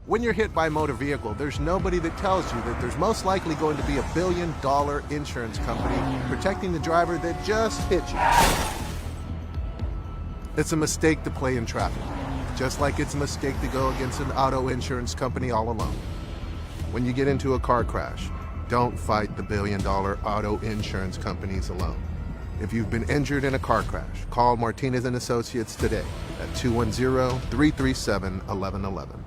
When you're hit by a motor vehicle, there's nobody that tells you that there's most likely going to be $1 billion insurance company protecting the driver that just hit you. It's a mistake to play in traffic, just like it's a mistake to go against an auto insurance company all alone. When you get into a car crash, don't fight the $1 billion auto insurance companies alone. If you've been injured in a car crash, call Martinez & Associates today at 210-337-1111.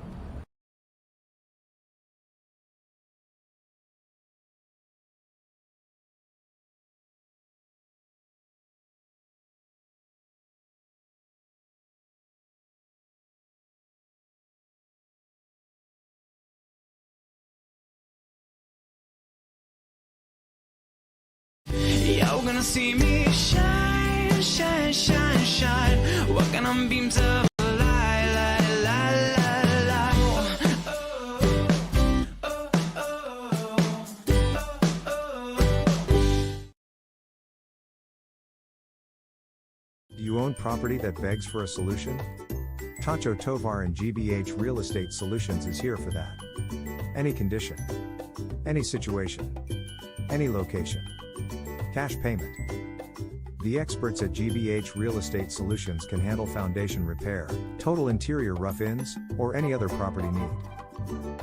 You're gonna see me shine, shine, shine, shine. Walking on beams of light, light, light, light, light. Oh, oh. Do you own property that begs for a solution? Tacho Tovar and GBH Real Estate Solutions is here for that. Any condition, any situation, any location. Cash payment. The experts at GBH Real Estate Solutions can handle foundation repair, total interior rough-ins, or any other property need.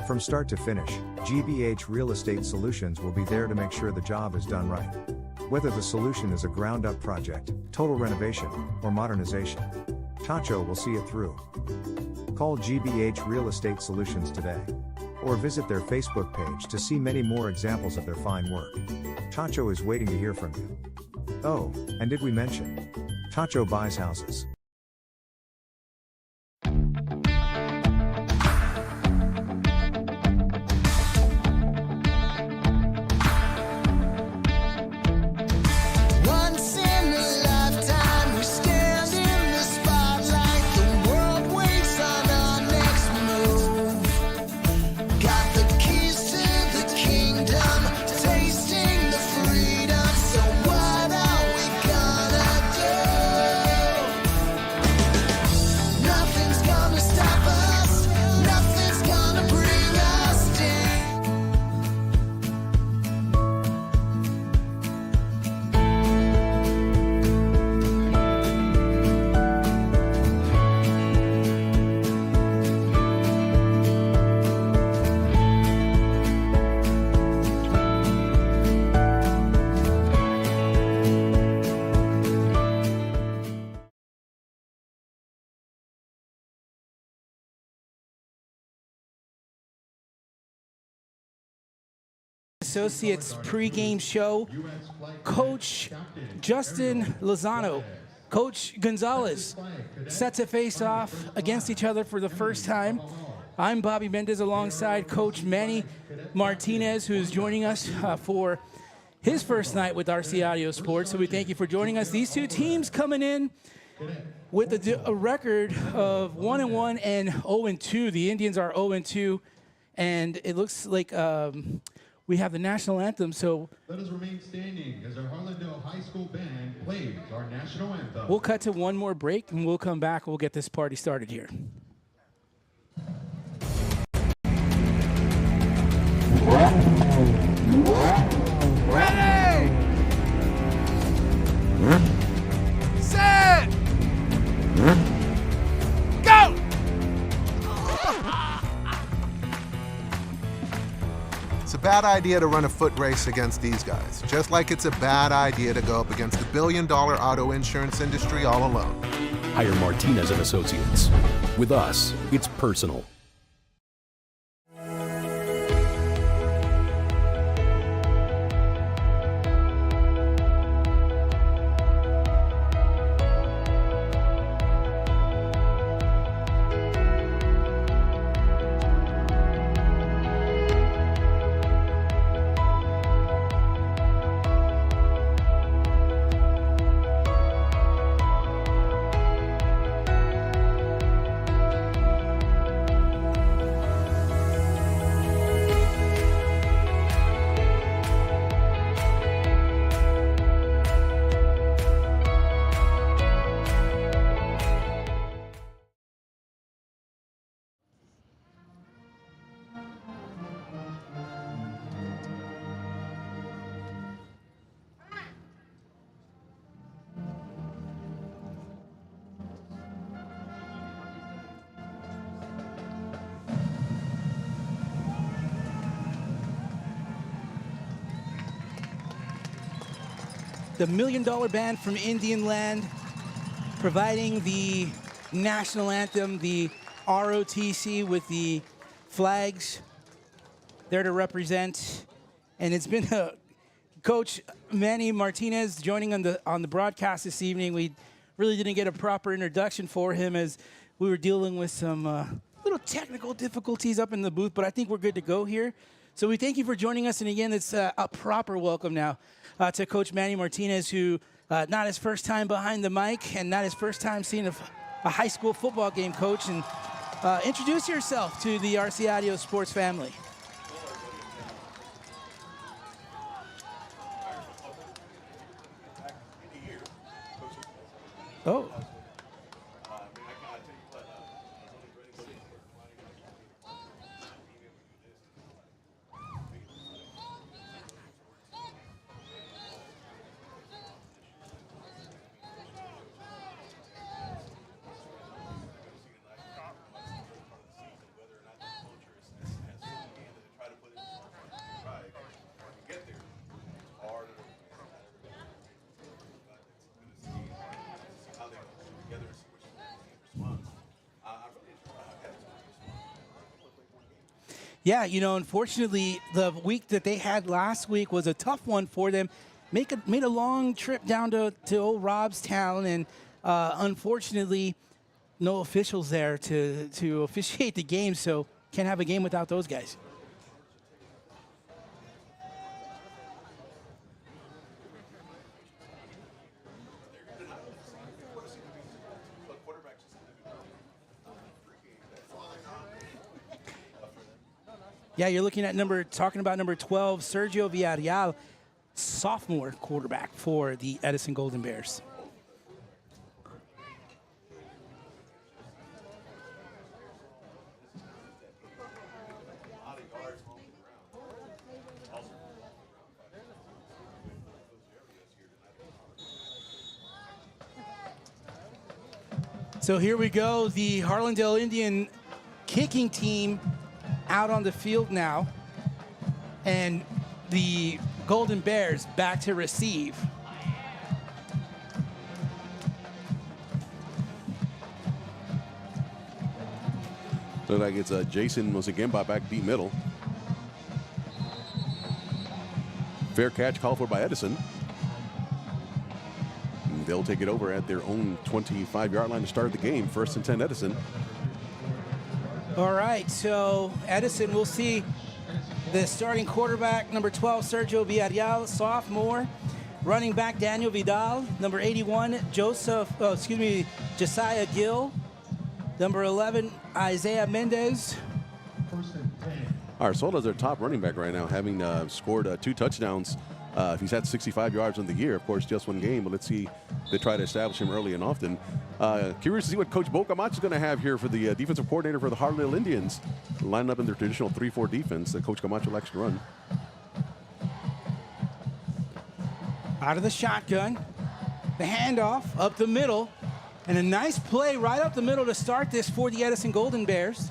From start to finish, GBH Real Estate Solutions will be there to make sure the job is done right. Whether the solution is a ground-up project, total renovation, or modernization, Tacho will see it through. Call GBH Real Estate Solutions today, or visit their Facebook page to see many more examples of their fine work. Tacho is waiting to hear from you. Oh, and did we mention? Tacho buys houses. Once in a lifetime, we stand in the spotlight. The world waits on our next move. Got the keys to the kingdom, tasting the freedom. So what are we gonna do? Nothing's gonna stop us. Nothing's gonna bring us down. Associates pregame show. Coach Justin Lozano, Coach Gonzalez set to face off against each other for the first time. I'm Bobby Mendez alongside Coach Manny Martinez, who's joining us for his first night with RC Audio Sports. So we thank you for joining us. These two teams coming in with a record of 1-1 and 0-2. The Indians are 0-2, and it looks like we have the national anthem, so let us remain standing as our Harlandale High School band plays our national anthem. We'll cut to one more break, and we'll come back. We'll get this party started here. Ready! Set! Go! It's a bad idea to run a foot race against these guys, just like it's a bad idea to go up against the billion-dollar auto insurance industry all alone. Hire Martinez & Associates. With us, it's personal. the $1 Million Band from Indian Land, providing the national anthem, the ROTC with the flags there to represent. And it's been Coach Manny Martinez joining on the broadcast this evening. We really didn't get a proper introduction for him as we were dealing with some little technical difficulties up in the booth, but I think we're good to go here. So we thank you for joining us, and again, it's a proper welcome now to Coach Manny Martinez, who not his first time behind the mic and not his first time seeing a high school football game, Coach. And introduce yourself to the RC Audio Sports family. Oh. Yeah, you know, unfortunately, the week that they had last week was a tough one for them. Made a long trip down to old Robstown, and unfortunately, no officials there to officiate the game, so can't have a game without those guys. Yeah, you're looking at talking about number 12, Sergio Villarreal, sophomore quarterback for the Edison Golden Bears. So here we go, the Harlandale Indian kicking team out on the field now, and the Golden Bears back to receive. Looks like it's Jason once again by back deep middle. Fair catch called for by Edison. And they'll take it over at their own 25-yard line to start the game. 1st and 10 Edison. All right, so Edison, we'll see the starting quarterback, number 12, Sergio Villarreal, sophomore. Running back, Daniel Vidal. Number 81, Josiah Gill. Number 11, Isaiah Mendez. Arzola is their top running back right now, having scored 2 touchdowns. He's had 65 yards on the year, of course, just one game, but let's see if they try to establish him early and often. Curious to see what Coach Bo Camacho is going to have here for the defensive coordinator for the Harlandale Indians, lining up in their traditional 3-4 defense that Coach Camacho likes to run. Out of the shotgun, the handoff up the middle, and a nice play right up the middle to start this for the Edison Golden Bears.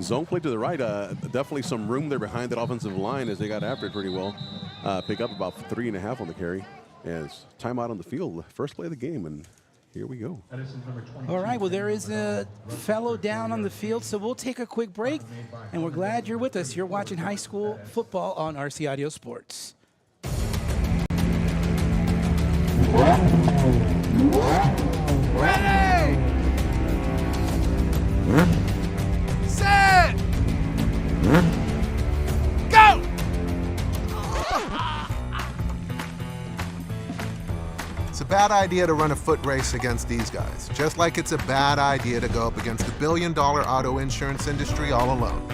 Zone play to the right, definitely some room there behind that offensive line as they got after it pretty well. Pick up about 3.5 on the carry. As timeout on the field, first play of the game, and here we go. All right, well, there is a fellow down on the field, so we'll take a quick break, and we're glad you're with us. You're watching high school football on RC Audio Sports. Ready! Set! Go! It's a bad idea to run a foot race against these guys, just like it's a bad idea to go up against the billion-dollar auto insurance industry all alone.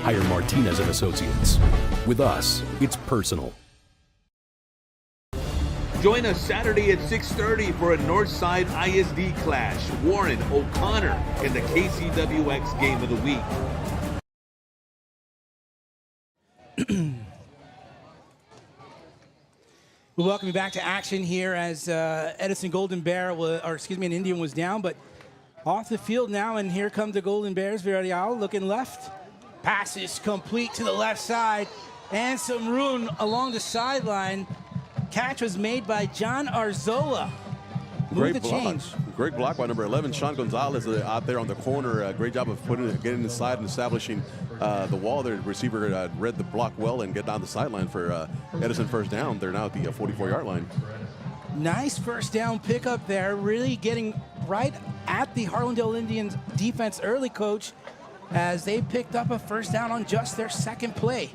Hire Martinez and Associates. With us, it's personal. Join us Saturday at 6:30 for a Northside ISD clash. Warren O'Connor in the KCWX Game of the Week. We welcome you back to action here as Edison Golden Bear, an Indian was down, but off the field now, and here come the Golden Bears. Villarreal looking left. Pass is complete to the left side, and some room along the sideline. catch was made by John Arzola. Move the change. Great block by number 11, Sean Gonzalez, out there on the corner. Great job of getting inside and establishing the wall there. The receiver read the block well and get down the sideline for Edison first down. They're now at the 44-yard line. Nice first down pickup there, really getting right at the Harlandale Indians defense early, Coach, as they picked up a first down on just their second play.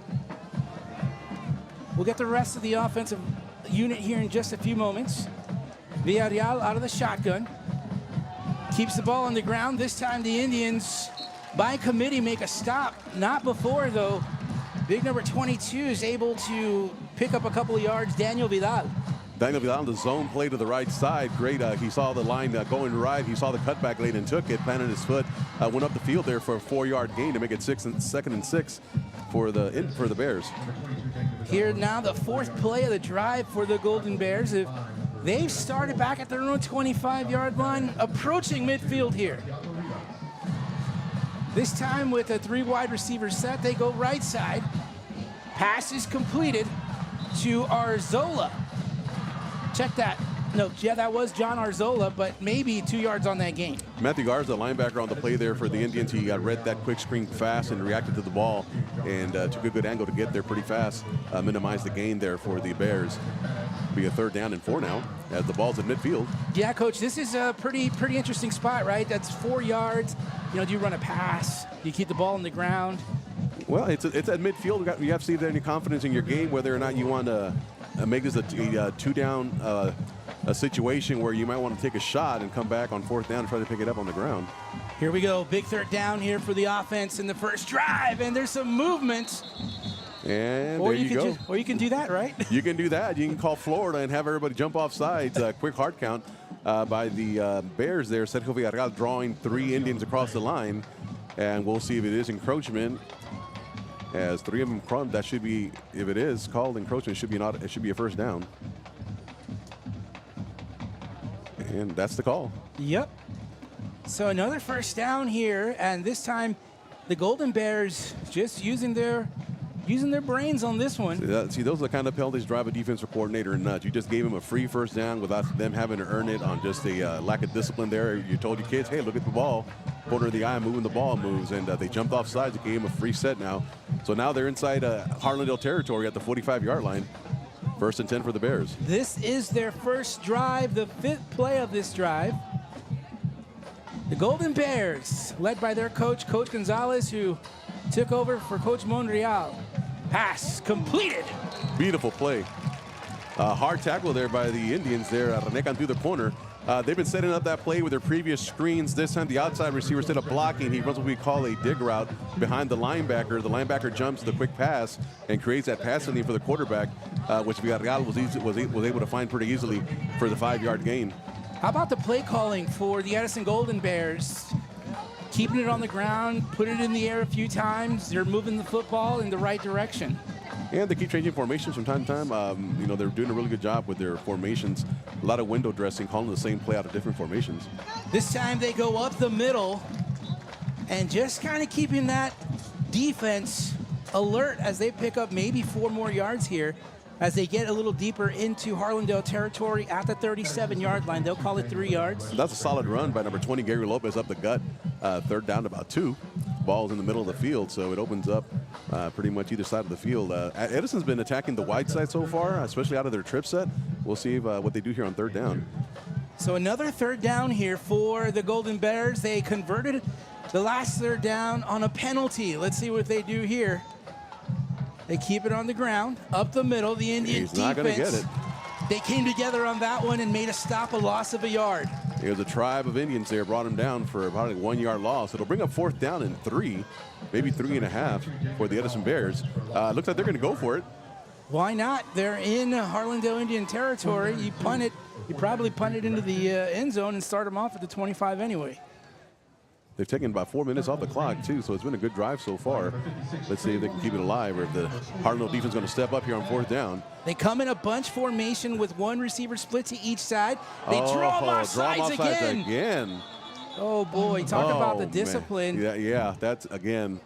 We'll get the rest of the offensive unit here in just a few moments. Villarreal out of the shotgun. Keeps the ball on the ground. This time the Indians, by committee, make a stop. Not before, though. Big number 22 is able to pick up a couple of yards. Daniel Vidal. Daniel Vidal on the zone play to the right side. Great. He saw the line going right. He saw the cutback late and took it, planted his foot, went up the field there for a 4-yard gain to make it 2nd and 6 for the Bears. Here now the fourth play of the drive for the Golden Bears. They've started back at their own 25-yard line, approaching midfield here. This time with a 3 wide receiver set, they go right side. Pass is completed to Arzola. Check that. No, yeah, that was John Arzola, but maybe 2 yards on that gain. Matthew Garza, the linebacker on the play there for the Indians. He read that quick screen fast and reacted to the ball and took a good angle to get there pretty fast, minimize the gain there for the Bears. Be a 3rd down and 4 now as the ball's in midfield. Yeah, Coach, this is a pretty interesting spot, right? That's 4 yards. You know, do you run a pass? Do you keep the ball on the ground? Well, it's at midfield. You have to see if there's any confidence in your game, whether or not you want to make this a 2-down a situation where you might want to take a shot and come back on 4th down and try to pick it up on the ground. Here we go. Big 3rd down here for the offense in the first drive, and there's some movement. And or there you go. Or you can do that, right? You can do that. You can call Florida and have everybody jump off sides. Quick hard count by the Bears there. Sergio Villarreal drawing 3 Indians across the line. And we'll see if it is encroachment. As 3 of them, that should be, if it is called encroachment, it should be a first down. And that's the call. Yep. So another first down here, and this time the Golden Bears just using their brains on this one. See, those are the kind of penalties drive a defensive coordinator nuts. You just gave them a free first down without them having to earn it on just a lack of discipline there. You told your kids, hey, look at the ball. Corner of the eye, moving the ball moves, and they jumped off sides. It gave them a free set now. So now they're inside Harlandale territory at the 45-yard line. 1st and 10 for the Bears. This is their first drive, the 5th play of this drive. The Golden Bears, led by their coach, Coach Gonzalez, who took over for Coach Monreal. Pass completed. Beautiful play. Hard tackle there by the Indians there. Renecan through the corner. They've been setting up that play with their previous screens. This time the outside receiver, instead of blocking, he runs what we call a dig route behind the linebacker. The linebacker jumps the quick pass and creates that passing lane for the quarterback, which Villarreal was able to find pretty easily for the 5-yard gain. How about the play calling for the Edison Golden Bears? Keeping it on the ground, put it in the air a few times. They're moving the football in the right direction. And they keep changing formations from time to time. You know, they're doing a really good job with their formations. A lot of window dressing, calling the same play out of different formations. This time they go up the middle and just kind of keeping that defense alert as they pick up maybe 4 more yards here as they get a little deeper into Harlandale territory at the 37-yard line. They'll call it 3 yards. That's a solid run by number 20, Gary Lopez, up the gut. 3rd down to about 2. Ball's in the middle of the field, so it opens up pretty much either side of the field. Edison's been attacking the wide side so far, especially out of their trip set. We'll see what they do here on 3rd down. So another 3rd down here for the Golden Bears. They converted the last 3rd down on a penalty. Let's see what they do here. They keep it on the ground, up the middle. The Indian defense, not going to get it. They came together on that one and made a stop, a loss of a yard. There's a tribe of Indians there, brought him down for about a 1-yard loss. It'll bring up 4th down and 3, maybe 3.5 for the Edison Bears. Looks like they're going to go for it. Why not? They're in Harlandale Indian territory. You punt it, you probably punt it into the end zone and start them off at the 25 anyway. They've taken about 4 minutes off the clock, too, so it's been a good drive so far. Let's see if they can keep it alive or if the Harlandale defense is going to step up here on 4th down. They come in a bunch formation with 1 receiver split to each side. They draw them off sides again. Oh, boy. Talk about the discipline. Yeah, that's, again,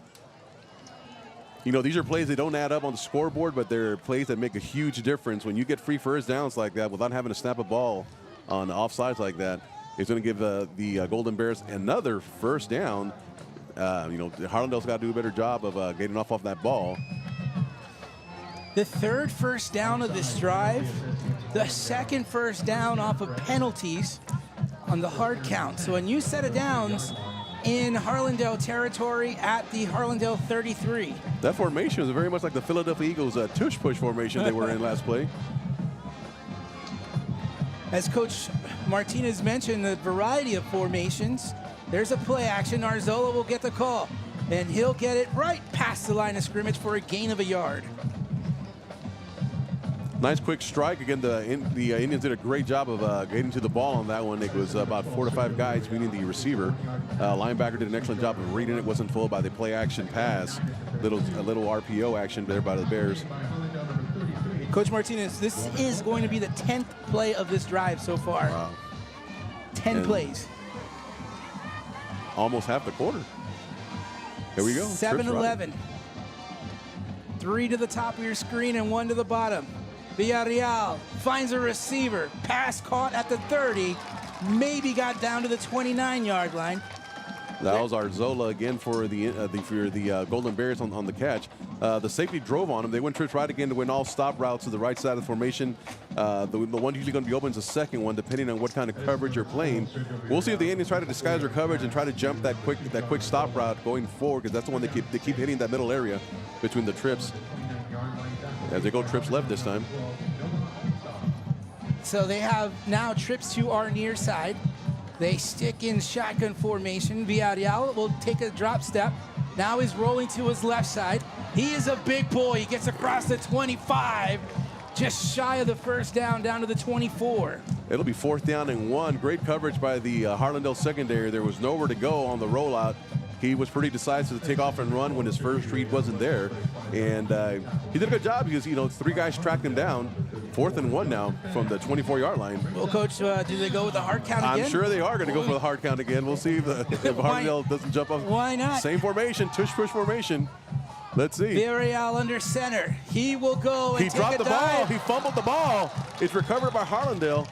You know, these are plays that don't add up on the scoreboard, but they're plays that make a huge difference. When you get free first downs like that without having to snap a ball on offsides like that, it's going to give the Golden Bears another first down. You know, Harlandale's got to do a better job of getting off that ball. The third first down of this drive, the second first down off of penalties on the hard count. So a new set of downs in Harlandale territory at the Harlandale 33. That formation is very much like the Philadelphia Eagles tush push formation they were in last play. As Coach Martinez mentioned, the variety of formations. There's a play action. Arzola will get the call, and he'll get it right past the line of scrimmage for a gain of a yard. Nice quick strike. Again, the Indians did a great job of getting to the ball on that one. It was about 4 to 5 guys, meaning the receiver. Linebacker did an excellent job of reading it. Wasn't fooled by the play action pass. A little RPO action there by the Bears. Coach Martinez, this is going to be the 10th play of this drive so far. Wow. 10 plays. Almost half the quarter. Here we go. 7-11. 3 to the top of your screen and 1 to the bottom. Villarreal finds a receiver. Pass caught at the 30. Maybe got down to the 29-yard line. That was Arzola again for the Golden Bears on the catch. The safety drove on him. They went trips right again to win all stop routes to the right side of the formation. The one usually going to be open is the second one, depending on what kind of coverage you're playing. We'll see if the Indians try to disguise their coverage and try to jump that quick stop route going forward, because that's the one they keep hitting that middle area between the trips. As they go trips left this time. So they have now trips to our near side. They stick in shotgun formation. Villarreal will take a drop step. Now he's rolling to his left side. He is a big boy. He gets across the 25, just shy of the first down to the 24. It'll be 4th down and 1. Great coverage by the Harlandale secondary. There was nowhere to go on the rollout. He was pretty decisive to take off and run when his first read wasn't there. And he did a good job because, you know, 3 guys tracked him down. 4th and 1 now from the 24-yard line. Well, Coach, do they go with the hard count again? I'm sure they are going to go for the hard count again. We'll see if Harlandale doesn't jump off. Why not? Same formation, tush-push formation. Let's see. Villarreal under center. He will go and he dropped the dive. ball. He fumbled the ball. It's recovered by Harlandale.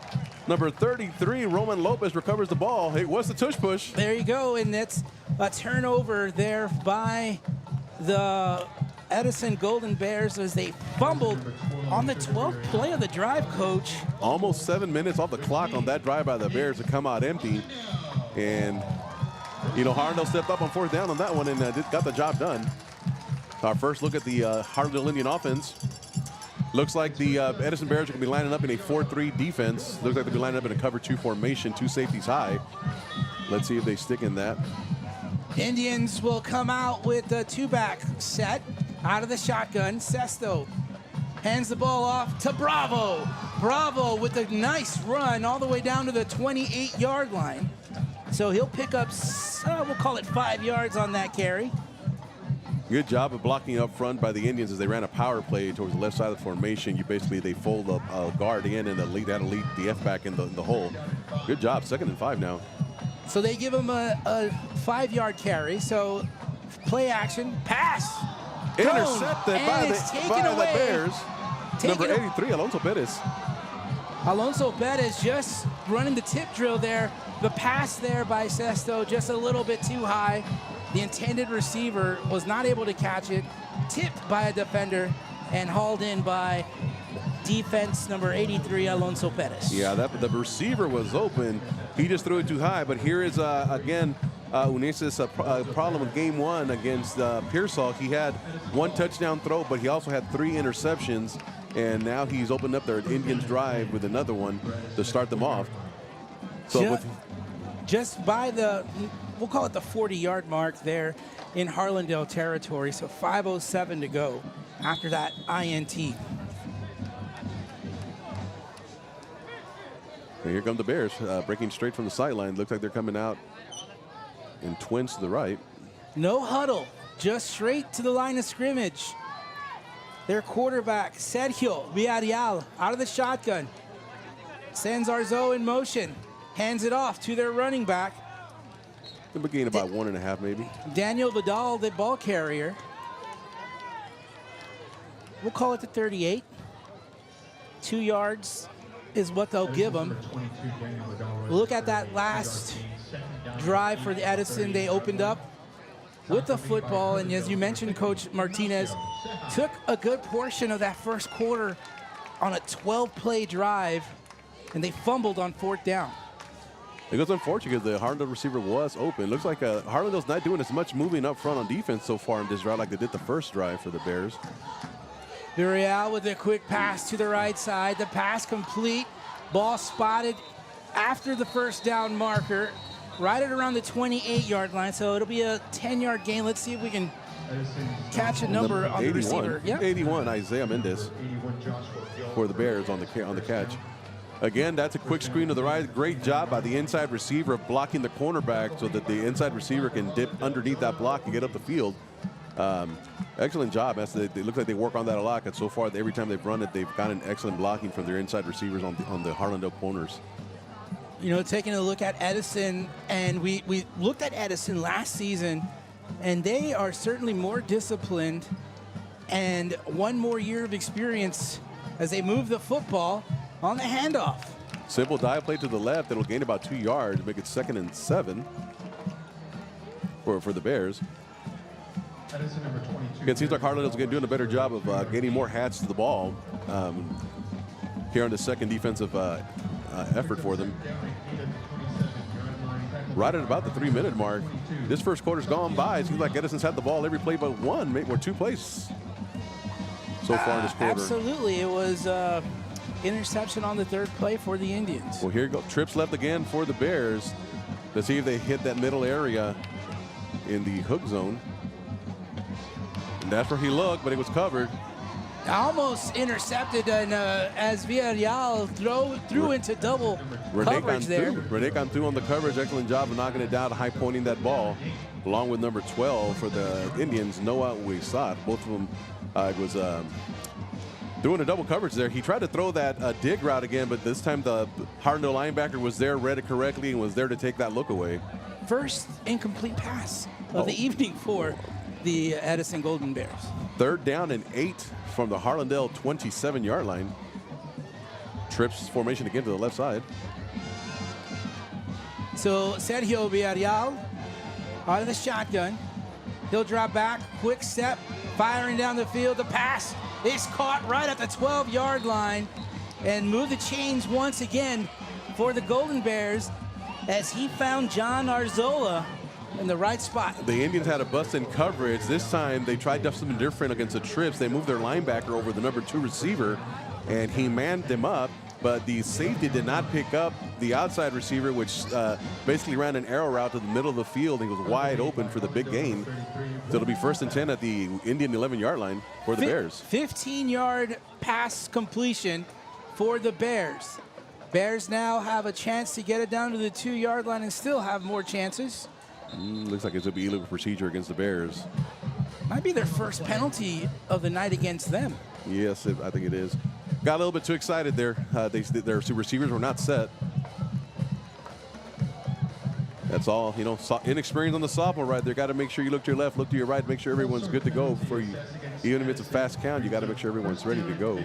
Number 33, Roman Lopez, recovers the ball. It was the tush push. There you go, and that's a turnover there by the Edison Golden Bears as they fumbled on the 12th play of the drive, Coach. Almost 7 minutes off the clock on that drive by the Bears to come out empty. And, you know, Harlandale stepped up on 4th down on that one and got the job done. Our first look at the Harlandale Indian offense. Looks like the Edison Bears are going to be lining up in a 4-3 defense. Looks like they'll be lining up in a cover 2 formation, 2 safeties high. Let's see if they stick in that. Indians will come out with the 2-back set out of the shotgun. Sesto hands the ball off to Bravo. Bravo with a nice run all the way down to the 28-yard line. So he'll pick up, we'll call it 5 yards on that carry. Good job of blocking up front by the Indians as they ran a power play towards the left side of the formation. They fold a guard in and they had to lead the F-back in the hole. Good job, 2nd and 5 now. So they give him a 5-yard carry. So play action, pass. Intercepted by the Bears. Number 83, Alonso Perez. Alonso Perez just running the tip drill there. The pass there by Sesto just a little bit too high. The intended receiver was not able to catch it, tipped by a defender, and hauled in by defense number 83, Alonso Perez. Yeah, the receiver was open. He just threw it too high. But here is, again, Unese's problem with game 1 against Pearsall. He had 1 touchdown throw, but he also had 3 interceptions. And now he's opened up their Indians drive with another one to start them off. So just by the, we'll call it the 40-yard mark there in Harlandale territory. So 5:07 to go after that INT. And here come the Bears, breaking straight from the sideline. Looks like they're coming out in twins to the right. No huddle, just straight to the line of scrimmage. Their quarterback, Sergio Villarreal, out of the shotgun. Sends Arzo in motion. Hands it off to their running back. They'll be gaining about 1.5 maybe. Daniel Vidal, the ball carrier. we'll call it the 38. 2 yards is what they'll give them. Look at that last drive for the Edison. They opened up with the football, and as you mentioned, Coach Martinez took a good portion of that first quarter on a 12-play drive, and they fumbled on 4th down. It was unfortunate because the Harlandale receiver was open. Looks like Harlandale's not doing as much moving up front on defense so far in this drive like they did the first drive for the Bears. Villarreal with a quick pass to the right side. The pass complete. Ball spotted after the first down marker, right at around the 28-yard line. So it'll be a 10-yard gain. Let's see if we can catch a number on the receiver. Yep. 81, Isaiah Mendez for the Bears on the catch. Again, that's a quick screen to the right. Great job by the inside receiver of blocking the cornerback so that the inside receiver can dip underneath that block and get up the field. Excellent job. It looks like they work on that a lot, because so far every time they've run it, they've gotten excellent blocking from their inside receivers on the Harlandale corners. You know, taking a look at Edison, and we looked at Edison last season, and they are certainly more disciplined and one more year of experience as they move the football on the handoff. Simple dive play to the left. It'll gain about 2 yards, make it 2nd and 7 for the Bears. It seems like Harlandale's doing a better job of getting more hats to the ball here on the second defensive effort for them. Right at about the 3-minute mark. This first quarter's gone by. It seems like Edison's had the ball every play but one, maybe or 2 plays so far in this quarter. Absolutely. It was interception on the 3rd play for the Indians. Well, here you go. Trips left again for the Bears. Let's see if they hit that middle area in the hook zone. And that's where he looked, but it was covered. Almost intercepted, and as Villarreal threw into double coverage there. Rene Cantu on the coverage. Excellent job of knocking it down, high pointing that ball, along with number 12 for the Indians, Noah Wisat. Both of them was doing a double coverage there. He tried to throw that dig route again, but this time the Harlandale linebacker was there, read it correctly, and was there to take that look away. First incomplete pass of the evening for the Edison Golden Bears. 3rd down and 8 from the Harlandale 27-yard line. Trips formation again to the left side. So Sergio Villarreal out of the shotgun. He'll drop back, quick step, firing down the field. The pass is caught right at the 12-yard line, and move the chains once again for the Golden Bears as he found John Arzola in the right spot. The Indians had a bust in coverage. This time they tried to do something different against the Trips. They moved their linebacker over the number 2 receiver, and he manned them up, but the safety did not pick up the outside receiver, which basically ran an arrow route to the middle of the field. He was wide open for the big gain. So it'll be 1st and 10 at the Indian 11-yard line for the Bears. 15-yard pass completion for the Bears. Bears now have a chance to get it down to the 2-yard line and still have more chances. Looks like it's a illegal procedure against the Bears. Might be their first penalty of the night against them. Yes, I think it is. Got a little bit too excited there. Their receivers were not set. That's all, you know, inexperience on the sophomore right there. Got to make sure you look to your left, look to your right, make sure everyone's good to go before you, even if it's a fast count, you got to make sure everyone's ready to go.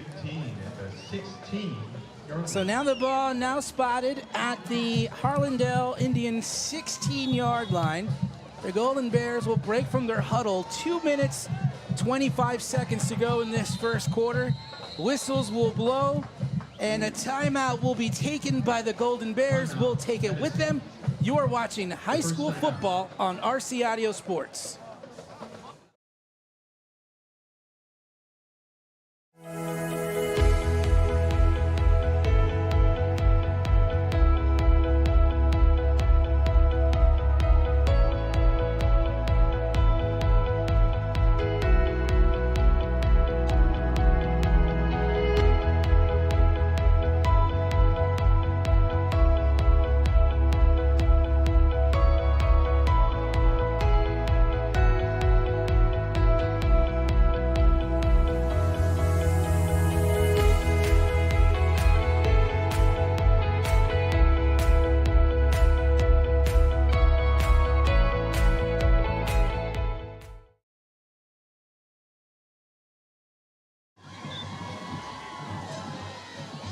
So now the ball now spotted at the Harlandale Indian 16-yard line. The Golden Bears will break from their huddle. 2 minutes, 25 seconds to go in this first quarter. Whistles will blow, and a timeout will be taken by the Golden Bears. We'll take it with them. You are watching high school football on RC Audio Sports.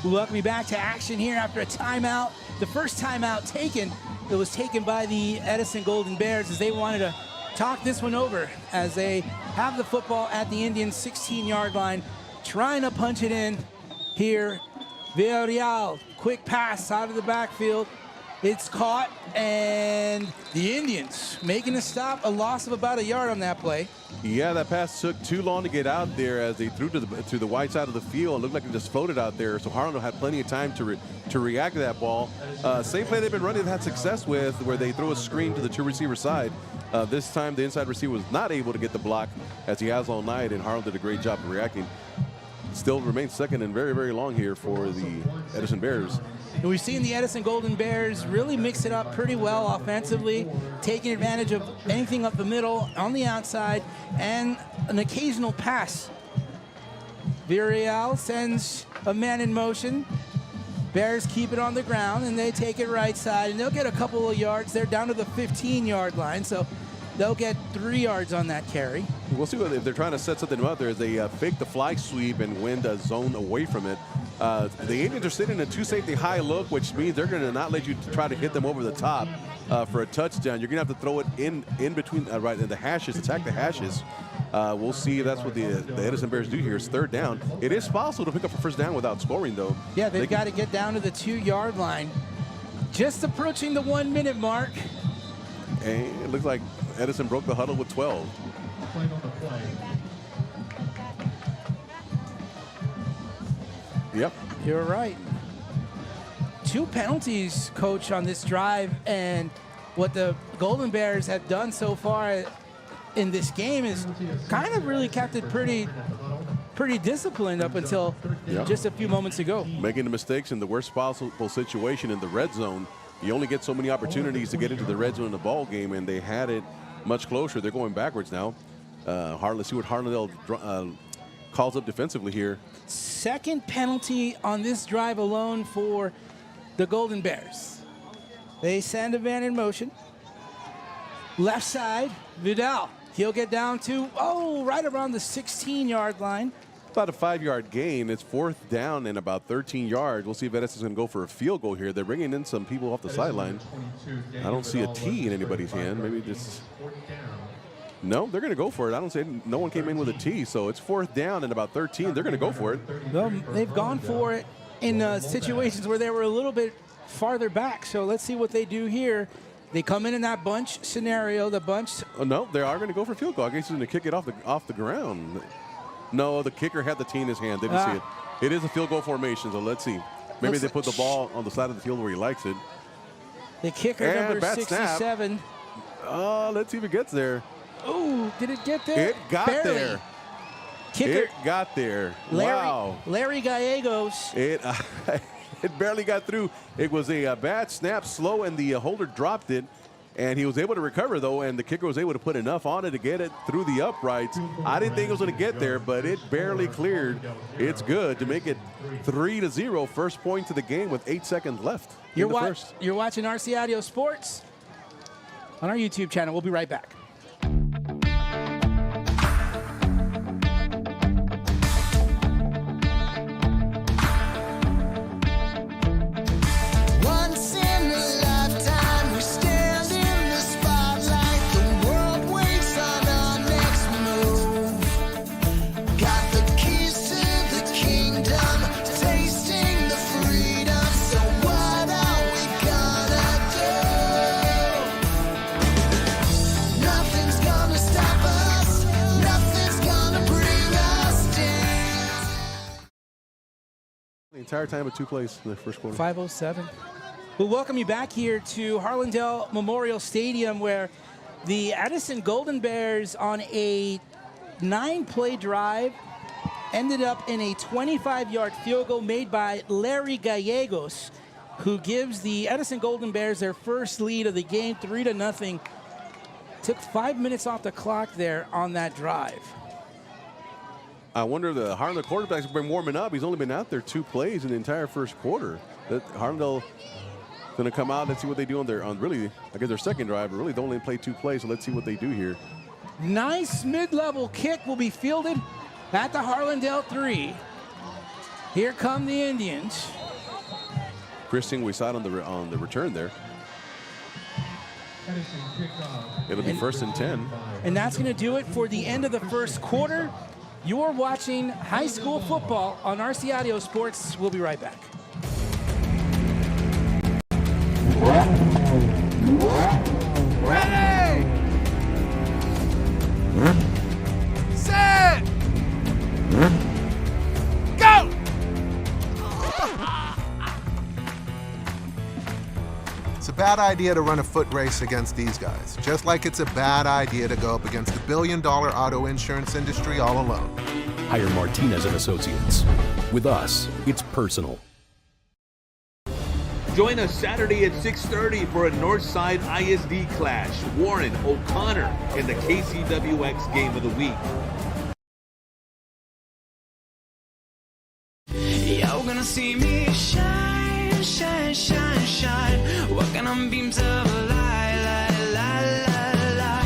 We welcome you back to action here after a timeout. The first timeout taken, it was taken by the Edison Golden Bears as they wanted to talk this one over as they have the football at the Indian 16-yard line, trying to punch it in here. Villarreal, quick pass out of the backfield. It's caught, and the Indians making a stop, a loss of about a yard on that play. Yeah, that pass took too long to get out there as they threw to the wide side of the field. It looked like it just floated out there, so Harlandale had plenty of time to react to that ball. Same play they've been running, they've had success with, where they throw a screen to the two receiver side. This time the inside receiver was not able to get the block as he has all night, and Harlandale did a great job of reacting. Still remains second and very, very long here for the Edison Bears. And we've seen the Edison Golden Bears really mix it up pretty well offensively, taking advantage of anything up the middle, on the outside, and an occasional pass. Villarreal sends a man in motion. Bears keep it on the ground, and they take it right side, and they'll get a couple of yards. They're down to the 15-yard line, so they'll get 3 yards on that carry. We'll see if they're trying to set something up there as they fake the fly sweep and win the zone away from it. The Indians are sitting in a two-safety high look, which means they're going to not let you try to hit them over the top for a touchdown. You're going to have to throw it in between, right in the hashes, attack the hashes. We'll see if that's what the Edison Bears do here. It's third down. It is possible to pick up a first down without scoring, though. Yeah, they've got to get down to the 2-yard line. Just approaching the 1-minute mark. And it looks like Edison broke the huddle with 12. Yep. You're right. 2 penalties, Coach, on this drive, and what the Golden Bears have done so far in this game is kind of really kept it pretty disciplined up until just a few moments ago. Making the mistakes in the worst possible situation in the red zone. You only get so many opportunities to get into the red zone in the ball game, and they had it much closer. They're going backwards now. Let's see what Harlandale calls up defensively here. Second penalty on this drive alone for the Golden Bears. They send a man in motion. Left side, Vidal. He'll get down to, right around the 16-yard line. About a 5-yard gain. It's fourth down and about 13 yards. We'll see if Edison's going to go for a field goal here. They're bringing in some people off the sideline. I don't see a tee in anybody's hand. Maybe just... No, they're going to go for it. I don't say no one came in with a tee, so it's fourth down and about 13. They're going to go for it. Well, they've gone for it in situations where they were a little bit farther back, so let's see what they do here. They come in that bunch scenario, the bunch. Oh, no, they are going to go for a field goal. I guess he's going to kick it off the ground. No, the kicker had the tee in his hand. They didn't see it. It is a field goal formation, so let's see. Maybe they put the ball on the side of the field where he likes it. The kicker, number 67. Let's see if it gets there. Oh, did it get there? It got there. Kicker. It got there. Wow. Larry Gallegos. It barely got through. It was a bad snap, slow, and the holder dropped it. And he was able to recover, though, and the kicker was able to put enough on it to get it through the uprights. I didn't think it was going to get there, but it barely cleared. It's good to make it 3-0. First point to the game with 8 seconds left. You're watching RC Audio Sports on our YouTube channel. We'll be right back. Once in a lifetime, we stand in the spotlight. The world waits on our next move. Got the keys to the kingdom, tasting the freedom. So what are we gonna do? Nothing's gonna stop us. Nothing's gonna bring us down. The entire time with 2 plays in the first quarter. 5:07. We'll welcome you back here to Harlandale Memorial Stadium, where the Edison Golden Bears on a 9-play drive ended up in a 25-yard field goal made by Larry Gallegos, who gives the Edison Golden Bears their first lead of the game, 3-0. Took 5 minutes off the clock there on that drive. I wonder if the Harlandale quarterback's been warming up. He's only been out there 2 plays in the entire first quarter. That Harlandale going to come out and see what they do on their second drive. But really, they only play 2 plays, so let's see what they do here. Nice mid-level kick will be fielded at the Harlandale 3. Here come the Indians. Christian, we saw it on the return there. It'll be 1st and 10. And that's going to do it for the end of the first quarter. You're watching high school football on RC Audio Sports. We'll be right back. Ready! Set! Go! It's a bad idea to run a foot race against these guys, just like it's a bad idea to go up against the billion-dollar auto insurance industry all alone. Hire Martinez and Associates. With us, it's personal. Join us Saturday at 6:30 for a Northside ISD clash. Warren O'Connor in the KCWX Game of the Week. You're gonna see me shine, shine, shine, shine. Walking on beams of light, light, light, light, light.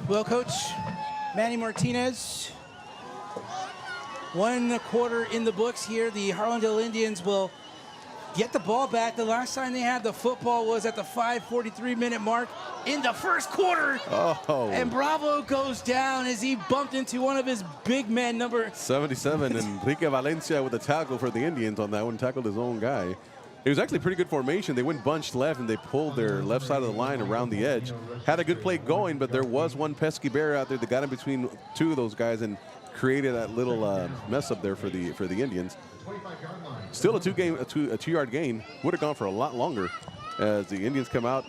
Well, Coach Manny Martinez, 1/4 in the books here. The Harlandale Indians will get the ball back. The last time they had the football was at the 5:43-minute mark in the first quarter. Oh. And Bravo goes down as he bumped into one of his big men, number 77, and Enrique Valencia with a tackle for the Indians on that one, tackled his own guy. It was actually pretty good formation. They went bunched left, and they pulled their left side of the line around the edge. Had a good play going, but there was one pesky bear out there that got in between two of those guys and created that little mess up there for the Indians. Still a two-yard gain. Would have gone for a lot longer as the Indians come out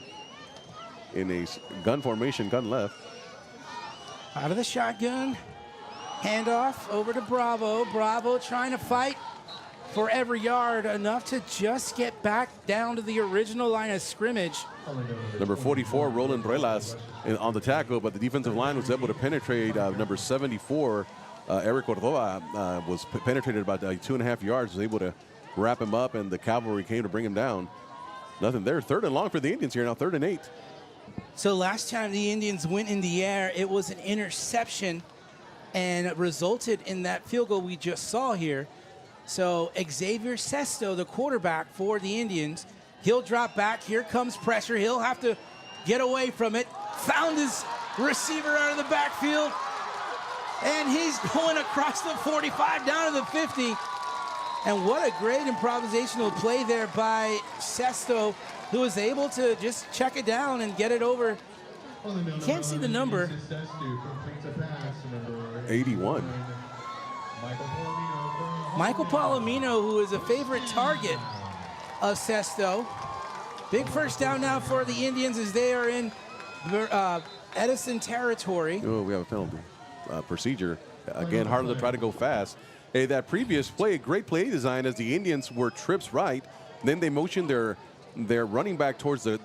in a gun formation, gun left. out of the shotgun. Handoff over to Bravo. Bravo trying to fight for every yard, enough to just get back down to the original line of scrimmage. Number 44, Roland Brelas, on the tackle, but the defensive line was able to penetrate number 74, Eric Cordova, was penetrated about 2.5 yards, was able to wrap him up, and the cavalry came to bring him down. Nothing there. 3rd and long for the Indians here now, 3rd and 8. So last time the Indians went in the air, it was an interception and it resulted in that field goal we just saw here. So Xavier Sesto, the quarterback for the Indians, he'll drop back. Here comes pressure. He'll have to get away from it. Found his receiver out of the backfield. And he's going across the 45 down to the 50. And what a great improvisational play there by Sesto, who was able to just check it down and get it over. You can't see the number. 81. Michael Palomino, who is a favorite target of Sesto. Big first down now for the Indians as they are in Edison territory. Oh, we have a penalty. Procedure. Again, Harlandale tried to go fast. Hey, that previous play, great play design as the Indians were trips right. Then they motioned their running back towards the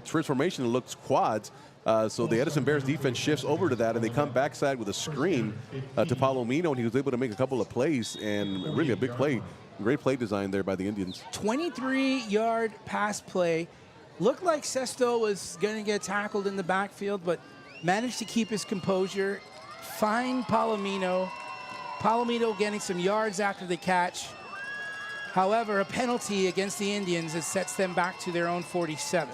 trips formation and looks quads. So the Edison Bears defense shifts over to that, and they come backside with a screen to Palomino, and he was able to make a couple of plays, and really a big play. Great play design there by the Indians. 23-yard pass play. Looked like Sesto was going to get tackled in the backfield, but managed to keep his composure. Find Palomino. Palomino getting some yards after the catch. However, a penalty against the Indians that sets them back to their own 47.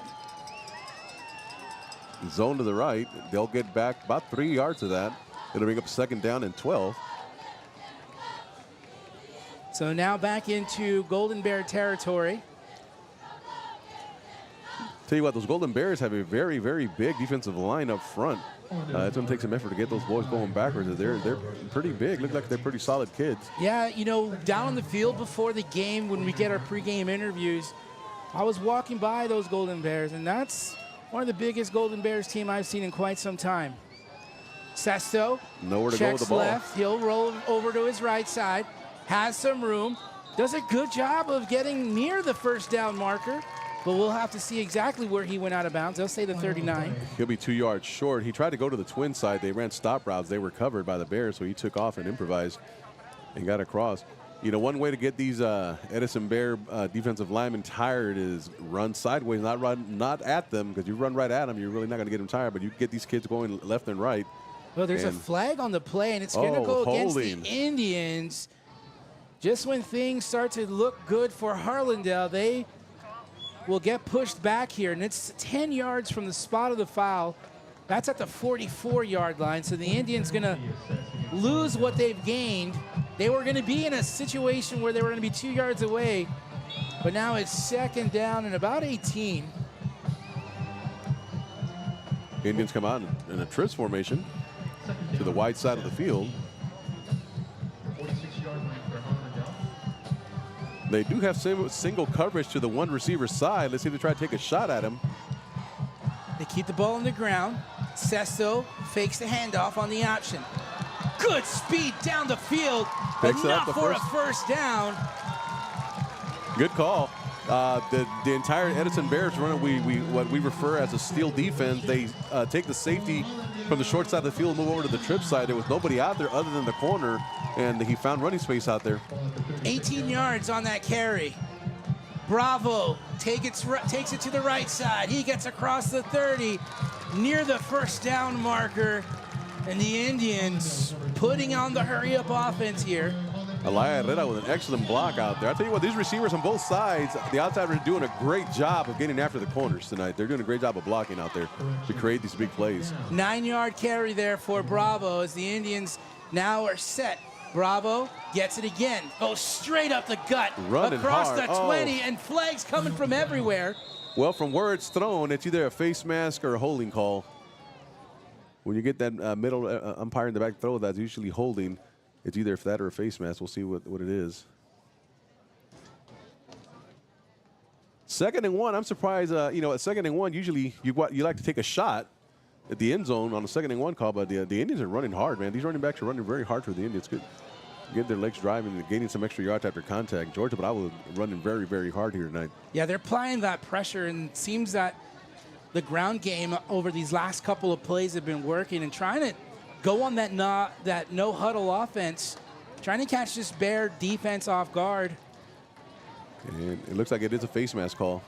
Zone to the right. They'll get back about 3 yards of that. It'll bring up 2nd down and 12. So now back into Golden Bear territory. Tell you what, those Golden Bears have a very, very big defensive line up front. It's going to take some effort to get those boys going backwards. They're pretty big. Look like they're pretty solid kids. Yeah, you know, down on the field before the game, when we get our pregame interviews, I was walking by those Golden Bears, and that's one of the biggest Golden Bears team I've seen in quite some time. Sesto nowhere to go with the ball. Left. He'll roll over to his right side. Has some room. Does a good job of getting near the first down marker. But we'll have to see exactly where he went out of bounds. They'll say the 39. He'll be 2 yards short. He tried to go to the twin side. They ran stop routes. They were covered by the Bears, so he took off and improvised and got across. You know, one way to get these Edison Bear defensive linemen tired is run sideways, not at them, because you run right at them, you're really not going to get them tired, but you get these kids going left and right. Well, there's a flag on the play, and it's going to go against the Indians. Just when things start to look good for Harlandale, they will get pushed back here, and it's 10 yards from the spot of the foul. That's at the 44-yard line, so the Indians going to lose what they've gained. They were going to be in a situation where they were going to be 2 yards away, but now it's second down and about 18. Indians come out in a trips formation to the wide side of the field. They do have single coverage to the one receiver side. Let's see if they try to take a shot at him. They keep the ball on the ground. Sesto fakes the handoff on the option. Good speed down the field, but not for a first down. Good call. The entire Edison Bears run what we refer as a steal defense. They take the safety from the short side of the field and move over to the trip side. There was nobody out there other than the corner, and he found running space out there. 18 yards on that carry. Bravo takes it to the right side. He gets across the 30, near the first down marker, and the Indians putting on the hurry-up offense here. Elia Herrera with an excellent block out there. I tell you what, these receivers on both sides, the outsiders are doing a great job of getting after the corners tonight. They're doing a great job of blocking out there to create these big plays. 9-yard carry there for Bravo as the Indians now are set. Bravo gets it again, goes straight up the gut, running across hard. the 20, and flags coming from everywhere. Well, from where it's thrown, it's either a face mask or a holding call. When you get that middle umpire in the back throw, that's usually holding. It's either that or a face mask. We'll see what it is. 2nd and 1. I'm surprised. You know, at 2nd and 1, usually you like to take a shot at the end zone on a 2nd and 1 call, but the Indians are running hard, man. These running backs are running very hard for the Indians. Good, get their legs driving and gaining some extra yards after contact. Georgia, but I was running very, very hard here tonight. Yeah, they're applying that pressure, and it seems that the ground game over these last couple of plays have been working and trying to go on that no huddle offense, trying to catch this Bear defense off guard. And it looks like it is a face mask call.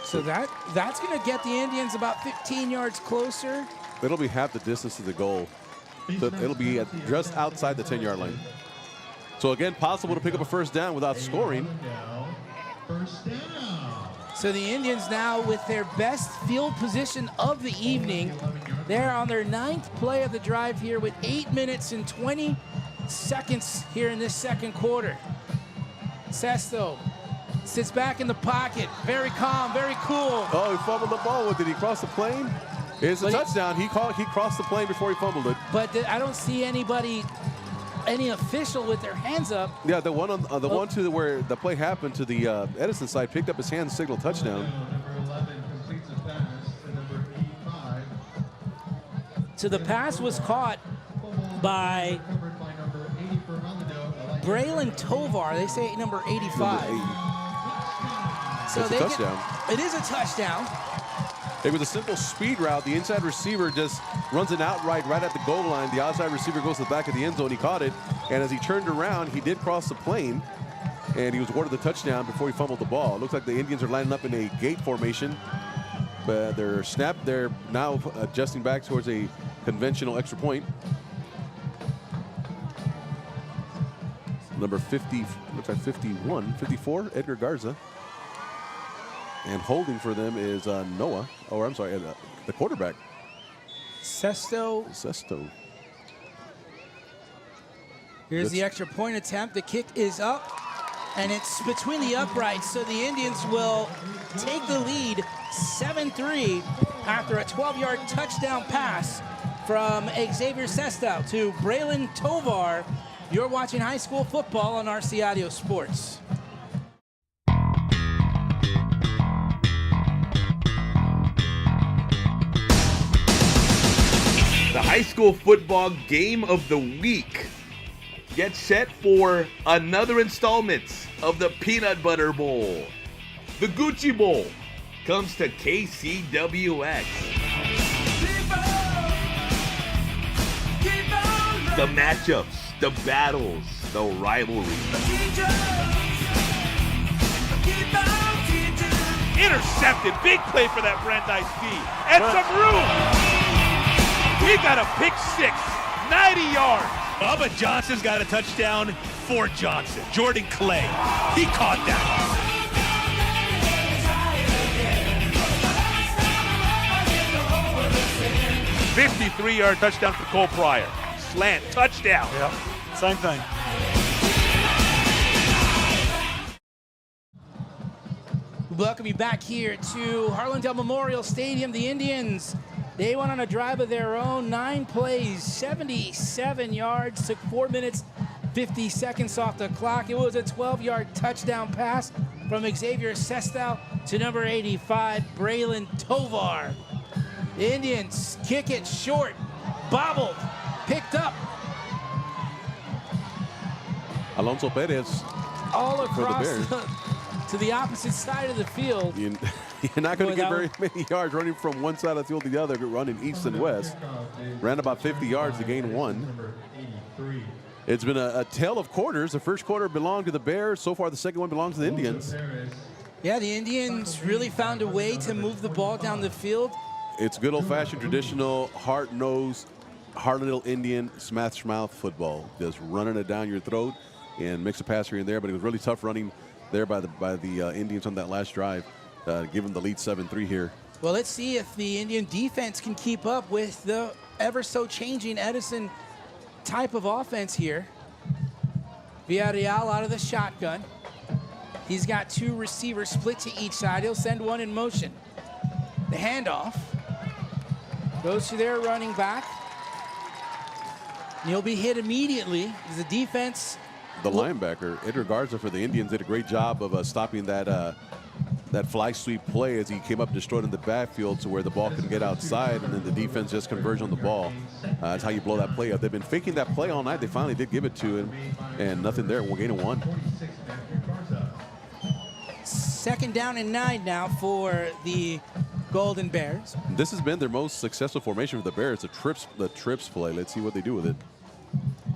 So that's going to get the Indians about 15 yards closer. It'll be half the distance to the goal. So it'll be just outside the 10-yard line. So again, possible to pick up a first down without scoring. So the Indians now with their best field position of the evening. They're on their 9th play of the drive here with 8 minutes and 20 seconds here in this second quarter. Sesto sits back in the pocket, very calm, very cool. Oh, he fumbled the ball. Did he cross the plane? It's a touchdown. He crossed the plane before he fumbled it. But I don't see any official with their hands up. Yeah, the one on one to where the play happened to the Edison side picked up his hand, signal touchdown. So the pass was caught by Braylon Tovar. They say number 85. So it's a touchdown. It is a touchdown. It was a simple speed route. The inside receiver just runs it outright right at the goal line. The outside receiver goes to the back of the end zone. He caught it, and as he turned around, he did cross the plane, and he was awarded the touchdown before he fumbled the ball. It looks like the Indians are lining up in a gate formation, but they're now adjusting back towards a conventional extra point. Number 50, looks like 54, Edgar Garza. And holding for them is the quarterback. Sesto. Here's the extra point attempt. The kick is up, and it's between the uprights, so the Indians will take the lead 7-3 after a 12-yard touchdown pass from Xavier Sesto to Braylon Tovar. You're watching high school football on RC Audio Sports. The high school football game of the week. Get set for another installment of the Peanut Butter Bowl. The Gucci Bowl comes to KCWX. The matchups, the battles, the rivalry. Intercepted. Big play for that Brandeis D. And some room. He got a pick six. 90 yards. Bubba Johnson's got a touchdown for Johnson. Jordan Clay. He caught that. 53-yard touchdown for Cole Pryor. Slant. Touchdown. Yep. Same thing. Welcome you back here to Harlandale Memorial Stadium. The Indians, they went on a drive of their own. 9 plays, 77 yards, took 4 minutes, 50 seconds off the clock. It was a 12-yard touchdown pass from Xavier Sestow to number 85, Braylon Tovar. The Indians kick it short, bobbled, picked up. Alonso Perez All across for the Bears. to the opposite side of the field. You're not going to get very many yards running from one side of the field to the other, running east and west. Ran about 50 yards to gain 1. It's been a tale of quarters. The first quarter belonged to the Bears. So far, the second one belongs to the Indians. Yeah, the Indians really found a way to move the ball down the field. It's good old-fashioned, traditional, hard-nosed, Harlandale Indian smash-mouth football. Just running it down your throat and mix a pass here and there. But it was really tough running there by the Indians on that last drive, give them the lead 7-3 here. Well, let's see if the Indian defense can keep up with the ever so changing Edison type of offense here. Villarreal out of the shotgun. He's got 2 receivers split to each side. He'll send one in motion. The handoff goes to their running back. And he'll be hit immediately as the defense. The linebacker, Edgar Garza for the Indians, did a great job of stopping that fly sweep play as he came up destroyed in the backfield to where the ball couldn't get outside, and then the defense just converged on the ball. That's how you blow that play up. They've been faking that play all night. They finally did give it to him, and nothing there. We'll gain a 1. 2nd down and 9 now for the Golden Bears. This has been their most successful formation for the Bears, the trips play. Let's see what they do with it.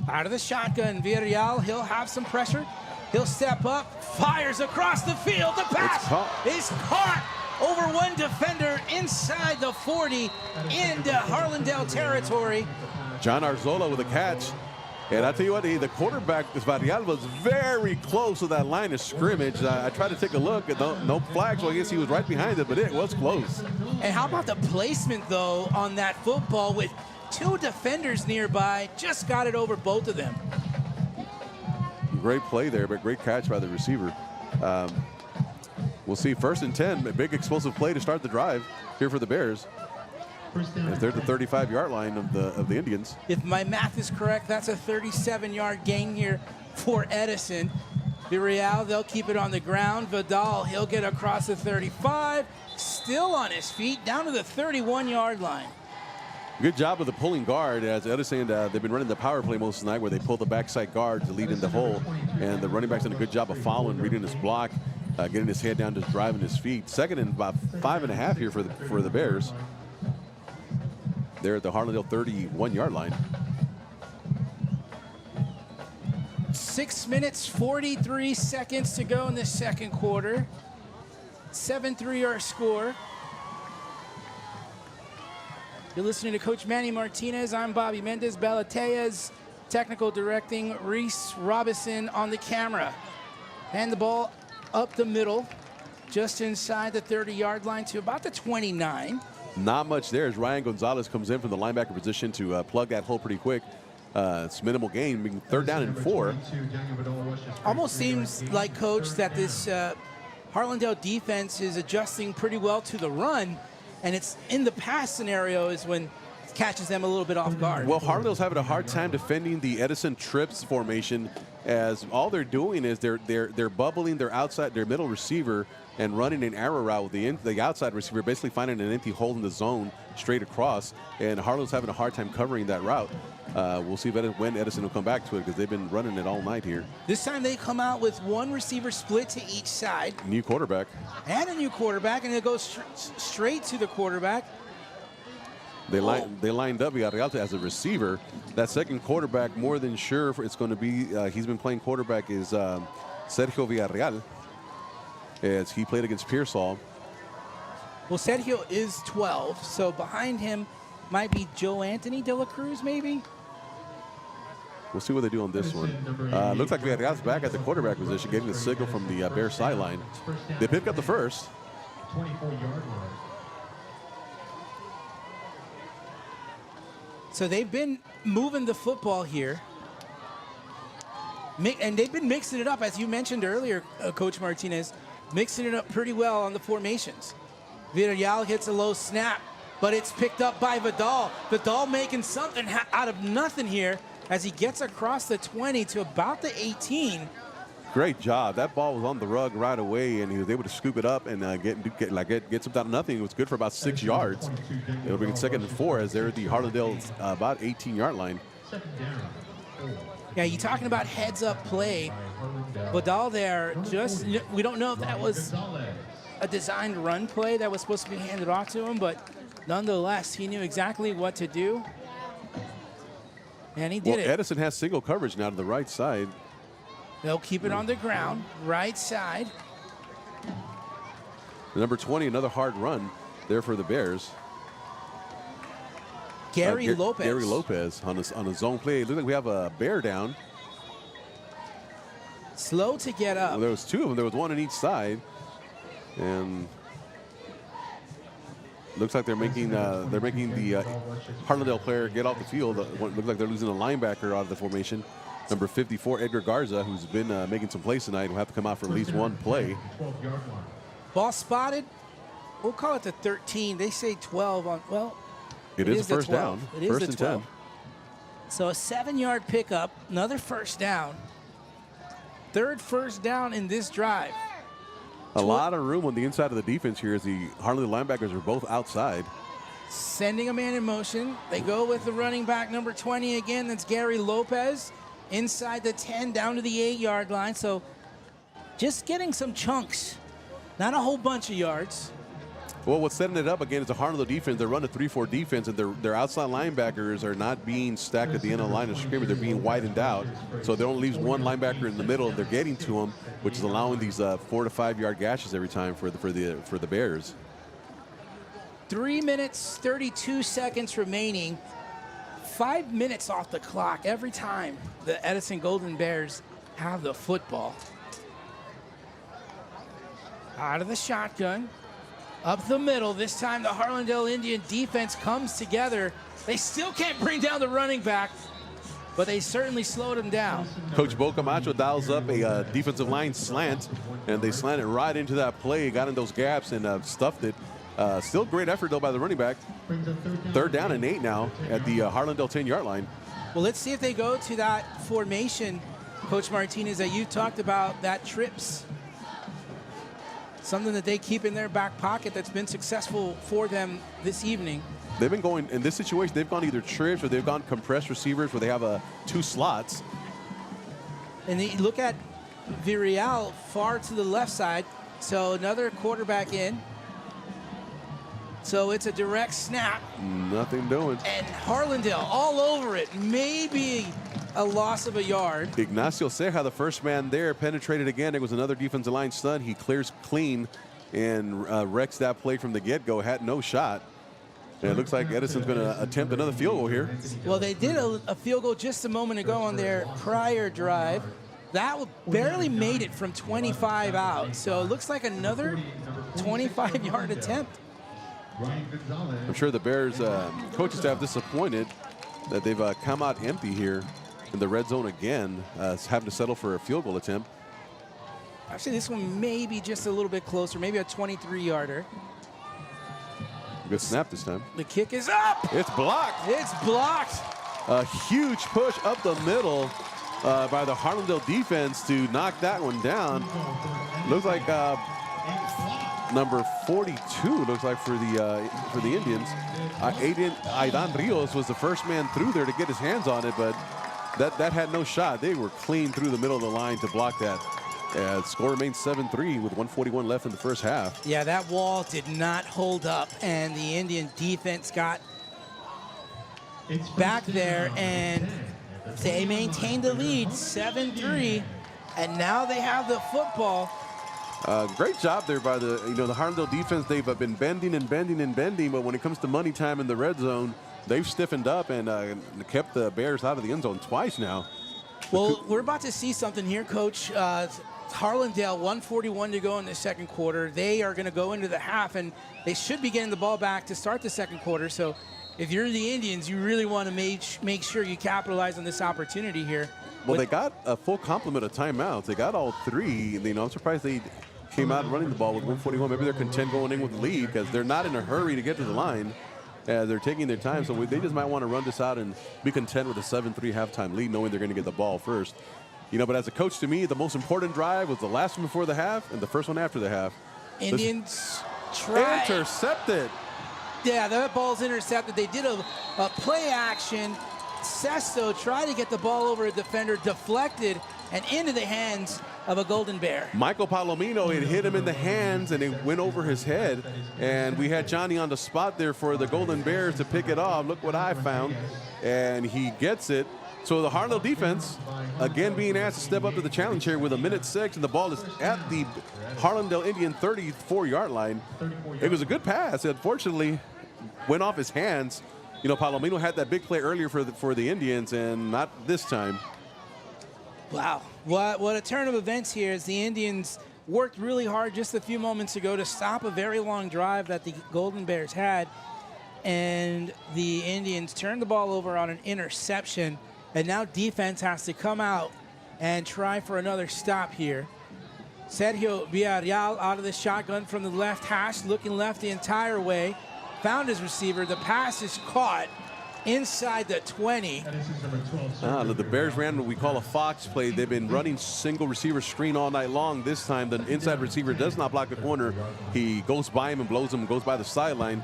Out of the shotgun, Villarreal, he'll have some pressure. He'll step up, fires across the field. The pass is caught over one defender inside the 40 into Harlandale territory. John Arzola with a catch. And I tell you what, the quarterback, Villarreal, was very close to that line of scrimmage. I tried to take a look, and no flags, so I guess he was right behind it, but it was close. And how about the placement, though, on that football with 2 defenders nearby? Just got it over both of them. Great play there, but great catch by the receiver. We'll see 1st and 10, a big explosive play to start the drive here for the Bears. As they're at the 35-yard line of the Indians. If my math is correct, that's a 37-yard gain here for Edison. Villarreal, they'll keep it on the ground. Vidal, he'll get across the 35, still on his feet, down to the 31-yard line. Good job of the pulling guard, as Edison, they've been running the power play most of the night where they pull the backside guard to lead in the hole, and the running back's done a good job of following, reading his block, getting his head down, just driving his feet. 2nd and about 5.5 here for the Bears. They're at the Harlandale 31-yard line. 6 minutes, 43 seconds to go in the second quarter. 7-3 our score. You're listening to Coach Manny Martinez. I'm Bobby Mendez. Balateas, technical directing. Reese Robinson on the camera. And the ball up the middle, just inside the 30-yard line to about the 29. Not much there as Ryan Gonzalez comes in from the linebacker position to plug that hole pretty quick. It's minimal gain, being 3rd down and 4. Almost seems like, Coach, that this Harlandale defense is adjusting pretty well to the run, and it's in the pass scenarios when it catches them a little bit off guard. Well, Harlandale's having a hard time defending the Edison trips formation, as all they're doing is they're bubbling their middle receiver and running an arrow route with the outside receiver, basically finding an empty hole in the zone straight across, and Harlandale's having a hard time covering that route. We'll see when Edison will come back to it, because they've been running it all night here. This time they come out with 1 receiver split to each side. New quarterback. And a new quarterback, and it goes straight to the quarterback. They lined up Villarreal as a receiver. That second quarterback, more than sure it's going to be. He's been playing quarterback is Sergio Villarreal, as he played against Pearsall. Well, Sergio is 12, so behind him might be Joe Anthony de la Cruz, maybe. We'll see what they do on this one. Looks like Villarreal's back at the quarterback position, getting the signal from the Bears sideline. They pick up the first. 24-yard line. So they've been moving the football here. And they've been mixing it up, as you mentioned earlier, Coach Martinez, mixing it up pretty well on the formations. Villarreal hits a low snap, but it's picked up by Vidal. Vidal making something out of nothing here as he gets across the 20 to about the 18. Great job. That ball was on the rug right away, and he was able to scoop it up and get something out of nothing. It was good for about 6 yards. It'll bring it 2nd and 4 as they're at the Harlandale about 18-yard line. Yeah, you're talking about heads-up play. Vidal there, we don't know if that was a designed run play that was supposed to be handed off to him, but nonetheless, he knew exactly what to do. And he did it. Edison has single coverage now to the right side. They'll keep it on the ground, right side. Number 20, another hard run there for the Bears. Gary Lopez. Gary Lopez on a zone play. It looks like we have a Bear down. Slow to get up. Well, there was 2 of them. There was 1 on each side. And looks like they're making the Harlandale player get off the field. Looks like they're losing a linebacker out of the formation. Number 54, Edgar Garza, who's been making some plays tonight, will have to come out for at least 1 play. Ball spotted. We'll call it the 13. They say 12 on, well, it is a first down. It is first the and 12. 10. So a 7-yard pickup, another first down. 3rd first down in this drive. A lot of room on the inside of the defense here as the Harlandale linebackers are both outside. Sending a man in motion. They go with the running back, number 20 again. That's Gary Lopez. Inside the 10, down to the 8-yard line. So just getting some chunks. Not a whole bunch of yards. Well, what's setting it up again is a Harlandale defense. They're running a 3-4 defense, and their outside linebackers are not being stacked at the end of the line of scrimmage. They're being widened out. So there only leaves 1 linebacker in the middle, and they're getting to him, which is allowing these 4 to 5 yard gashes every time for the Bears. 3 minutes, 32 seconds remaining. 5 minutes off the clock every time the Edison Golden Bears have the football. Out of the shotgun, up the middle. This time the Harlandale Indian defense comes together. They still can't bring down the running back, but they certainly slowed him down. Coach Bo Camacho dials up a defensive line slant, and they slanted right into that play, got in those gaps, and stuffed it. Still great effort, though, by the running back. 3rd down and 8 now at the Harlandale 10-yard line. Well, let's see if they go to that formation, Coach Martinez, that you talked about, that trips. Something that they keep in their back pocket that's been successful for them this evening. They've been going, in this situation, they've gone either trips or they've gone compressed receivers where they have 2 slots. And you look at Villarreal far to the left side. So another quarterback in. So it's a direct snap. Nothing doing. And Harlandale all over it. Maybe a loss of a yard. Ignacio Ceja, the first man there, penetrated again. There was another defensive line stud. He clears clean and wrecks that play from the get-go. Had no shot. And it looks like Edison's going to attempt another field goal here. Well, they did a field goal just a moment ago on their prior drive. That barely made it from 25 out. So it looks like another 25-yard attempt. I'm sure the Bears coaching staff disappointed that they've come out empty here in the red zone again, having to settle for a field goal attempt. Actually, this one may be just a little bit closer, maybe a 23-yarder. Good snap this time. The kick is up. It's blocked. It's blocked. A huge push up the middle by the Harlandale defense to knock that one down. Looks like number 42 looks like for the Indians. Aidan Rios was the first man through there to get his hands on it, but that had no shot. They were clean through the middle of the line to block that. Score remains 7-3 with 1:41 left in the first half. Yeah, that wall did not hold up, and the Indian defense got back there, and they maintained the lead 7-3, and now they have the football. Great job there by the Harlandale defense. They've been bending and bending and bending, but when it comes to money time in the red zone, they've stiffened up and kept the Bears out of the end zone twice now. Well, we're about to see something here, Coach. Harlandale, 1:41 to go in the second quarter. They are going to go into the half, and they should be getting the ball back to start the second quarter. So if you're the Indians, you really want to make sure you capitalize on this opportunity here. Well, they got a full complement of timeouts. They got all three. I'm surprised they came out running the ball with 1:41. Maybe they're content going in with the lead because they're not in a hurry to get to the line. They're taking their time, so they just might want to run this out and be content with a 7-3 halftime lead, knowing they're going to get the ball first. But as a coach, to me, the most important drive was the last one before the half and the first one after the half. Indians try. Intercepted. Yeah, that ball's intercepted. They did a play action. Sesto tried to get the ball over a defender, deflected, and into the hands of a Golden Bear. Michael Palomino, it hit him in the hands, and it went over his head. And we had Johnny on the spot there for the Golden Bears to pick it off. Look what I found. And he gets it. So the Harlandale defense, again, being asked to step up to the challenge here with 1:06, and the ball is at the Harlandale Indian 34-yard line. It was a good pass. Unfortunately, went off his hands. Palomino had that big play earlier for the Indians, and not this time. Wow. What a turn of events here as the Indians worked really hard just a few moments ago to stop a very long drive that the Golden Bears had. And the Indians turned the ball over on an interception. And now defense has to come out and try for another stop here. Sergio Villarreal out of the shotgun from the left hash, looking left the entire way. Found his receiver. The pass is caught inside the 20. The Bears ran what we call a fox play. They've been running single receiver screen all night long. This time, the inside receiver does not block the corner. He goes by him and blows him and goes by the sideline.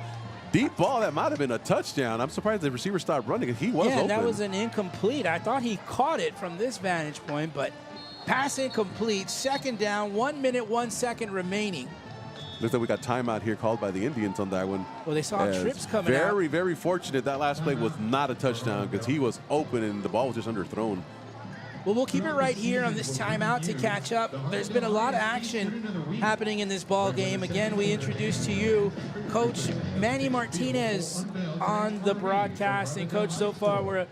Deep ball, that might have been a touchdown. I'm surprised the receiver stopped running. He was open. That was an incomplete. I thought he caught it from this vantage point, but pass incomplete. Second down, 1 minute, 1 second remaining. Looks like we got timeout here called by the Indians on that one. Well, they saw trips coming out. Very, very fortunate that last play was not a touchdown because he was open and the ball was just underthrown. Well, we'll keep it right here on this timeout to catch up. There's been a lot of action happening in this ball game. Again, we introduced to you Coach Manny Martinez on the broadcast. And, Coach, so far we're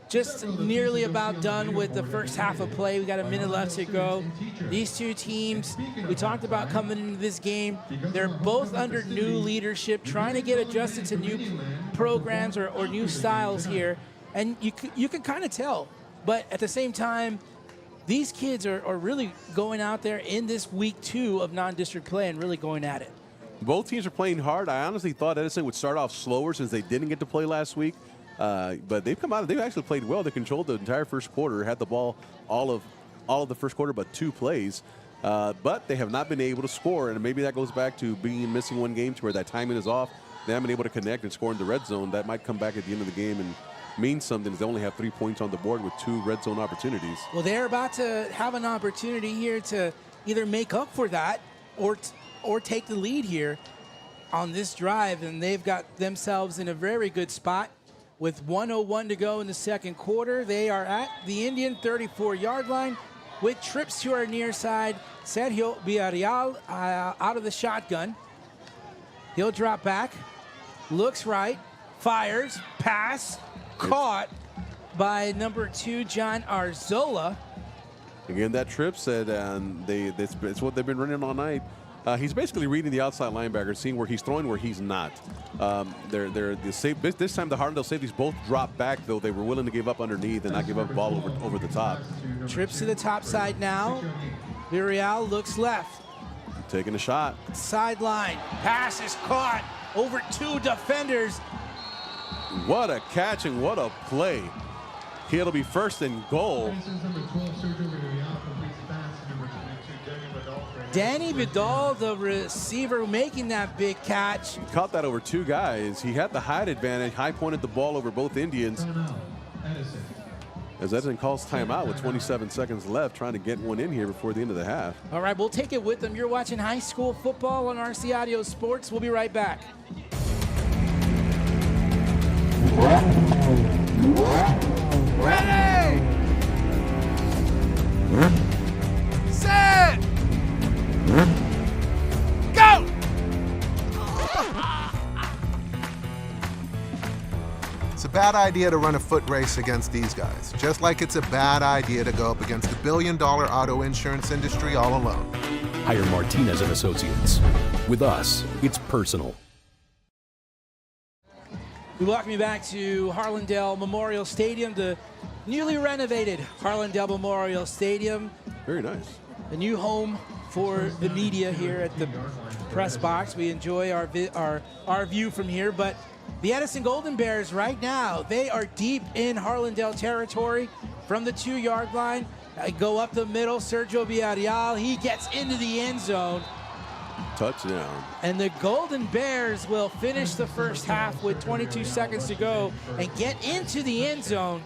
just nearly about done with the first half of play. We got a minute left to go. These two teams, we talked about coming into this game. They're both under new leadership, trying to get adjusted to new programs or new styles here. And you can kind of tell. But at the same time, these kids are really going out there in this week 2 of non-district play and really going at it. Both teams are playing hard. I honestly thought Edison would start off slower since they didn't get to play last week. But they've come out. They've actually played well. They controlled the entire first quarter, had the ball all of the first quarter, but 2 plays. But they have not been able to score, and maybe that goes back to missing one game to where that timing is off. They haven't been able to connect and score in the red zone. That might come back at the end of the game and mean something. They only have 3 points on the board with 2 red zone opportunities. Well, they're about to have an opportunity here to either make up for that or take the lead here on this drive, and they've got themselves in a very good spot. With 1:01 to go in the second quarter, they are at the Indian 34-yard line with trips to our near side. Sergio Villarreal out of the shotgun. He'll drop back, looks right, fires, pass, caught by number 2, John Arzola. Again, that trip said it's what they've been running all night. He's basically reading the outside linebacker, seeing where he's throwing, where he's not. This time the Harlandale safeties both dropped back, though they were willing to give up underneath and not give up the ball over the top. Trips to the top side now. Villarreal looks left. Taking a shot. Sideline. Pass is caught over 2 defenders. What a catch and what a play. It'll be first and goal. Danny Vidal, the receiver, making that big catch. He caught that over 2 guys. He had the height advantage, high-pointed the ball over both Indians. As Edison calls timeout with 27 seconds left, trying to get one in here before the end of the half. All right, we'll take it with them. You're watching high school football on RC Audio Sports. We'll be right back. Ready! Set! Go! It's a bad idea to run a foot race against these guys, just like it's a bad idea to go up against the billion-dollar auto insurance industry all alone. Hire Martinez and Associates. With us, it's personal. We welcome you back to Harlandale Memorial Stadium, the newly renovated Harlandale Memorial Stadium. Very nice. A new home for the media here at the press box. We enjoy our view from here, but the Edison Golden Bears right now, they are deep in Harlandale territory from the 2-yard line. Go up the middle, Sergio Villarreal, he gets into the end zone. Touchdown. And the Golden Bears will finish the first half with 22 seconds to go and get into the end zone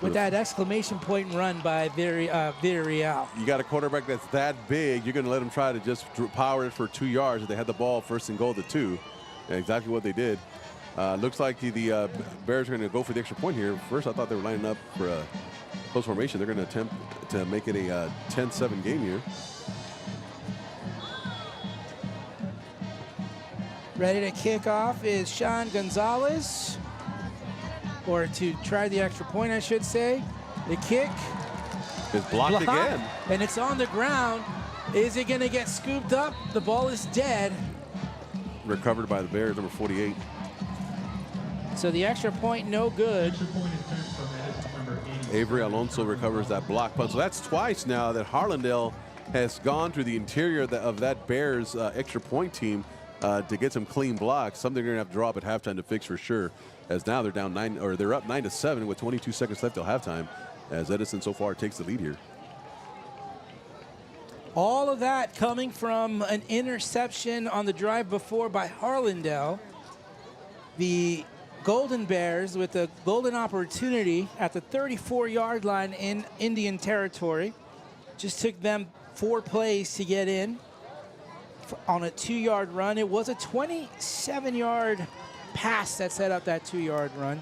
with that exclamation point run by Villarreal. You got a quarterback that's that big, you're going to let him try to just power it for 2 yards. They had the ball first and goal to 2. And exactly what they did. Looks like the Bears are going to go for the extra point here. First, I thought they were lining up for a close formation. They're going to attempt to make it a 10-7 game here. Ready to kick off is Sean Gonzalez, or to try the extra point, I should say. The kick is blocked again. And it's on the ground. Is it going to get scooped up? The ball is dead. Recovered by the Bears, number 48. So the extra point, no good. Avery Alonso recovers that block punt. So that's twice now that Harlandale has gone through the interior of that Bears extra point team to get some clean blocks. Something they're going to have to draw up at halftime to fix for sure. As now they're down they're up 9-7 with 22 seconds left till halftime. As Edison so far takes the lead here. All of that coming from an interception on the drive before by Harlandale. The Golden Bears with a golden opportunity at the 34-yard line in Indian territory. Just took them 4 plays to get in on a 2-yard run. It was a 27-yard pass that set up that 2-yard run.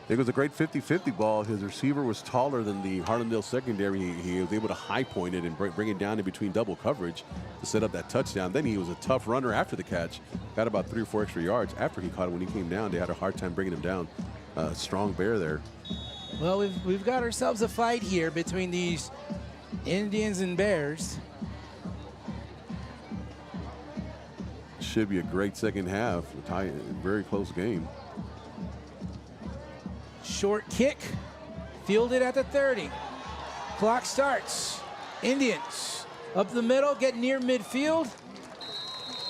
It was a great 50-50 ball. His receiver was taller than the Harlandale secondary. He was able to high point it and bring it down in between double coverage to set up that touchdown. Then he was a tough runner after the catch. Got about 3 or 4 extra yards after he caught it. When he came down, they had a hard time bringing him down. Strong Bear there. Well, we've got ourselves a fight here between these Indians and Bears. Should be a great second half. Very close game. Short kick, fielded at the 30. Clock starts. Indians up the middle, get near midfield.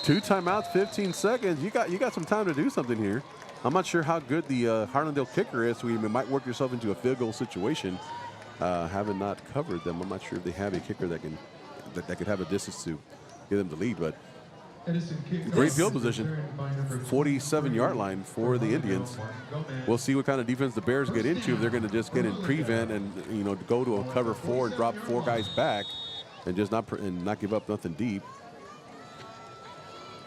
2 timeouts, 15 seconds. You got some time to do something here. I'm not sure how good the Harlandale kicker is, so you might work yourself into a field goal situation. Having not covered them, I'm not sure if they have a kicker that could have a distance to give them the lead, but great field position. 47-yard line for the Indians. We'll see what kind of defense the Bears get into. If they're going to just get in prevent and go to a cover 4 and drop 4 guys back and just not give up nothing deep.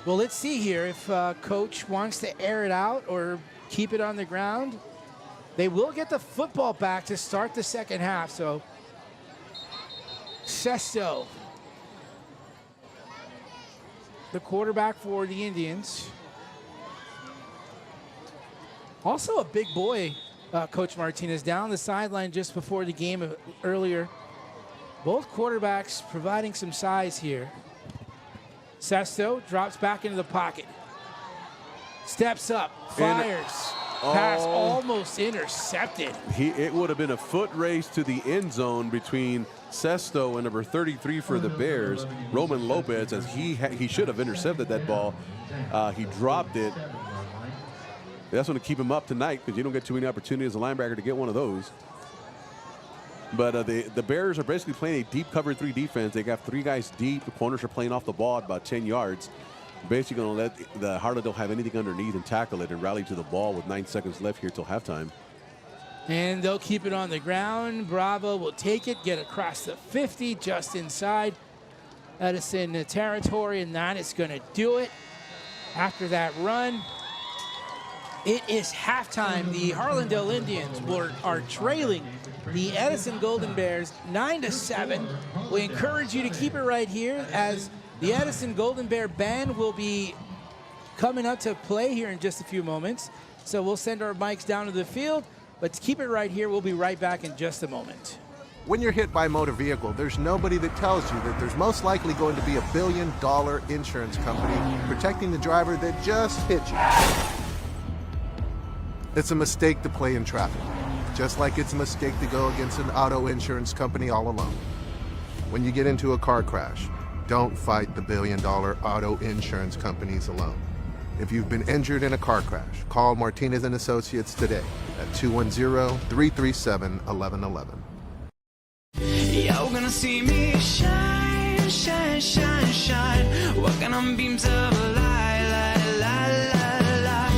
Well, let's see here if coach wants to air it out or keep it on the ground. They will get the football back to start the second half. So Sesto, the quarterback for the Indians. Also a big boy, Coach Martinez, down the sideline just before the game earlier. Both quarterbacks providing some size here. Sesto drops back into the pocket. Steps up, fires. Pass almost intercepted. It would have been a foot race to the end zone between Sesto and number 33 for the Bears, Roman Lopez, as he should have intercepted that ball. He dropped it. That's going to keep him up tonight because you don't get too many opportunities as a linebacker to get one of those. But the Bears are basically playing a deep cover 3 defense. They got 3 guys deep. The corners are playing off the ball at about 10 yards. Basically going to let the Harlandale have anything underneath and tackle it and rally to the ball with 9 seconds left here till halftime. And they'll keep it on the ground. Bravo will take it, get across the 50, just inside Edison territory, and that is going to do it. After that run, It is halftime. The Harlandale Indians are trailing the Edison Golden Bears 9-7. We encourage you to keep it right here as the Edison Golden Bear band will be coming up to play here in just a few moments. So we'll send our mics down to the field, but keep it right here. We'll be right back in just a moment. When you're hit by a motor vehicle, there's nobody that tells you that there's most likely going to be $1 billion insurance company protecting the driver that just hit you. It's a mistake to play in traffic, just like it's a mistake to go against an auto insurance company all alone. When you get into a car crash, don't fight the $1 billion auto insurance companies alone. If you've been injured in a car crash, call Martinez & Associates today at 210-337-1111. You're gonna see me shine, shine, shine, shine. Walking on beams of light, light, light, light, light.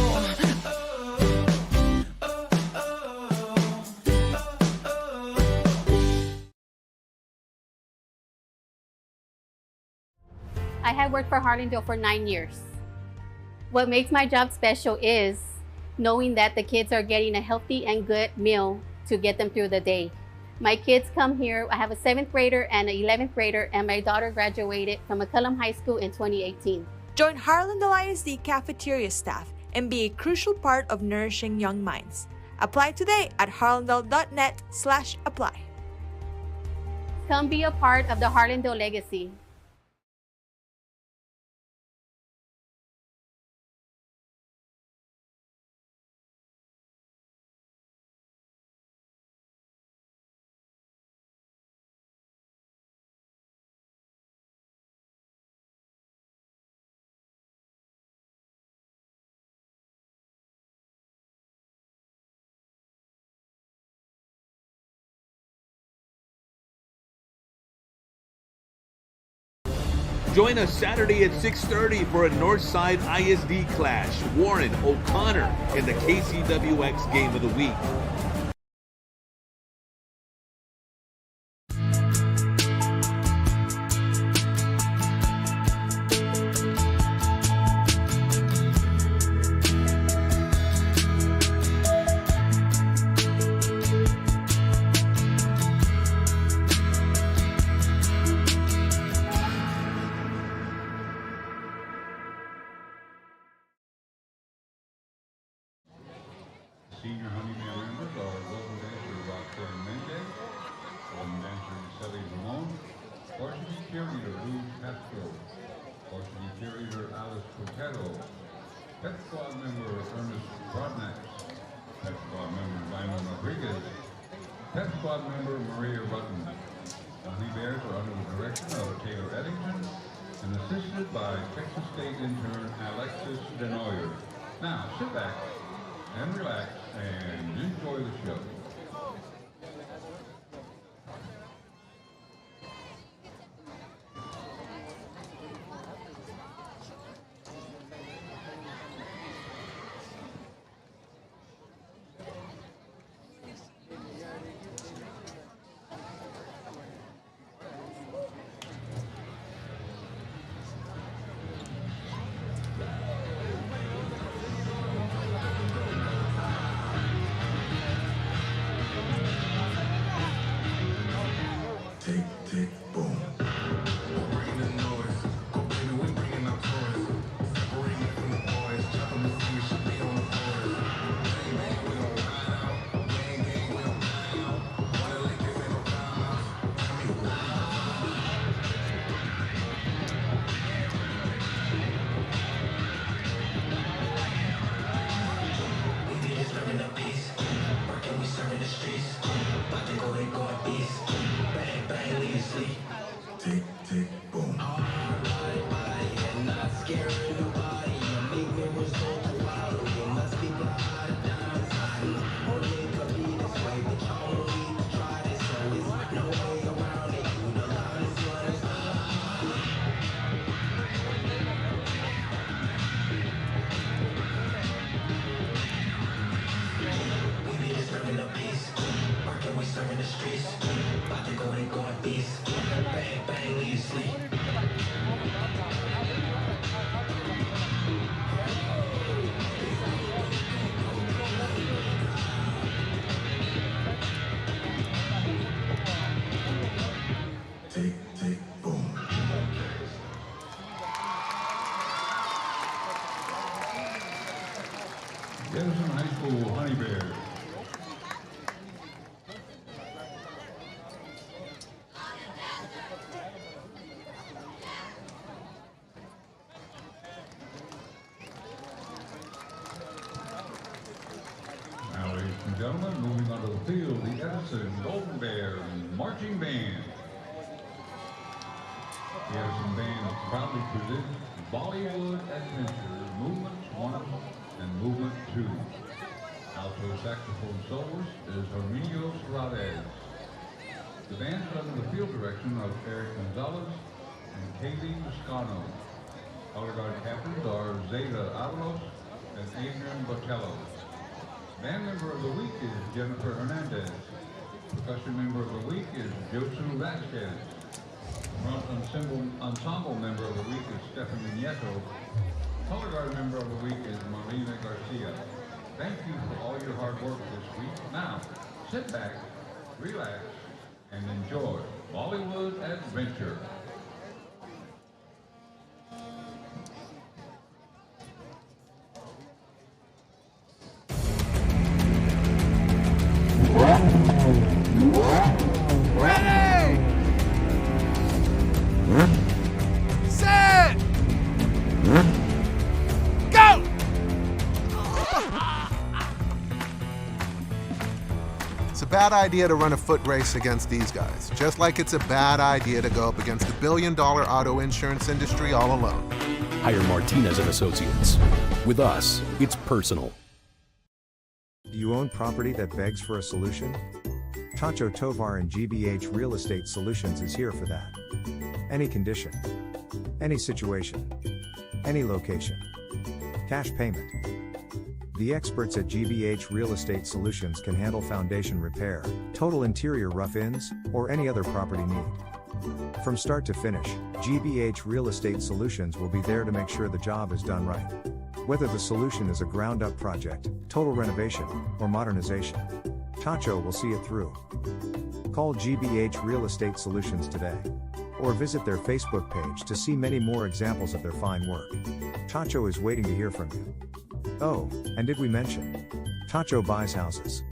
Oh, oh, oh. I have worked for Harlandale for 9 years. What makes my job special is knowing that the kids are getting a healthy and good meal to get them through the day. My kids come here. I have a 7th grader and an 11th grader, and my daughter graduated from McCullum High School in 2018. Join Harlandale ISD cafeteria staff and be a crucial part of nourishing young minds. Apply today at harlandale.net/apply. Come be a part of the Harlandale legacy. Join us Saturday at 6:30 for a Northside ISD clash. Warren O'Connor in the KCWX Game of the Week. Senior Honeybell members are local dancer Roxanne Mendez, woman dancer Sally Ramon, varsity cheerleader Ruth Castro, varsity cheerleader Alice Cotero, pet squad member Ernest Broadnax, pet squad member Lionel Rodriguez, pet squad member Maria Rutten. The Honey Bears are under the direction of Taylor Eddington and assisted by Texas State intern Alexis Denoyer. Now, sit back and relax and enjoy the show. Edison High School Honey Bears. Now, ladies and gentlemen, moving onto the field, the Edison Golden Bears Marching Band. The Edison Band proudly presents Bollywood Adventure Movements 1 and Movement 2. Alto saxophone soloist is Herminio Serrades. The band is under the field direction of Eric Gonzalez and Kaylee Toscano. Color guard captains are Zeta Avalos and Adrian Botello. Band member of the week is Jennifer Hernandez. Percussion member of the week is Josu Vasquez. Front ensemble member of the week is Stephanie Nieto. Color guard member of the week is Marina Garcia. Thank you for all your hard work this week. Now, sit back, relax, and enjoy Bollywood Adventure. Ready! Set! Go! It's a bad idea to run a foot race against these guys, just like it's a bad idea to go up against the billion-dollar auto insurance industry all alone. Hire Martinez and Associates. With us, it's personal. Do you own property that begs for a solution? Tacho Tovar and GBH Real Estate Solutions is here for that. Any condition, any situation, any location. Cash payment. The experts at GBH Real Estate Solutions can handle foundation repair, total interior rough-ins, or any other property need. From start to finish, GBH Real Estate Solutions will be there to make sure the job is done right. Whether the solution is a ground-up project, total renovation, or modernization, Tacho will see it through. Call GBH Real Estate Solutions today, or visit their Facebook page to see many more examples of their fine work. Tacho is waiting to hear from you. Oh, and did we mention? Tacho buys houses.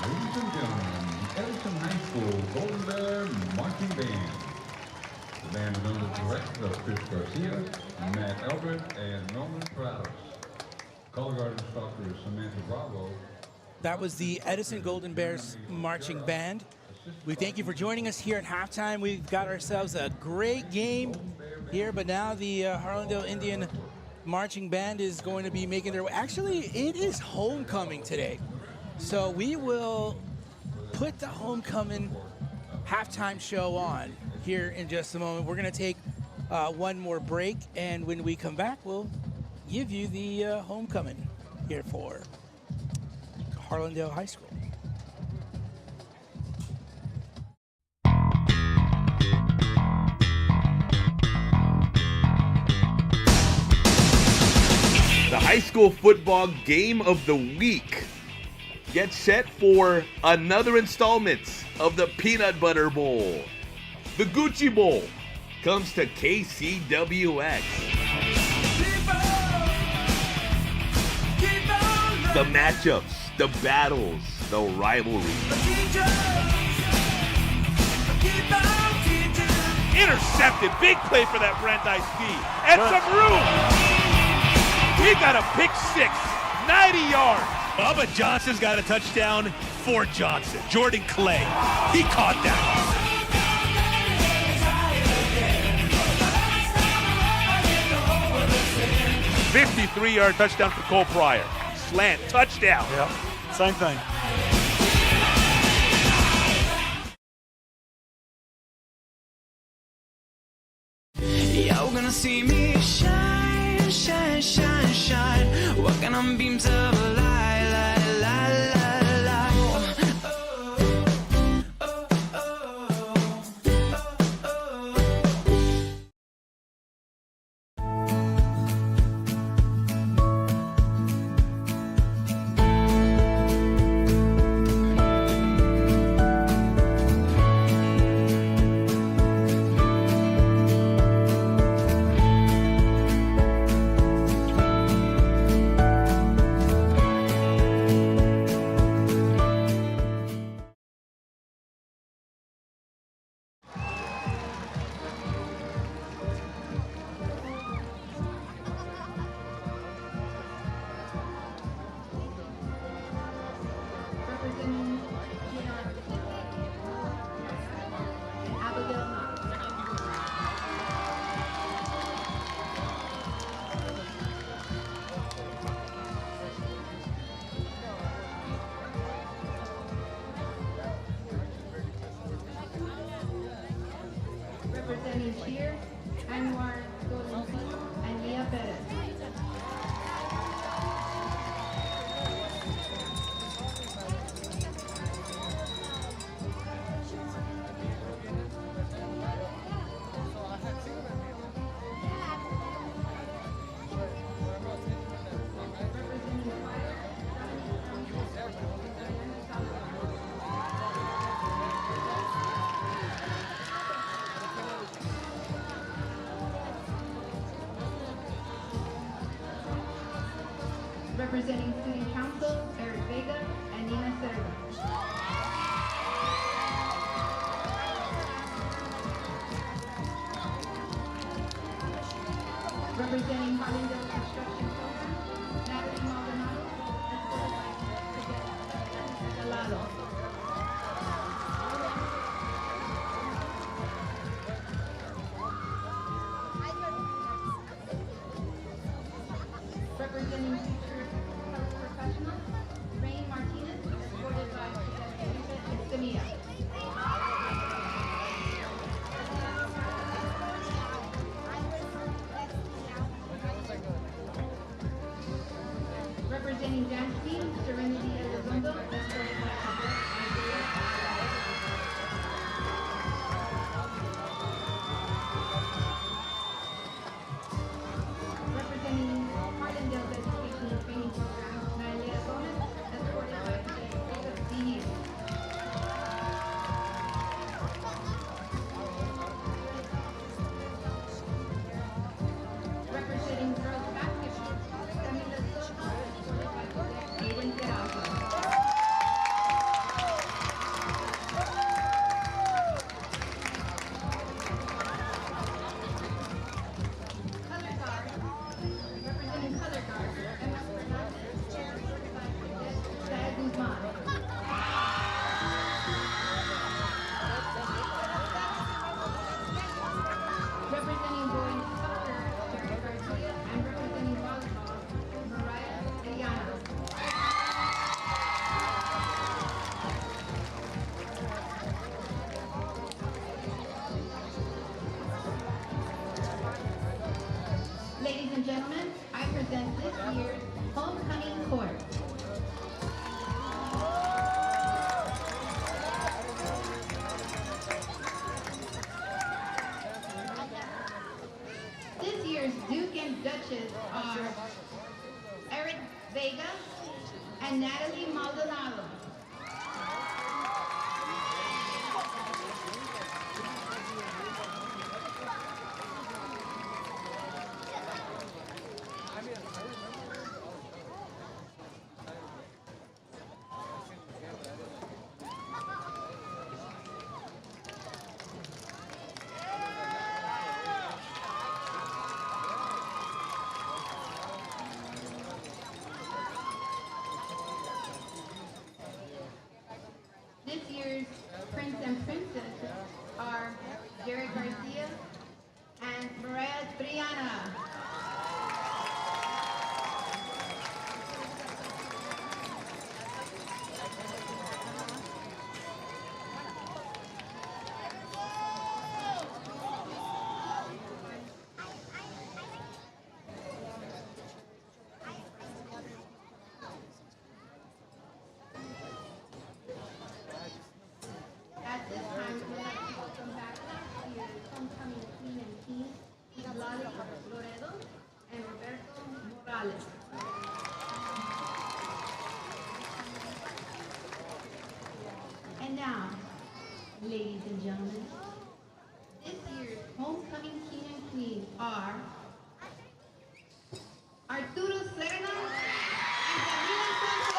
Ladies and gentlemen, the Edison High School Golden Bear Marching Band. The band is under the direction of Chris Garcia, Matt Albert, and Norman Prados. Color guard instructor is Samantha Bravo. That was the Edison Golden Bears Marching Band. We thank you for joining us here at halftime. We've got ourselves a great game here, but now the Harlandale Indian Marching Band is going to be making their way. Actually, it is homecoming today. So we will put the homecoming halftime show on here in just a moment. We're going to take one more break, and when we come back, we'll give you the homecoming here for Harlandale High School. The high school football game of the week gets set for another installment of the Peanut Butter Bowl. The Gucci Bowl comes to KCWX. The matchups, the battles, the rivalry. Intercepted. Big play for that Brandeis D. And some room. He got a pick six. 90 yards. Bubba Johnson's got a touchdown for Johnson. Jordan Clay. He caught that. 53-yard touchdown for Cole Pryor. Slant. Touchdown. Yep. Same thing. Y'all gonna see me shine, shine, shine, shine. Walking on beams of light, light, light, light, light. Representing Cheer, Anwar Golden and Leah Perez. Representing Student Council, Eric Vega and Nina Serra. Representing Harlandale Construction Program, Natalie Maldonado, escorted by Delalo. Representing Teachers Health Professionals, Rain Martinez, escorted by Estamia. Representing dance team, Serenity Elizondo, escorted by Prince and Princess are Jerry Garcia and Mariah Brianna. At this time, we'd like to welcome back last year's homecoming queen and king, Lali Loredo and Roberto Morales. And now, ladies and gentlemen, this year's homecoming king and queen are Arturo Serna and Camila Santos.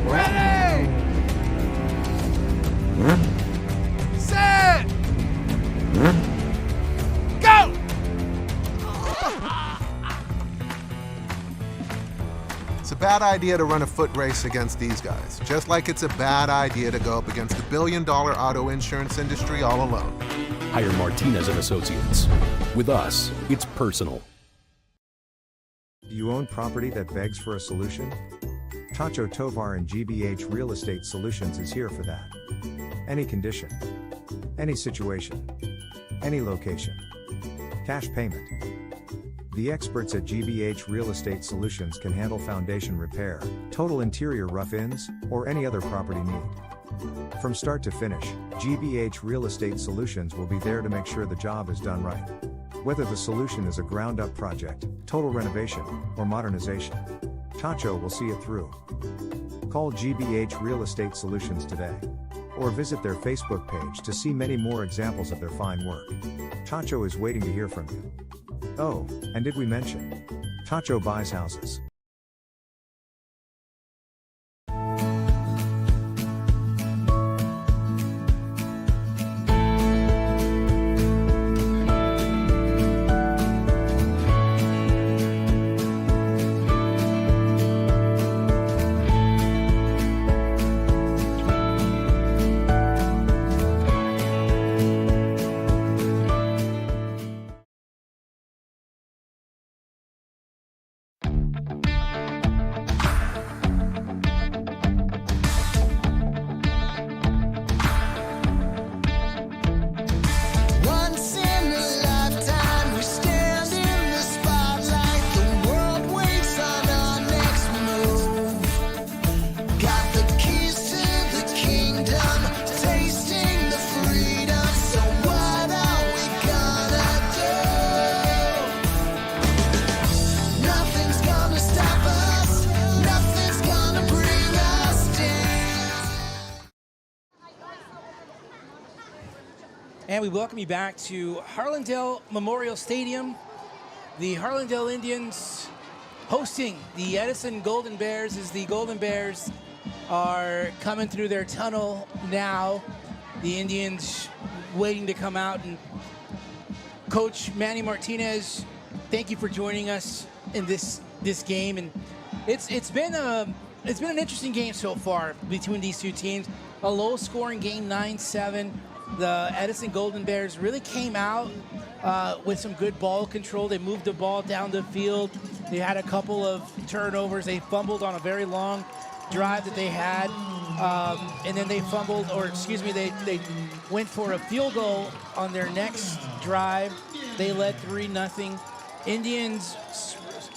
Ready! Set! Go! It's a bad idea to run a foot race against these guys, just like it's a bad idea to go up against the billion-dollar auto insurance industry all alone. Hire Martinez and Associates. With us, it's personal. Do you own property that begs for a solution? Tacho Tovar and GBH Real Estate Solutions is here for that. Any condition, any situation, any location. Cash payment. The experts at GBH Real Estate Solutions can handle foundation repair, total interior rough-ins, or any other property need. From start to finish, GBH Real Estate Solutions will be there to make sure the job is done right. Whether the solution is a ground-up project, total renovation, or modernization, Tacho will see it through. Call GBH Real Estate Solutions today, or visit their Facebook page to see many more examples of their fine work. Tacho is waiting to hear from you. Oh, and did we mention? Tacho buys houses. And we welcome you back to Harlandale Memorial Stadium. The Harlandale Indians hosting the Edison Golden Bears as the Golden Bears are coming through their tunnel now. The Indians waiting to come out. And Coach Manny Martinez, thank you for joining us in this game. And it's been an interesting game so far between these two teams. A low-scoring game, 9-7. The Edison Golden Bears really came out with some good ball control. They moved the ball down the field. They had a couple of turnovers. They fumbled on a very long drive that they had. And then they fumbled, or excuse me, they went for a field goal on their next drive. They led 3-0. Indians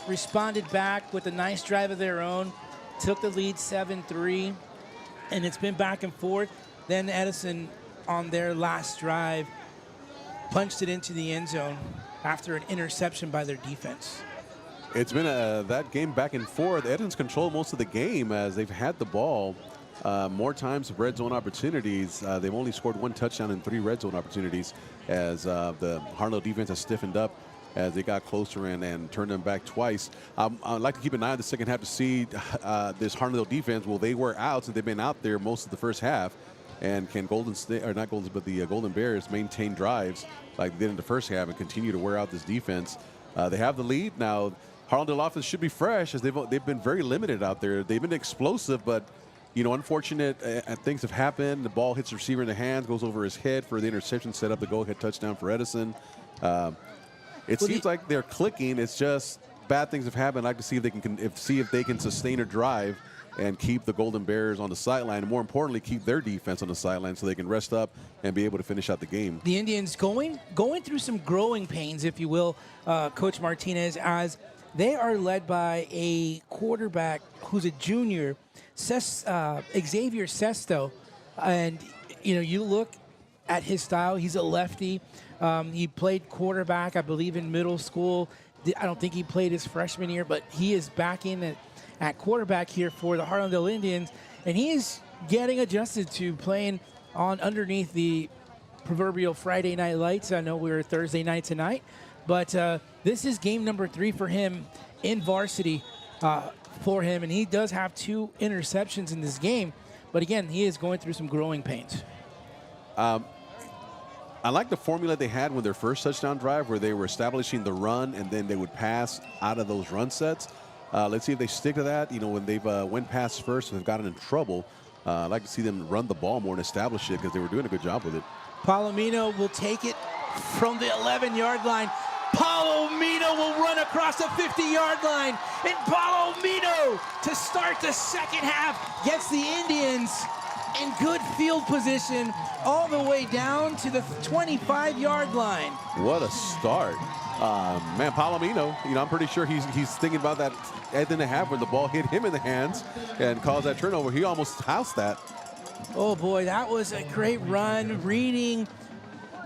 responded back with a nice drive of their own, took the lead 7-3, and it's been back and forth. Then Edison, on their last drive, punched it into the end zone after an interception by their defense. It's been that game back and forth. Edison's controlled most of the game as they've had the ball more times of red zone opportunities. They've only scored 1 touchdown in 3 red zone opportunities as the Harlandale defense has stiffened up as they got closer and turned them back twice. I'd like to keep an eye on the second half to see this Harlandale defense. Will they wear out since they've been out there most of the first half? And can the Golden Bears maintain drives like they did in the first half and continue to wear out this defense? They have the lead now. Harlandale offense should be fresh as they've been very limited out there. They've been explosive, but unfortunate things have happened. The ball hits the receiver in the hands, goes over his head for the interception, set up the go-ahead touchdown for Edison. It seems like they're clicking. It's just bad things have happened. I'd like to see if they can sustain a drive and keep the Golden Bears on the sideline, and more importantly, keep their defense on the sideline so they can rest up and be able to finish out the game. The Indians going through some growing pains, if you will, Coach Martinez, as they are led by a quarterback who's a junior, Xavier Sesto. And, you look at his style, he's a lefty. He played quarterback, I believe, in middle school. I don't think he played his freshman year, but he is back in at quarterback here for the Harlandale Indians, and he is getting adjusted to playing underneath the proverbial Friday night lights. I know we're Thursday night tonight, but this is game number 3 for him in varsity for him, and he does have 2 interceptions in this game, but again, he is going through some growing pains. I like the formula they had with their first touchdown drive where they were establishing the run and then they would pass out of those run sets. Let's see if they stick to that. When they've went past first and they've gotten in trouble, I'd like to see them run the ball more and establish it because they were doing a good job with it. Palomino will take it from the 11-yard line. Palomino will run across the 50-yard line. And Palomino, to start the second half, gets the Indians in good field position all the way down to the 25-yard line. What a start. Man, Palomino, I'm pretty sure he's thinking about that at the half when the ball hit him in the hands and caused that turnover. He almost housed that. Oh, boy, that was a great run, reading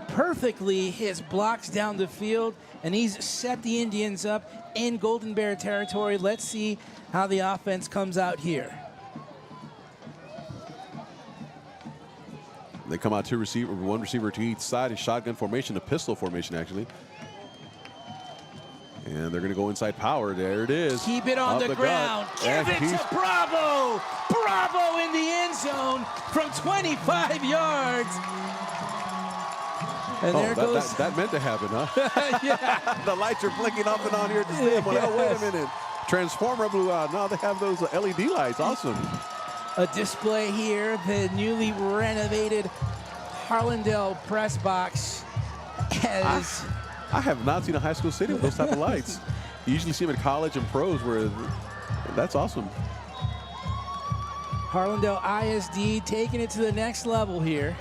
perfectly his blocks down the field, and he's set the Indians up in Golden Bear territory. Let's see how the offense comes out here. They come out one receiver to each side, a shotgun formation, a pistol formation, actually. And they're going to go inside power. There it is. Keep it on the ground. Give it to Bravo. Bravo in the end zone from 25 yards. And there goes. That meant to happen, huh? Yeah. The lights are blinking off and on here at the stadium. Yes. Oh, wait a minute. Transformer blew out. Now they have those LED lights. Awesome. A display here, the newly renovated Harlandale press box. I have not seen a high school stadium with those type of lights. You usually see them in college and pros where that's awesome. Harlandale ISD taking it to the next level here.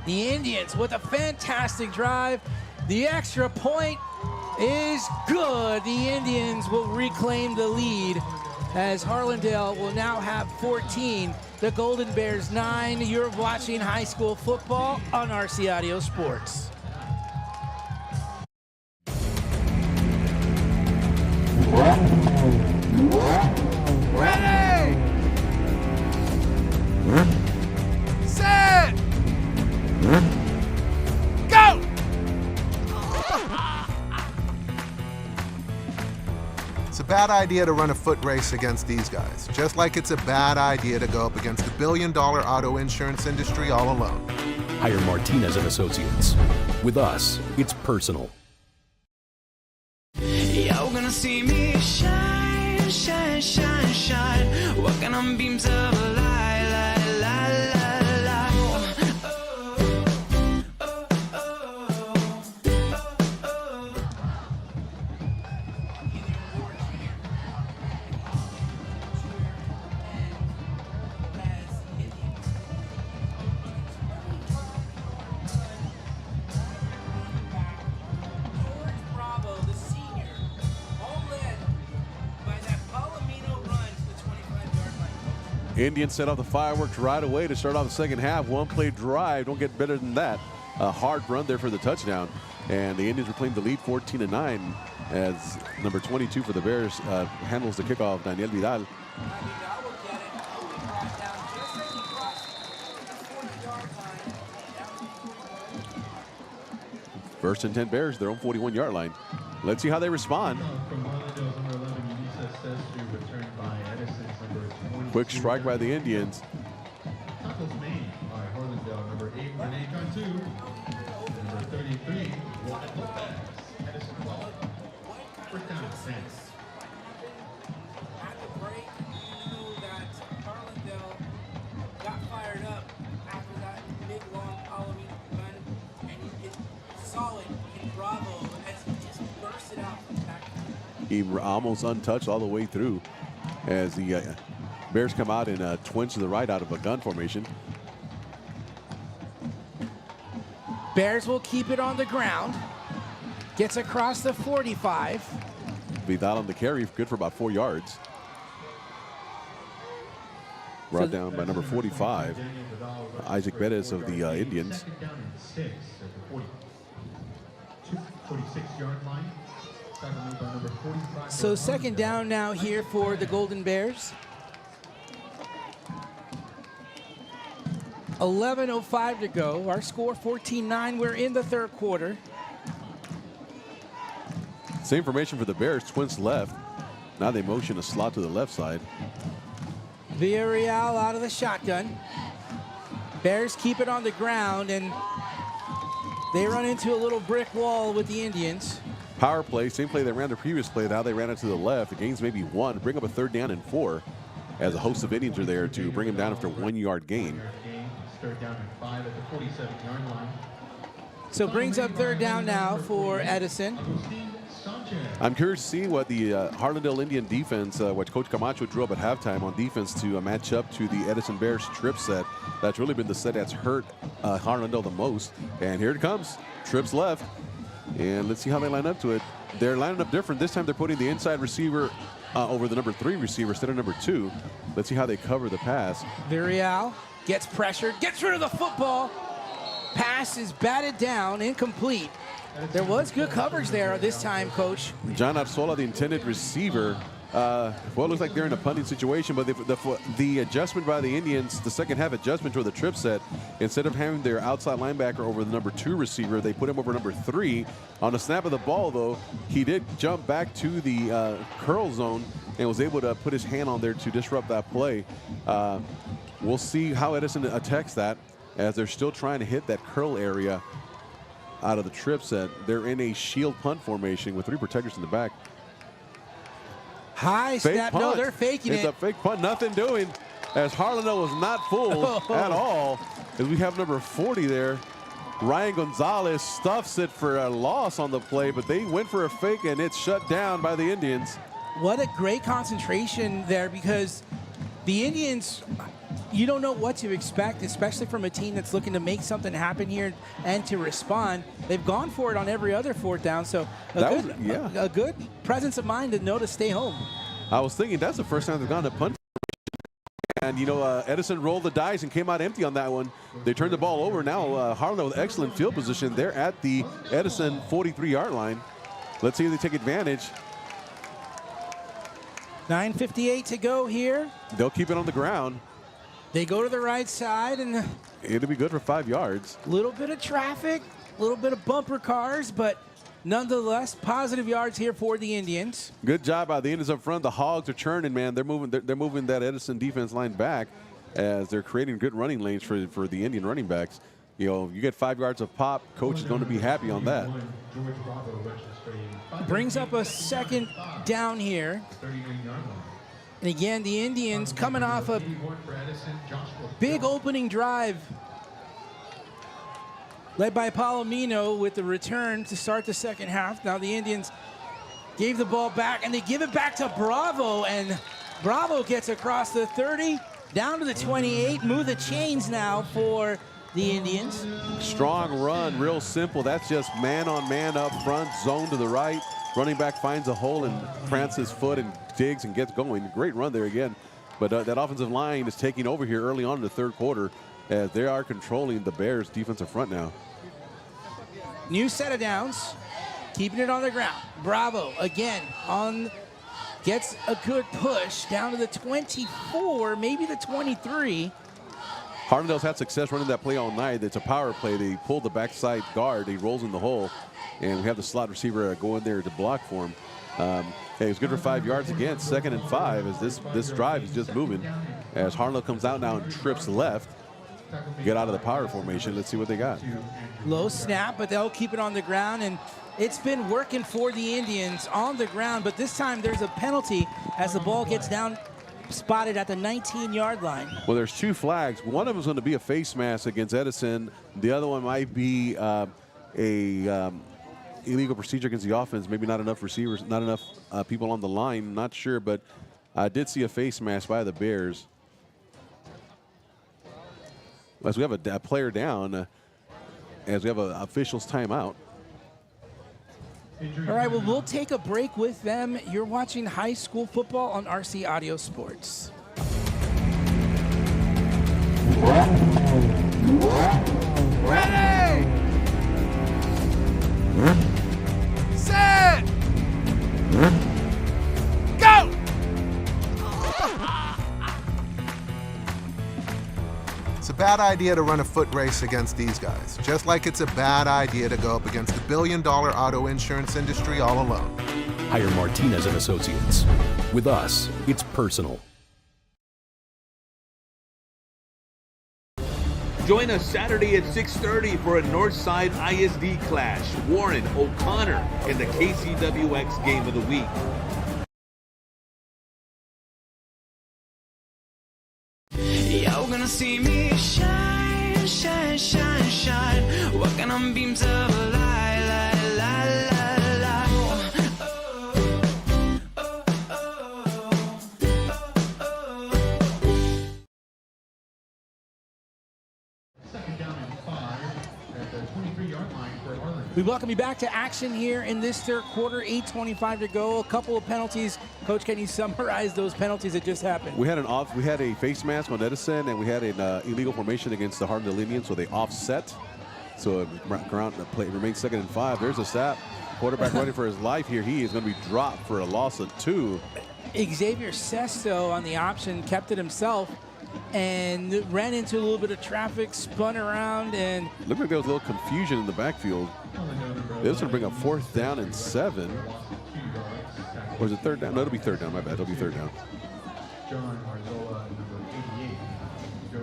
The Indians with a fantastic drive. The extra point is good. The Indians will reclaim the lead as Harlandale will now have 14. The Golden Bears 9. You're watching high school football on RC Audio Sports. Ready! Set! bad idea to run a foot race against these guys, just like it's a bad idea to go up against the billion-dollar auto insurance industry all alone. Hire Martinez and Associates. With us, it's personal. You're gonna see me shine, shine, shine, shine. Walking on beams of light, light, light, light, light. Indians set off the fireworks right away to start off the second half. One-play drive. Don't get better than that. A hard run there for the touchdown. And the Indians reclaim the lead 14-9 as number 22 for the Bears handles the kickoff, Daniel Vidal. First and 10 Bears, their own 41-yard line. Let's see how they respond. Quick strike by the Indians. Tackles made by Harlandale, number 8, Renee Cantu. Number 33, Juan Lopez. Edison ball. First down, Saints. At the break, you know that Harlandale got fired up after that big long Halloween run, and he is solid in Bravo as he just bursted out from the back. He almost untouched all the way through as the Bears come out in a twins to the right out of a gun formation. Bears will keep it on the ground. Gets across the 45. Vidal on the carry, good for about 4 yards. Brought down by number 45, Isaac Bettis of the Indians. Second down and 6 at the 46-yard line. Tackle made by number 45. So second down now here for the Golden Bears. 11:05 to go. Our score 14-9. We're in the third quarter. Same formation for the Bears, twins left. Now they motion a slot to the left side. Villarreal out of the shotgun. Bears keep it on the ground, and they run into a little brick wall with the Indians. Power play, same play they ran the previous play. Now they ran it to the left. The gain's maybe 1. Bring up a 3rd down and 4 as a host of Indians are there to bring him down after 1-yard gain. Third down and 5 at the 47-yard line. So brings up 3rd down now for Edison. I'm curious to see what the Harlandale Indian defense, what Coach Camacho drew up at halftime on defense to match up to the Edison Bears trip set. That's really been the set that's hurt Harlandale the most. And here it comes. Trips left. And let's see how they line up to it. They're lining up different. This time they're putting the inside receiver over the number 3 receiver instead of number 2. Let's see how they cover the pass. Villarreal gets pressured, gets rid of the football. Pass is batted down, incomplete. There was good coverage there this time, Coach. John Arzola, the intended receiver. Well, it looks like they're in a punting situation, but the adjustment by the Indians, the second half adjustment to the trip set, instead of having their outside linebacker over the number 2 receiver, they put him over number 3. On the snap of the ball, though, he did jump back to the curl zone and was able to put his hand on there to disrupt that play. We'll see how Edison attacks that as they're still trying to hit that curl area out of the trip set. They're in a shield punt formation with 3 protectors in the back. High Fake snap. punt. No, they're faking it's it. It's a fake punt. Nothing doing as Harlandale was not fooled at all. As we have number 40 there. Ryan Gonzalez stuffs it for a loss on the play, but they went for a fake and it's shut down by the Indians. What a great concentration there, because the Indians, you don't know what to expect, especially from a team that's looking to make something happen here and to respond. They've gone for it on every other 4th down, so a good presence of mind to know to stay home. I was thinking that's the first time they've gone to punt. And, you know, Edison rolled the dice and came out empty on that one. They turned the ball over. Now Harlandale with excellent field position. They're at the Edison 43-yard line. Let's see if they take advantage. 9:58 to go here. They'll keep it on the ground. They go to the right side, and it'll be good for 5 yards. A little bit of traffic, a little bit of bumper cars, but nonetheless, positive yards here for the Indians. Good job by the Indians up front. The Hogs are churning, man. They're moving that Edison defense line back as they're creating good running lanes for the Indian running backs. You know, you get 5 yards of pop, coach is going to be happy on that. Brings up a second down here. And again, the Indians coming off a big opening drive led by Palomino with the return to start the second half. Now the Indians gave the ball back, and they give it back to Bravo, and Bravo gets across the 30, down to the 28. Move the chains now for the Indians. Strong run, real simple. That's just man on man up front, zone to the right. Running back finds a hole and plants his foot and digs and gets going. Great run there again. But that offensive line is taking over here early on in the third quarter as they are controlling the Bears' defensive front now. New set of downs, keeping it on the ground. Bravo again gets a good push down to the 24, maybe the 23. Harlandale's had success running that play all night. It's a power play. They pull the backside guard. He rolls in the hole, and we have the slot receiver go in there to block for him. Hey, it's good for 5 yards again. 2nd and 5 as this drive is just moving. As Harlandale comes out now and trips left. Get out of the power formation. Let's see what they got. Low snap, but they'll keep it on the ground, and it's been working for the Indians on the ground, but this time there's a penalty as the ball gets down, spotted at the 19-yard line. Well, there's 2 flags. One of them is going to be a face mask against Edison. The other one might be illegal procedure against the offense. Maybe not enough receivers, not enough people on the line. Not sure, but I did see a face mask by the Bears. As we have a player down, as we have an official's timeout. All right, well, we'll take a break with them. You're watching high school football on RC Audio Sports. Ready! Set! Go! It's a bad idea to run a foot race against these guys, just like it's a bad idea to go up against the billion-dollar auto insurance industry all alone. Hire Martinez and Associates. With us, it's personal. Join us Saturday at 6:30 for a Northside ISD clash. Warren O'Connor in the KCWX Game of the Week. Y'all gonna see me shine, shine, shine, shine. Walking on beams of a light, light, light, light, light. We welcome you back to action here in this third quarter. 8:25 to go. A couple of penalties. Coach, can you summarize those penalties that just happened? We had a face mask on Edison, and we had an illegal formation against the Harlandale Indians, so they offset. So play remains 2nd and 5. There's a snap. Quarterback running for his life here. He is going to be dropped for a loss of 2. Xavier Sesto on the option kept it himself and ran into a little bit of traffic, spun around, and looked like there was a little confusion in the backfield. This will bring up 4th down and 7. Or is it 3rd down? No, it'll be 3rd down. My bad. It'll be 3rd down.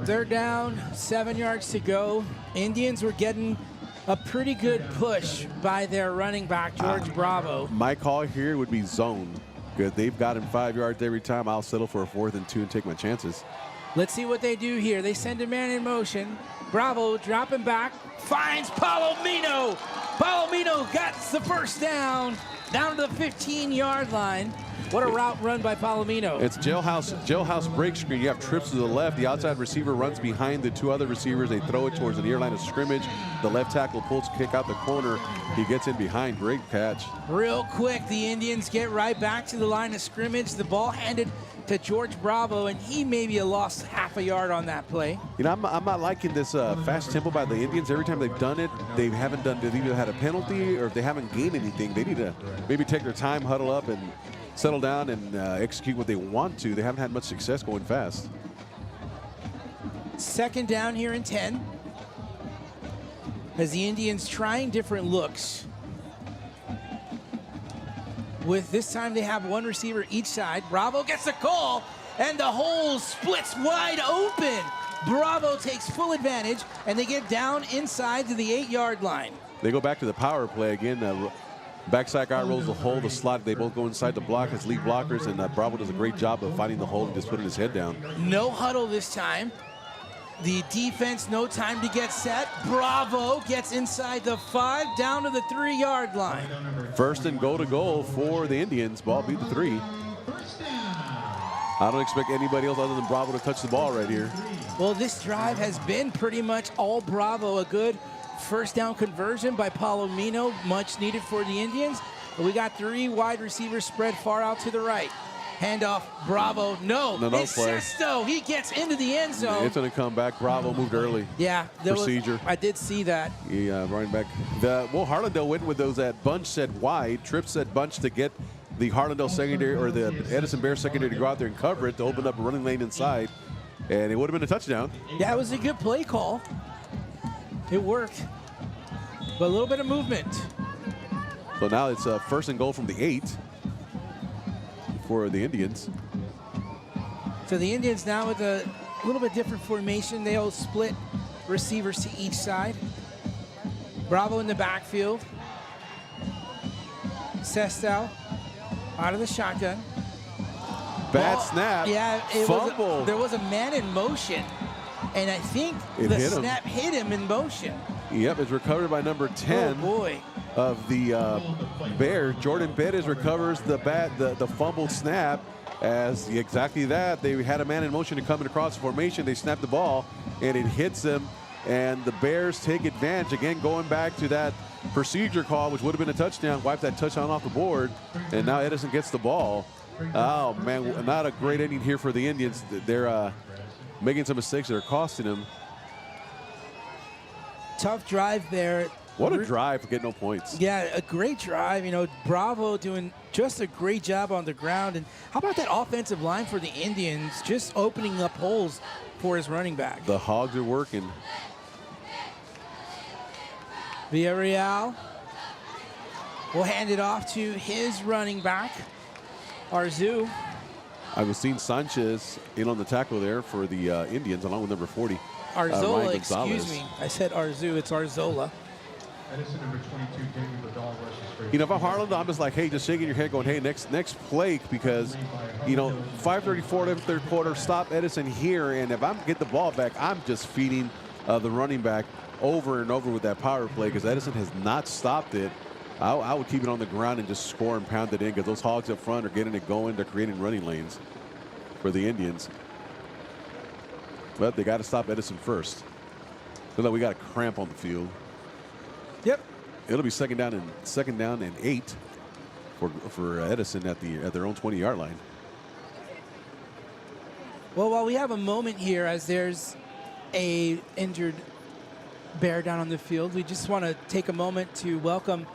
3rd down, 7 yards to go. Indians were getting a pretty good push by their running back, George Bravo. My call here would be zone. Good. They've got him 5 yards every time. I'll settle for a 4th and 2 and take my chances. Let's see what they do here. They send a man in motion. Bravo dropping back, finds Palomino. Palomino gets the first down to the 15-yard line. What a route run by Palomino. It's jailhouse break screen. You have trips to the left. The outside receiver runs behind the 2 other receivers. They throw it towards the near line of scrimmage. The left tackle pulls kick out the corner. He gets in behind. Great catch. Real quick, the Indians get right back to the line of scrimmage. The ball handed to George Bravo, and he maybe lost half a yard on that play. You know, I'm not liking this fast tempo by the Indians. Every time they've done it, they've either had a penalty or if they haven't gained anything, they need to maybe take their time, huddle up, and settle down and execute what they want to. They haven't had much success going fast. 2nd down here and 10. As the Indians trying different looks. with this time they have one receiver each side. Bravo gets the call, and the hole splits wide open. Bravo takes full advantage, and they get down inside to the 8-yard line. They go back to the power play again. Backside guy rolls the hole, the slot. They both go inside the block as lead blockers, and Bravo does a great job of finding the hole and just putting his head down. No huddle this time. The defense, no time to get set. Bravo gets inside the 5, down to the 3-yard line. First and goal to goal for the Indians. Ball beat the 3. I don't expect anybody else other than Bravo to touch the ball right here. Well, this drive has been pretty much all Bravo. A good first down conversion by Palomino, much needed for the Indians. But we got 3 wide receivers spread far out to the right. Handoff, Bravo, no it's play. Sesto, he gets into the end zone. It's going to come back. Bravo moved early. Yeah, procedure. I did see that. Yeah, running back. Harlandale went with those at bunch set wide, trip set bunch to get the Harlandale secondary or the Edison Bears secondary to go out there and cover it to open up a running lane inside, and it would have been a touchdown. Yeah, it was a good play call. It worked, but a little bit of movement. So now it's first and goal from the 8 for the Indians. So the Indians now with a little bit different formation. They all split receivers to each side. Bravo in the backfield. Sesto out of the shotgun. Bad snap. Yeah, fumble. There was a man in motion, and I think the snap hit him in motion. Yep, it's recovered by number 10. Oh boy. Of the Bears. Jordan Bettis recovers the fumbled snap as exactly that. They had a man in motion to come across the formation. They snapped the ball, and it hits them, and the Bears take advantage. Again, going back to that procedure call, which would have been a touchdown, wipe that touchdown off the board, and now Edison gets the ball. Oh, man, not a great inning here for the Indians. They're making some mistakes that are costing them. Tough drive there. What a drive for getting no points. Yeah, a great drive. You know, Bravo doing just a great job on the ground. And how about that offensive line for the Indians, just opening up holes for his running back? The Hogs are working. Villarreal will hand it off to his running back, Arzu. I was seeing Sanchez in on the tackle there for the Indians, along with number 40. Arzola, excuse me. I said Arzu, it's Arzola. You know, if I'm Harlandale, I'm just like, hey, just shaking your head going, hey, next play, because, you know, 5:34 in the third quarter, stop Edison here, and if I get the ball back, I'm just feeding the running back over and over with that power play because Edison has not stopped it. I would keep it on the ground and just score and pound it in because those Hogs up front are getting it going. They're creating running lanes for the Indians. But they got to stop Edison first. So that we got a cramp on the field. Yep. It'll be second down and 8 for Edison at their own 20-yard line. Well, while we have a moment here as there's a injured Bear down on the field, we just want to take a moment to welcome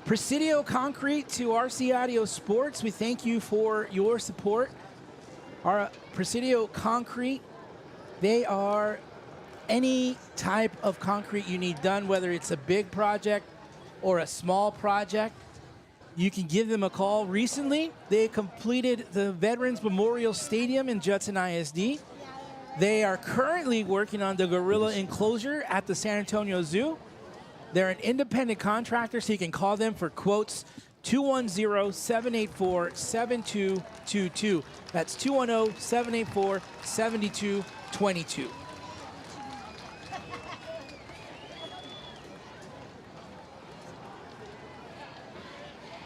Presidio Concrete to RC Audio Sports. We thank you for your support. Our Presidio Concrete, they are any type of concrete you need done, whether it's a big project or a small project. You can give them a call. Recently, they completed the Veterans Memorial Stadium in Judson ISD. They are currently working on the gorilla enclosure at the San Antonio Zoo. They're an independent contractor, so you can call them for quotes, 210-784-7222. That's 210-784-7222.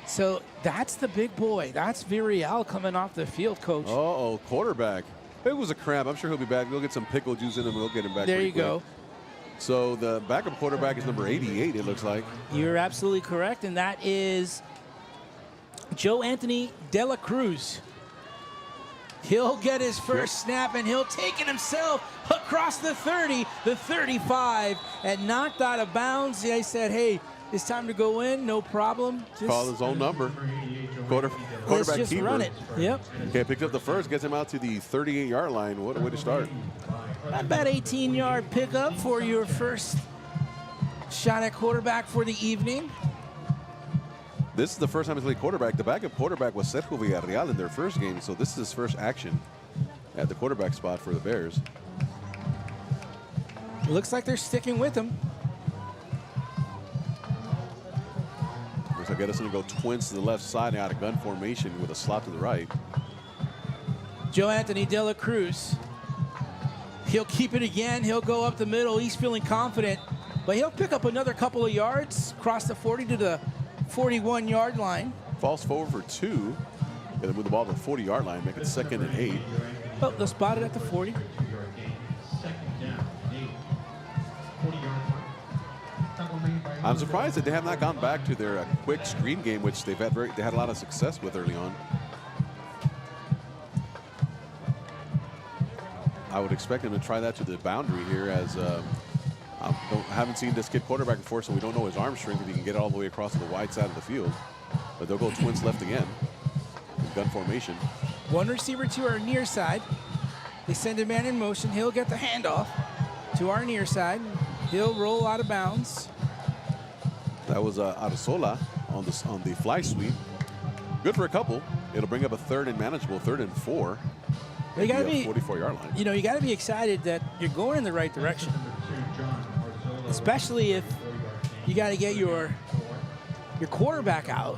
So that's the big boy. That's Villarreal coming off the field, Coach. Uh-oh, quarterback. It was a cramp. I'm sure he'll be back. We'll get some pickle juice in him and we'll get him back. There you go. So the backup quarterback is number 88, it looks like. You're absolutely correct, and that is Joe Anthony De La Cruz. He'll get his first snap, and he'll take it himself across the 30, the 35, and knocked out of bounds. I said, hey, it's time to go in, no problem. Call his own number. Quarterback let's just keeper. Run it. Yep. Okay, picked up the first, gets him out to the 38-yard line. What a way to start. About 18-yard pickup for your first shot at quarterback for the evening. This is the first time he's played quarterback. The backup quarterback was Sergio Villarreal in their first game, so this is his first action at the quarterback spot for the Bears. It looks like they're sticking with him. Looks like Edison will go twins to the left side out of gun formation with a slot to the right. Joe Anthony De La Cruz. He'll keep it again. He'll go up the middle. He's feeling confident, but he'll pick up another couple of yards, cross the 40 to the 41-yard line. Falls forward for 2. Gonna move the ball to the 40-yard line, make it 2nd and 8. Oh, they'll spot it at the 40. I'm surprised that they have not gone back to their quick screen game, which they had a lot of success with early on. I would expect them to try that to the boundary here, as I haven't seen this kid quarterback before, so we don't know his arm strength if he can get all the way across to the wide side of the field. But they'll go twins left again in gun formation. One receiver to our near side. They send a man in motion. He'll get the handoff to our near side. He'll roll out of bounds. That was Arzola on the fly sweep. Good for a couple. It'll bring up a 3rd and manageable, 3rd and 4. You got to be 44-yard line. You know, you got to be excited that you're going in the right direction, especially if you got to get your quarterback out.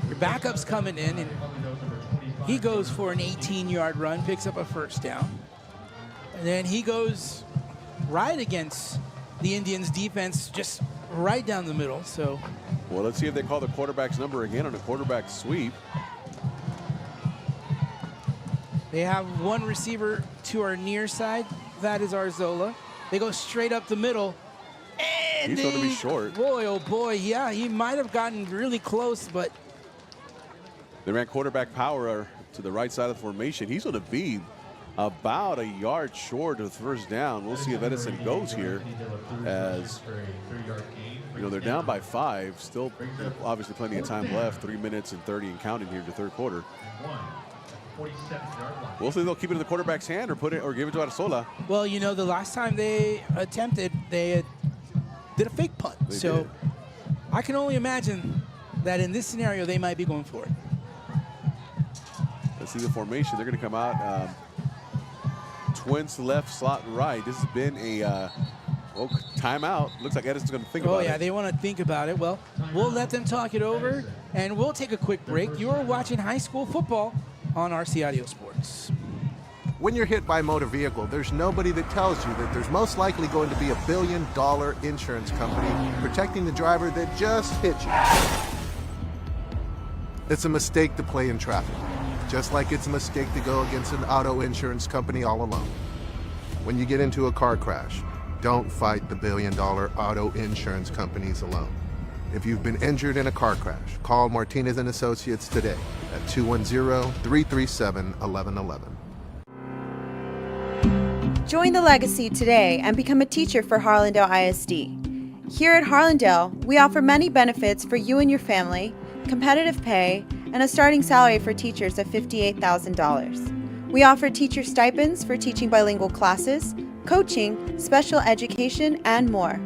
Your backup's coming in, and he goes for an 18-yard run, picks up a 1st down, and then he goes right against the Indians' defense, just right down the middle. So, well, let's see if they call the quarterback's number again on a quarterback sweep. They have one receiver to our near side. That is Arzola. They go straight up the middle. And he's going to be short. Boy, oh boy, yeah, he might have gotten really close, but they ran quarterback power to the right side of the formation. He's going to be about a yard short of the 1st down. We'll see if Edison goes here, as you know, they're down by 5. Still, obviously, plenty of time left. 3 minutes and 30 and counting here in the 3rd quarter. We'll see if they'll keep it in the quarterback's hand or give it to Arzola. Well, you know, the last time they attempted, they did a fake punt. So I can only imagine that in this scenario, they might be going for it. Let's see the formation. They're going to come out twins left, slot right. This has been a timeout. Looks like Edison's going to think about it. Oh, yeah, they want to think about it. Well, we'll let them talk it over, and we'll take a quick break. You're watching high school football on RC Audio Sports. When you're hit by a motor vehicle, there's nobody that tells you that there's most likely going to be $1 billion insurance company protecting the driver that just hit you. It's a mistake to play in traffic, just like it's a mistake to go against an auto insurance company all alone. When you get into a car crash, don't fight the $1 billion auto insurance companies alone. If you've been injured in a car crash, call Martinez & Associates today at 210-337-1111. Join the legacy today and become a teacher for Harlandale ISD. Here at Harlandale, we offer many benefits for you and your family, competitive pay, and a starting salary for teachers of $58,000. We offer teacher stipends for teaching bilingual classes, coaching, special education, and more.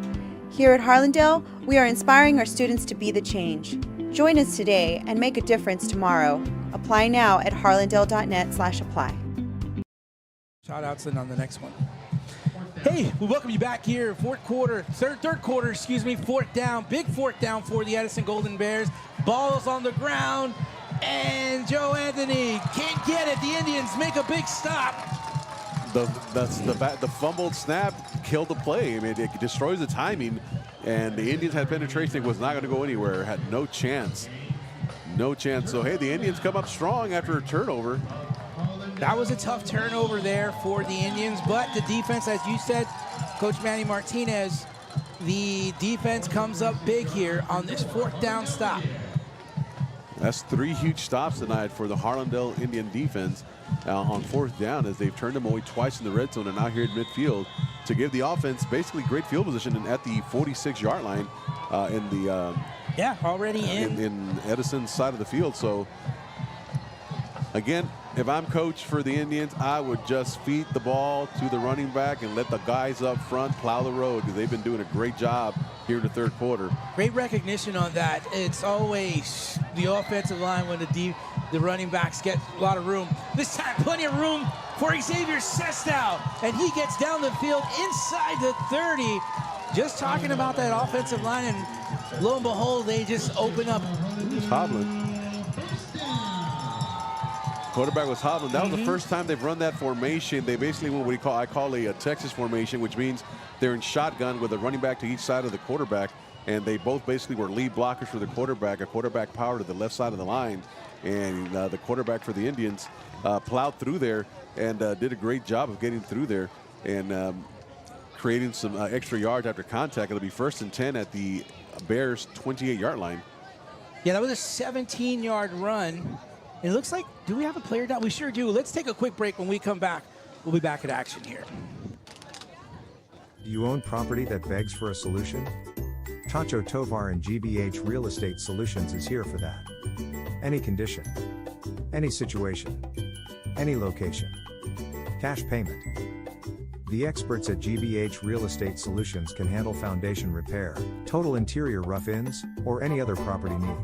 Here at Harlandale, we are inspiring our students to be the change. Join us today and make a difference tomorrow. Apply now at harlandale.net/apply. Shout outs in on the next one. Hey, we welcome you back here. Third quarter, 4th down. Big 4th down for the Edison Golden Bears. Ball's on the ground, and Joe Anthony can't get it. The Indians make a big stop. The fumbled snap killed the play. I mean, it destroys the timing, and the Indians had penetration. It was not going to go anywhere. Had no chance. No chance. So, hey, the Indians come up strong after a turnover. That was a tough turnover there for the Indians, but the defense, as you said, Coach Manny Martinez, the defense comes up big here on this 4th down stop. That's 3 huge stops tonight for the Harlandale Indian defense on 4th down, as they've turned them away twice in the red zone and now here at midfield to give the offense basically great field position at the 46-yard line in the already in Edison's side of the field. So again, If I'm coach for the Indians, I would just feed the ball to the running back and let the guys up front plow the road, because they've been doing a great job here in the third quarter. Great recognition on that. It's always the offensive line when the running backs get a lot of room. This time, plenty of room for Xavier Sestow, and he gets down the field inside the 30. Just talking about that offensive line, and lo and behold, they just open up. Hobbling. Quarterback was hobbling. That was the first time they've run that formation. They basically went what I call a Texas formation, which means they're in shotgun with a running back to each side of the quarterback, and they both basically were lead blockers for the quarterback, a quarterback power to the left side of the line, and the quarterback for the Indians plowed through there and did a great job of getting through there and creating some extra yards after contact. It'll be 1st and 10 at the Bears' 28-yard line. Yeah, that was a 17-yard run. It looks like, do we have a player down? We sure do. Let's take a quick break. When we come back, we'll be back at action here. Do you own property that begs for a solution? Tacho Tovar and GBH Real Estate Solutions is here for that. Any condition, any situation, any location. Cash payment. The experts at GBH Real Estate Solutions can handle foundation repair, total interior rough-ins, or any other property need.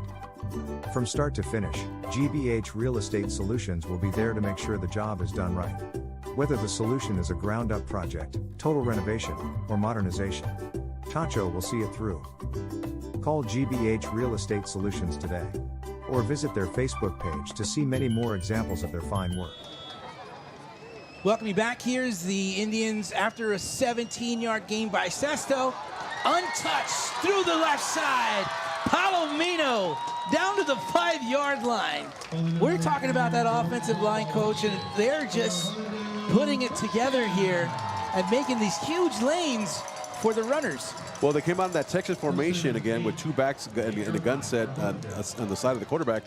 From start to finish, GBH Real Estate Solutions will be there to make sure the job is done right. Whether the solution is a ground-up project, total renovation, or modernization, Tacho will see it through. Call GBH Real Estate Solutions today, or visit their Facebook page to see many more examples of their fine work. Welcome you back. Here's the Indians after a 17-yard gain by Sestow. Untouched through the left side. Palomino down to the 5-yard line. We're talking about that offensive line, coach, and they're just putting it together here and making these huge lanes for the runners. Well, they came out in that Texas formation again with 2 backs and a gun set on the side of the quarterback.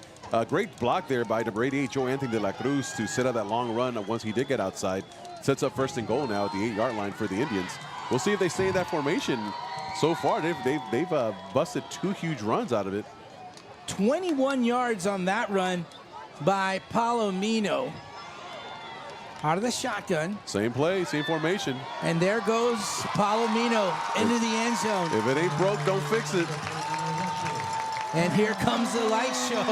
Great block there by number 88, Joe Anthony de la Cruz, to set up that long run once he did get outside. Sets up 1st and goal now at the 8-yard line for the Indians. We'll see if they stay in that formation. So far, they've busted 2 huge runs out of it. 21 yards on that run by Palomino. Out of the shotgun. Same play, same formation. And there goes Palomino into the end zone. If it ain't broke, don't fix it. And here comes the light show.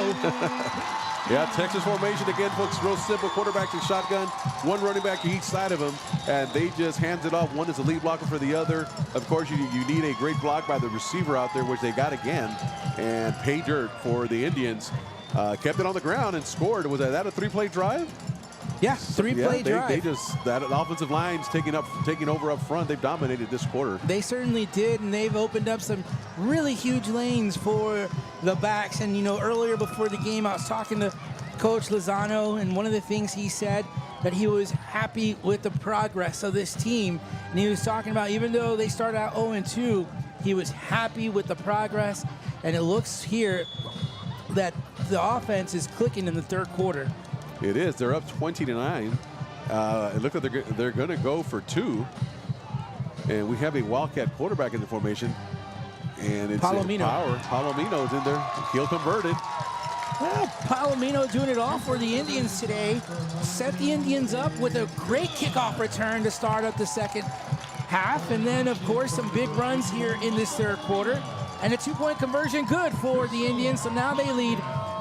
Yeah, Texas formation again, folks. Real simple. Quarterback and shotgun. 1 running back to each side of them, and they just hands it off. One is a lead blocker for the other. Of course, you need a great block by the receiver out there, which they got again. And pay dirt for the Indians. Kept it on the ground and scored. Was that a 3-play drive? Yeah, 3-play drive. They just, that offensive line's taking over up front. They've dominated this quarter. They certainly did, and they've opened up some really huge lanes for the backs. And, you know, earlier before the game, I was talking to Coach Lozano, and one of the things he said that he was happy with the progress of this team. And he was talking about, even though they started out 0-2, he was happy with the progress. And it looks here that the offense is clicking in the third quarter. It is. They're up 20-9. It looks like they're going to go for 2. And we have a Wildcat quarterback in the formation. And it's Palomino. Palomino's in there. He'll convert it. Well, Palomino doing it all for the Indians today. Set the Indians up with a great kickoff return to start up the second half. And then, of course, some big runs here in this third quarter. And a 2-point conversion good for the Indians. So now they lead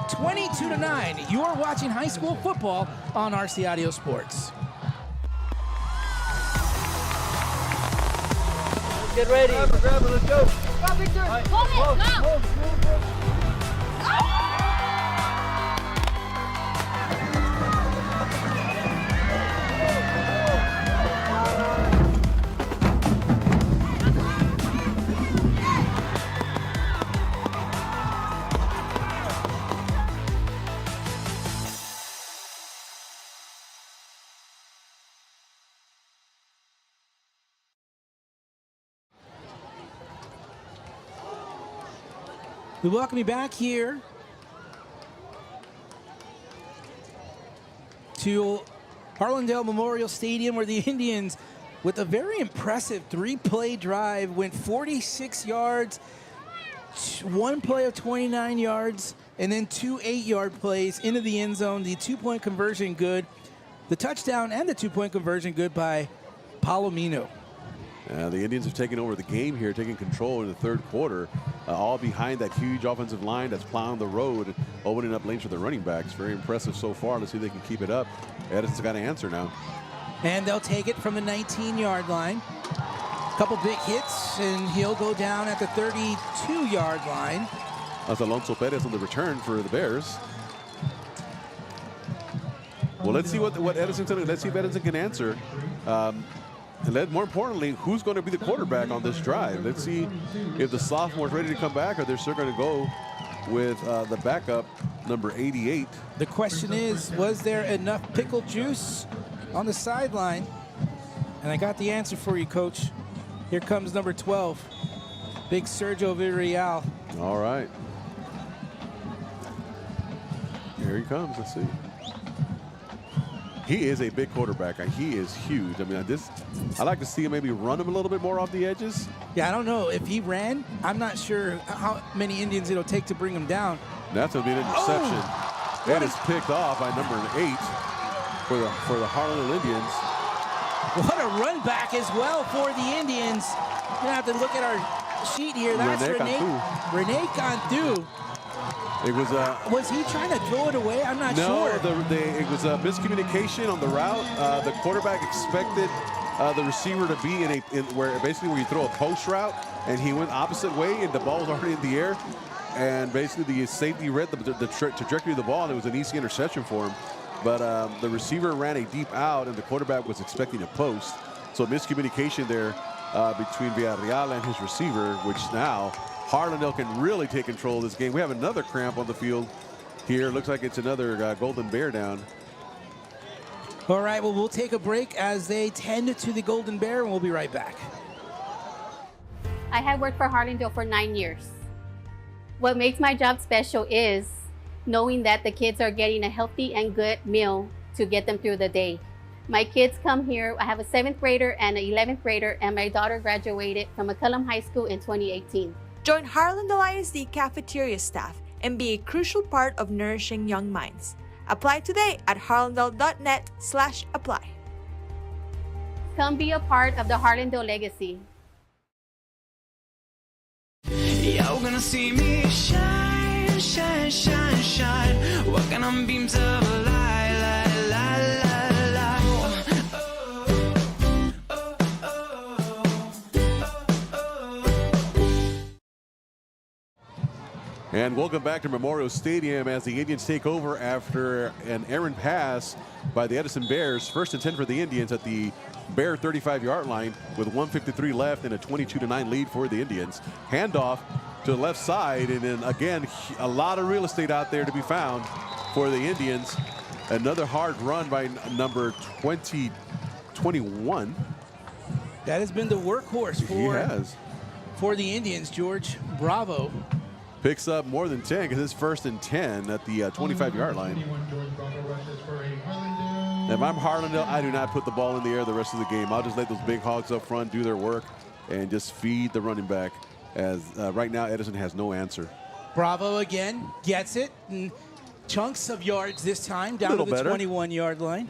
22-9. You are watching high school football on RC Audio Sports. Get ready. Grab it, let's go. Go, Victor. Right. Hold it, go. We welcome you back here to Harlandale Memorial Stadium, where the Indians, with a very impressive 3-play drive, went 46 yards, 1 play of 29 yards, and then 2 8-yard plays into the end zone. The 2-point conversion good. The touchdown and the 2-point conversion good by Palomino. The Indians have taken over the game here, taking control in the third quarter, all behind that huge offensive line that's plowing the road, opening up lanes for the running backs. Very impressive so far. Let's see if they can keep it up. Edison's got to answer now. And they'll take it from the 19-yard line. A couple big hits, and he'll go down at the 32-yard line. That's Alonso Perez on the return for the Bears. Well, let's see what Edison's going to do. Let's see if Edison can answer. And more importantly, who's going to be the quarterback on this drive? Let's see if the sophomore's ready to come back, or they're still going to go with the backup, number 88. The question is, was there enough pickle juice on the sideline? And I got the answer for you, Coach. Here comes number 12, big Sergio Villarreal. All right. Here he comes. Let's see. He is a big quarterback. He is huge. I mean, I like to see him maybe run him a little bit more off the edges. Yeah, I don't know. If he ran, I'm not sure how many Indians it'll take to bring him down. That's going to be an interception. That is picked off by number 8 for the Harlandale Indians. What a run back as well for the Indians. We're going to have to look at our sheet here. That's Rene Cantu. It was he trying to throw it away? I'm not sure. No, it was a miscommunication on the route. The quarterback expected the receiver to be where you throw a post route, and he went opposite way, and the ball was already in the air. And basically, the safety read the trajectory of the ball, and it was an easy interception for him. But the receiver ran a deep out, and the quarterback was expecting a post. So miscommunication there between Villarreal and his receiver, which now Harlandale can really take control of this game. We have another cramp on the field here. Looks like it's another Golden Bear down. All right, well, we'll take a break as they tend to the Golden Bear, and we'll be right back. I have worked for Harlandale for 9 years. What makes my job special is knowing that the kids are getting a healthy and good meal to get them through the day. My kids come here. I have a 7th grader and an 11th grader, and my daughter graduated from McCullum High School in 2018. Join Harlandale ISD cafeteria staff and be a crucial part of nourishing young minds. Apply today at harlandale.net/apply. Come be a part of the Harlandale legacy. You're gonna see me shine, shine, shine, shine. Walking on beams of light, light, light, light, light. And welcome back to Memorial Stadium as the Indians take over after an errant pass by the Edison Bears. 1st and 10 for the Indians at the Bear 35-yard line with 1:53 left and a 22-9 lead for the Indians. Handoff to the left side, and then again, a lot of real estate out there to be found for the Indians. Another hard run by number 21. That has been the workhorse for the Indians, George. Bravo. Picks up more than 10 because it's 1st and 10 at the 25-yard line. If I'm Harlandale, I do not put the ball in the air the rest of the game. I'll just let those big hogs up front do their work and just feed the running back, as right now Edison has no answer. Bravo again, gets it, and chunks of yards this time, down to the 21-yard line.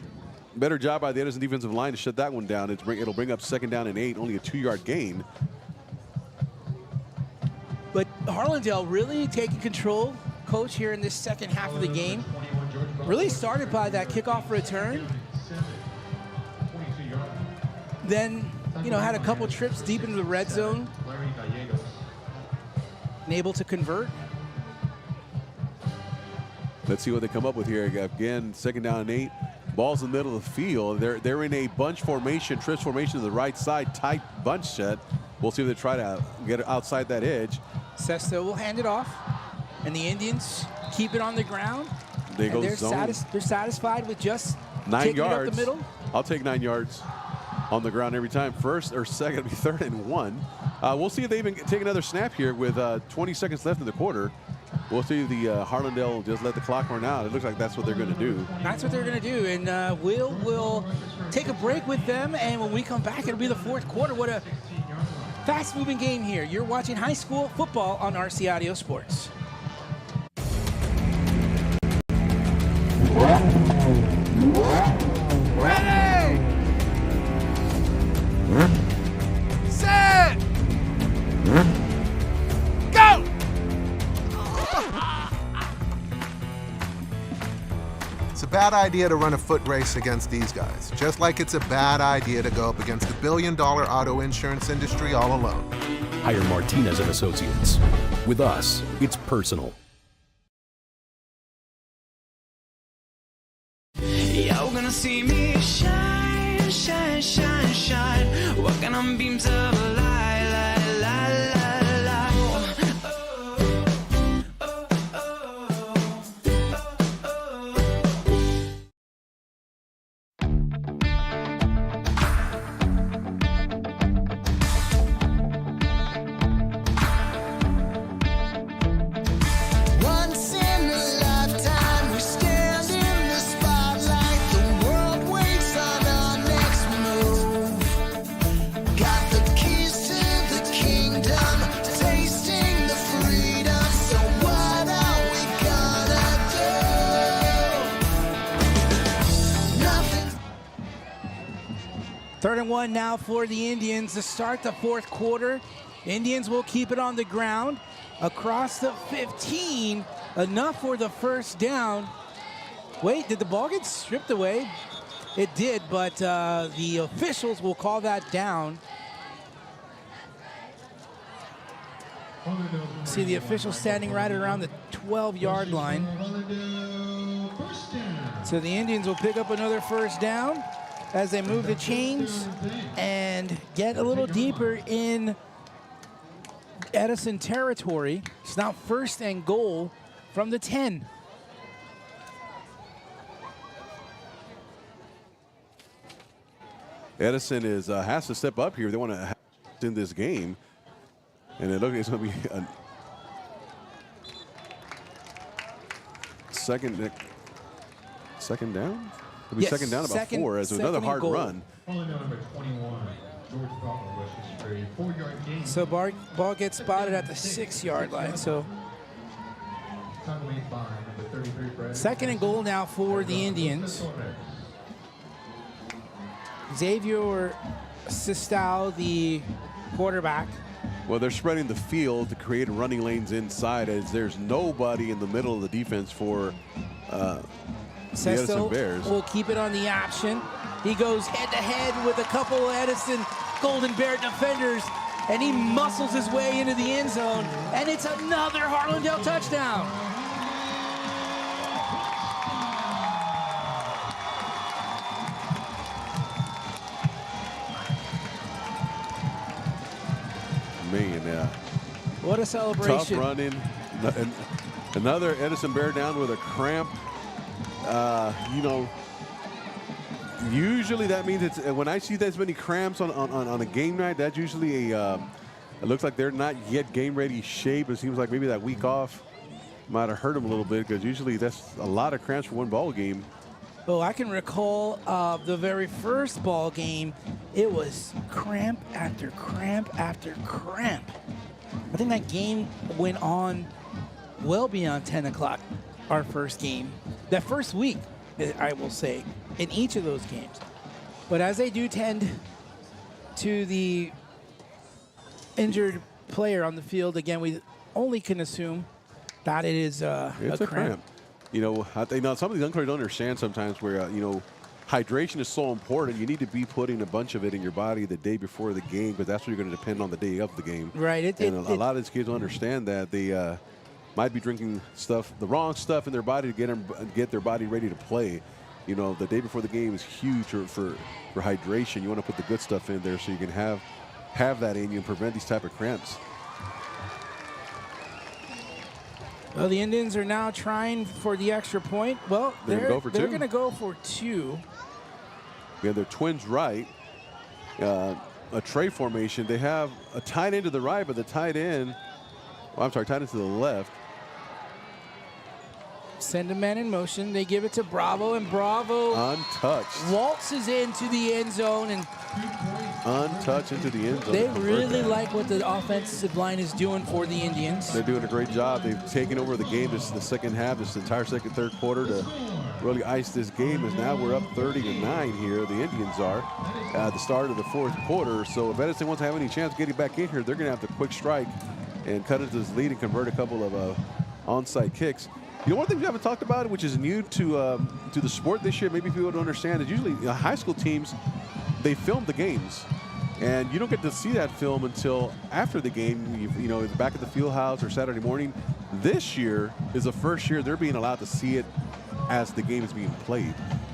Better job by the Edison defensive line to shut that one down. It'll bring up 2nd down and 8, only a 2-yard gain. But Harlandale really taking control, Coach, here in this second half of the game. Really started by that kickoff return. Then, had a couple trips deep into the red zone. And able to convert. Let's see what they come up with here. Again, 2nd down and 8. Ball's in the middle of the field. They're in a bunch formation, trips formation to the right side, tight bunch set. We'll see if they try to get it outside that edge. Sesto will hand it off, and the Indians keep it on the ground. They're satisfied with just 9 yards. It up the middle. I'll take 9 yards on the ground every time. 1st or 2nd, it'll be 3rd and 1. We'll see if they even take another snap here with 20 seconds left in the quarter. We'll see if the Harlandale just let the clock run out. It looks like that's what they're going to do. That's what they're going to do, and we'll take a break with them, and when we come back, it'll be the 4th quarter. What a fast-moving game here. You're watching high school football on RC Audio Sports. Set. Go. It's a bad idea to run a foot race against these guys, just like it's a bad idea to go up against the billion-dollar auto insurance industry all alone. Hire Martinez and Associates. With us, it's personal. You're gonna see me shine, shine, shine, shine. Walking on beams of light, light, light, light, light. Once in a lifetime, we stand in the spotlight. The world waits on our next move. Got the keys to the kingdom, tasting the freedom. So what are we gonna do? Nothing. 3rd and 1 now for the Indians to start the 4th quarter. Indians will keep it on the ground across the 15. Enough for the first down. Wait, did the ball get stripped away? It did, but the officials will call that down. See the officials standing right around the 12-yard line. So the Indians will pick up another first down as they move the chains and get a little deeper in Edison territory. It's now 1st and goal from the 10. Edison has to step up here. They want to in this game, and it looks like it's going to be a second down. It'll be Yes, second down about 4 as another hard goal. run. So ball gets spotted at the 6-yard line. So 2nd and goal now for the Indians. Xavier Sistau, the quarterback. Well, they're spreading the field to create running lanes inside as there's nobody in the middle of the defense for the Edison Bears. Will keep it on the option. He goes head-to-head with a couple of Edison Golden Bear defenders, and he muscles his way into the end zone, and it's another Harlandale touchdown. Man, What a celebration. tough running. Another Edison Bear down with a cramp. You know, usually that means it's when I see that many cramps on a game night, that's usually it looks like they're not yet game ready shape. It seems like maybe that week off might have hurt them a little bit because usually that's a lot of cramps for one ball game. Oh, I can recall the very first ball game. It was cramp after cramp after cramp. I think that game went on well beyond 10 o'clock, our first game. That first week, I will say, in each of those games. But as they do tend to the injured player on the field, again, we only can assume that it is It's a cramp. You know, some of these young players don't understand sometimes where, you know, hydration is so important. You need to be putting a bunch of it in your body the day before the game because that's what you're going to depend on the day of the game. Right. A lot of these kids don't understand that. They might be drinking the wrong stuff in their body to get their body ready to play. You know, the day before the game is huge for hydration. You want to put the good stuff in there so you can have that in you and prevent these type of cramps. Well, the Indians are now trying for the extra point. Well, they're going to go for 2. Yeah, they're twins right. A tray formation. They have a tight end to the right, but the tight end, tight end to the left. Send a man in motion. They give it to Bravo, and Bravo untouched waltzes into the end zone and untouched into the end zone. They really like what the offensive line is doing for the Indians. They're doing a great job. They've taken over the game this the second half, this entire third quarter to really iced this game, as now we're up 30-9 here. The Indians are at the start of the fourth quarter. So if Edison wants to have any chance of getting back in here, they're going to have to quick strike and cut into this lead and convert a couple of onside kicks. You know, one thing we haven't talked about, which is new to the sport this year, maybe people don't understand, is usually high school teams, they film the games. And you don't get to see that film until after the game, you know, back at the field house or Saturday morning. This year is the first year they're being allowed to see it as the game is being played.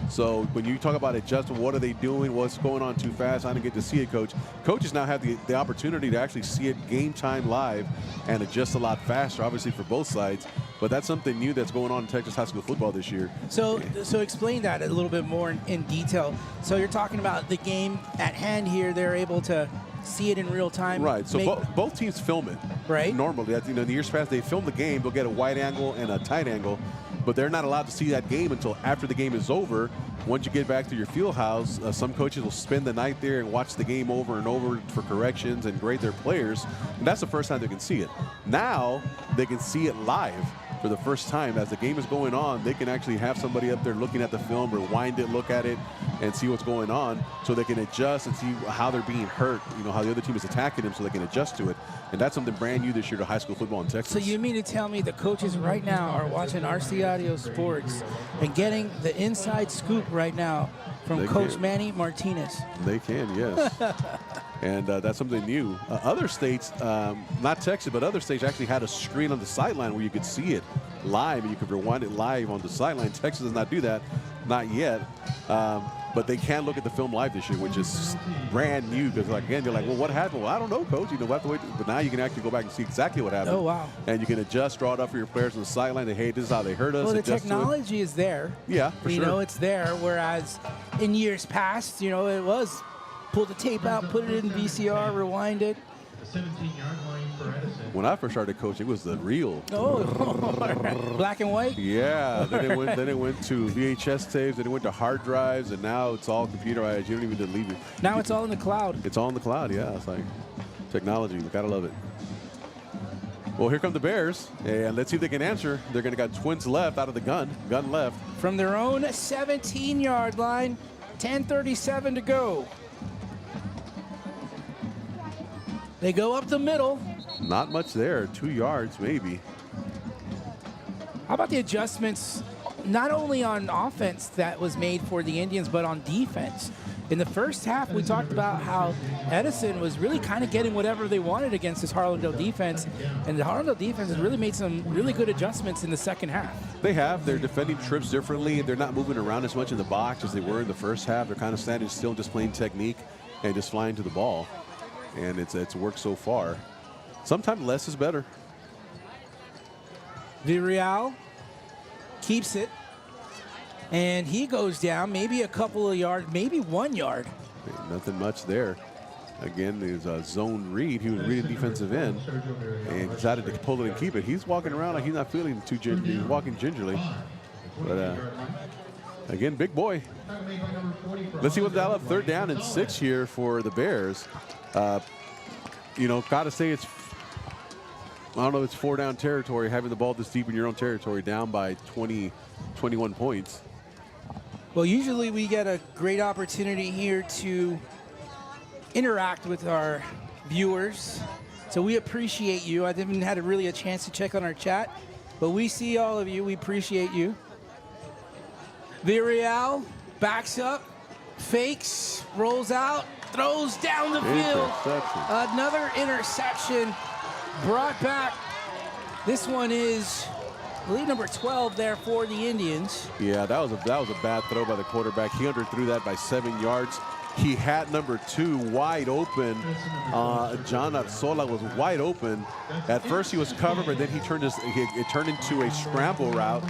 So when you talk about adjustment, what are they doing? What's going on too fast? I didn't get to see it, Coach. Coaches now have the opportunity to actually see it game time live and adjust a lot faster, obviously, for both sides. But that's something new that's going on in Texas high school football this year. So explain that a little bit more in detail. So you're talking about the game at hand here. They're able to see it in real time. Right. So both teams film it. Right. Normally, you know, in the years past, they film the game. They'll get a wide angle and a tight angle, but they're not allowed to see that game until after the game is over. Once you get back to your field house, some coaches will spend the night there and watch the game over and over for corrections and grade their players. And that's the first time they can see it. Now they can see it live for the first time. As the game is going on, they can actually have somebody up there looking at the film, rewind it, look at it, and see what's going on, so they can adjust and see how they're being hurt, you know, how the other team is attacking them, so they can adjust to it. And that's something brand new this year to high school football in Texas. So you mean to tell me the coaches right now are watching RC Audio Sports and getting the inside scoop right now from Coach Manny Martinez? They can, yes. And that's something new. Other states, not Texas, but other states actually had a screen on the sideline where you could see it live and you could rewind it live on the sideline. Texas does not do that, not yet. But they can look at the film live this year, which is brand new, because, like, again, you're like, well, what happened? Well, I don't know, Coach. You know, we'll have to wait. But now you can actually go back and see exactly what happened. Oh, wow. And you can adjust, draw it up for your players on the sideline. Hey, this is how they hurt us. Well, the technology is there. Yeah, for sure. You know, it's there, whereas in years past, you know, it was pull the tape out, put it in VCR, rewind it. 17-yard line for Edison. When I first started coaching, it was the reel. Oh, black and white? Yeah. Then it went to VHS tapes, then it went to hard drives, and now it's all computerized. You don't even delete it. Now it's all in the cloud. It's all in the cloud, yeah. It's like technology. We got to love it. Well, here come the Bears, and let's see if they can answer. They're going to got twins left out of the gun left. From their own 17-yard line, 10:37 to go. They go up the middle. Not much there, 2 yards maybe. How about the adjustments, not only on offense that was made for the Indians, but on defense? In the first half, we talked about how Edison was really kind of getting whatever they wanted against this Harlandale defense, and the Harlandale defense has really made some really good adjustments in the second half. They have. They're defending trips differently. They're not moving around as much in the box as they were in the first half. They're kind of standing still, just playing technique and just flying to the ball. And it's worked so far. Sometimes less is better. Villarreal keeps it, and he goes down maybe a couple of yards, maybe 1 yard. Nothing much there. Again, there's a zone read. He was reading defensive end and decided to pull it and keep it. He's walking around like he's not feeling too gingerly. He's walking gingerly. But again, big boy. Let's see what's dialed up. 3rd down and 6 here for the Bears. You know, gotta say I don't know if it's 4 down territory, having the ball this deep in your own territory, down by 20, 21 points. Well, usually we get a great opportunity here to interact with our viewers. So we appreciate you. I haven't had really a chance to check on our chat, but we see all of you. We appreciate you. Villarreal backs up, fakes, rolls out, throws down the field. Another interception brought back. This one is, I believe, number 12 there for the Indians. Yeah, that was a bad throw by the quarterback. He underthrew that by 7 yards. He had number 2 wide open. John Arzola was wide open. At first he was covered, but then it turned into a scramble route.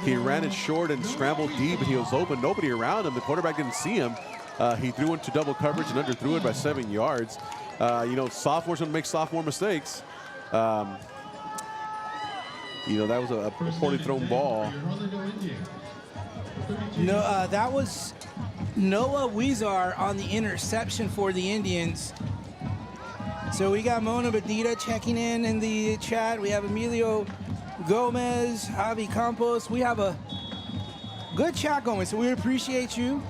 He ran it short and scrambled deep, and he was open. Nobody around him. The quarterback didn't see him. He threw into double coverage and underthrew it by 7 yards. You know, sophomores don't make sophomore mistakes. You know, that was a poorly thrown ball. No, that was Noah Weezar on the interception for the Indians. So we got Mona Badita checking in the chat. We have Emilio Gomez, Javi Campos. We have a good chat going, so we appreciate you.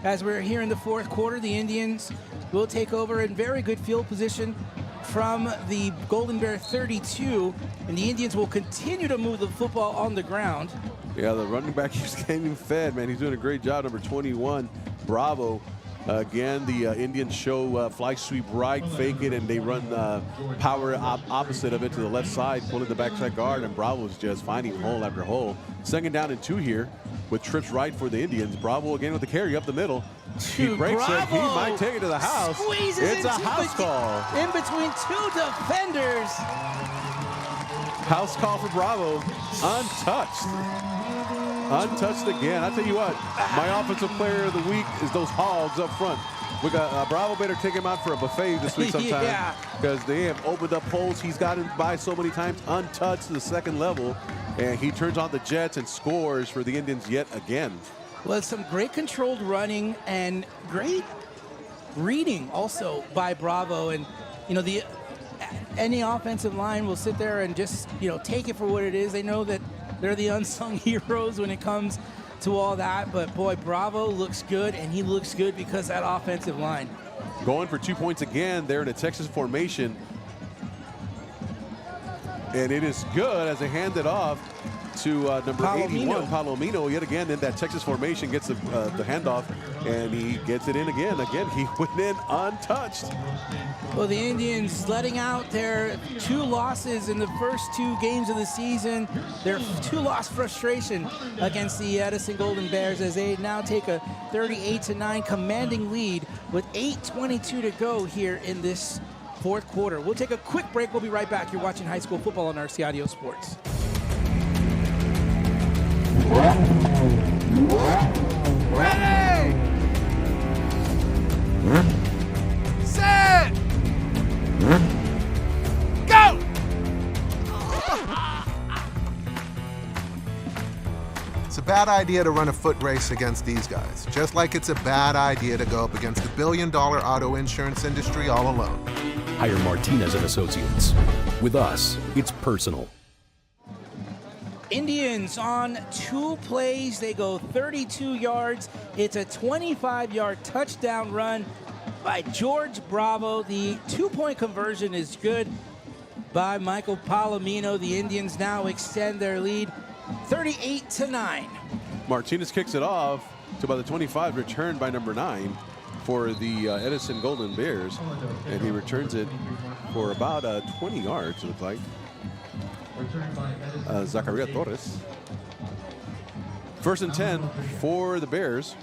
As we're here in the fourth quarter, the Indians will take over in very good field position from the Golden Bear 32, and the Indians will continue to move the football on the ground. Yeah, the running back keeps getting fed, man. He's doing a great job. Number 21, Bravo. Again, the Indians show fly sweep right, fake it, and they run power opposite of it to the left side, pulling the backside guard, and Bravo's just finding hole after hole. 2nd down and 2 here with trips right for the Indians. Bravo again with the carry up the middle. He breaks it. He might take it to the house. It's a house call. In between 2 defenders. House call for Bravo. Untouched. Untouched again. I tell you what, my offensive player of the week is those hogs up front. We got Bravo better take him out for a buffet this week sometime because they have opened up holes. He's gotten by so many times, untouched to the 2nd level, and he turns on the jets and scores for the Indians yet again. Well, some great controlled running and great reading also by Bravo, and any offensive line will sit there and just take it for what it is. They know that they're the unsung heroes when it comes to all that. But, boy, Bravo looks good, and he looks good because that offensive line. Going for 2 points again there in a Texas formation. And it is good as they hand it off to number 81, Palomino. Yet again in that Texas formation, gets the handoff, and he gets it in again. Again, he went in untouched. Well, the Indians letting out their 2 losses in the first 2 games of the season. Their 2-loss frustration against the Edison Golden Bears as they now take a 38-9 commanding lead with 8:22 to go here in this fourth quarter. We'll take a quick break. We'll be right back. You're watching high school football on RC Audio Sports. Ready! Set! Go! It's a bad idea to run a foot race against these guys, just like it's a bad idea to go up against the billion-dollar auto insurance industry all alone. Hire Martinez and Associates. With us, it's personal. Indians on 2 plays. They go 32 yards. It's a 25-yard touchdown run by George Bravo. The 2-point conversion is good by Michael Palomino. The Indians now extend their lead 38-9. Martinez kicks it off to about the 25, returned by number 9 for the Edison Golden Bears, and he returns it for about 20 yards, it looks like. Zacaria Torres. 1st and 10 for the Bears.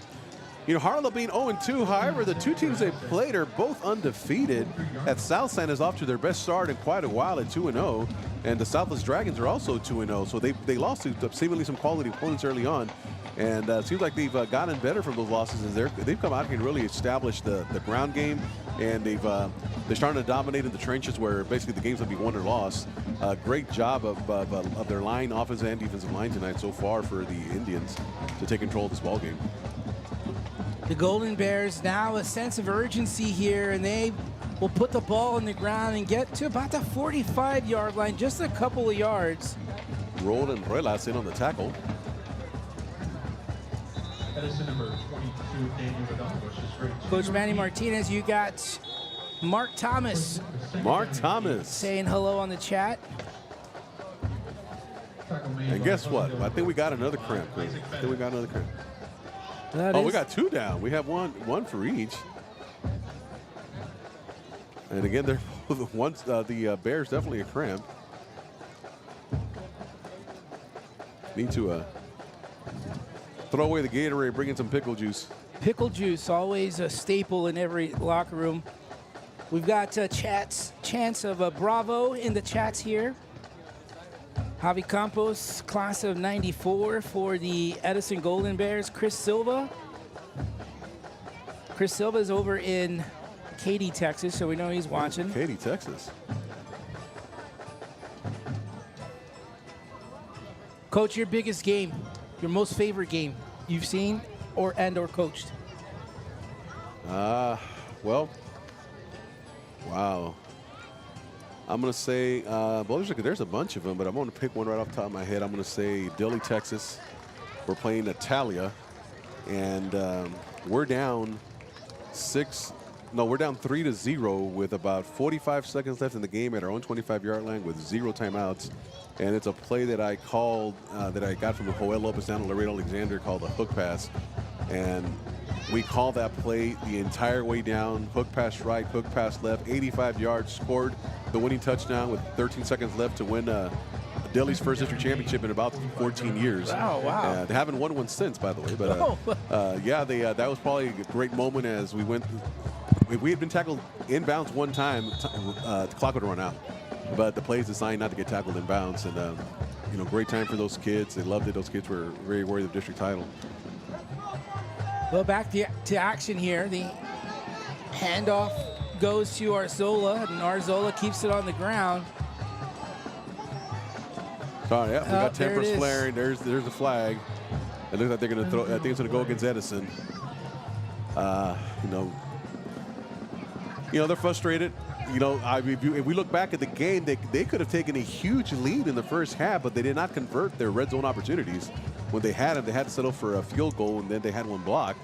Harlandale being 0-2, however, the 2 teams they played are both undefeated. At Southside is off to their best start in quite a while at 2-0, and the Southwest Dragons are also 2-0, so they lost to seemingly some quality opponents early on, and it seems like they've gotten better from those losses, and they've come out here and really established the ground game, and they're starting to dominate in the trenches where basically the games will be won or lost. Great job of their line, offensive and defensive line tonight so far for the Indians to take control of this ball game. The Golden Bears now a sense of urgency here, and they will put the ball on the ground and get to about the 45-yard line, just a couple of yards. Rolled and Ruelas in on the tackle. Coach Manny Martinez, you got Mark Thomas. Mark Thomas. Saying hello on the chat. And guess what? I think we got another cramp. We got 2 down. We have one for each. And again, they're the Bears definitely a cramp. Need to throw away the Gatorade, bring in some pickle juice. Pickle juice, always a staple in every locker room. We've got chance of Bravo in the chats here. Javi Campos, class of 94 for the Edison Golden Bears. Chris Silva. Chris Silva is over in Katy, Texas, so we know he's watching. Katy, Texas. Coach, your biggest game, your most favorite game you've seen or coached? Well, wow. I'm going to say, well, there's a bunch of them, but I'm going to pick one right off the top of my head. I'm going to say Dilley, Texas. We're playing Italia, and we're down 3-0 with about 45 seconds left in the game at our own 25-yard line with 0 timeouts. And it's a play that I called, that I got from Joel Lopez down to Laredo Alexander, called a hook pass. And we called that play the entire way down, hook pass right, hook pass left, 85 yards, scored the winning touchdown with 13 seconds left to win Delhi's first district championship in about 14 years. Wow. They haven't won one since, by the way. But yeah, that was probably a great moment as we went. We had been tackled inbounds one time, the clock would run out. But the play is designed not to get tackled inbounds. And, you know, great time for those kids. They loved it. Those kids were very worthy of the district title. Well, back to action here. The handoff goes to Arzola, and Arzola keeps it on the ground. Oh, yeah, we got tempers flaring. There's the flag. It looks like they're going to throw. I think it's going to go against Edison. You know, they're frustrated. You know, if we look back at the game, they could have taken a huge lead in the first half, but they did not convert their red zone opportunities. When they had them, they had to settle for a field goal, and then they had one block.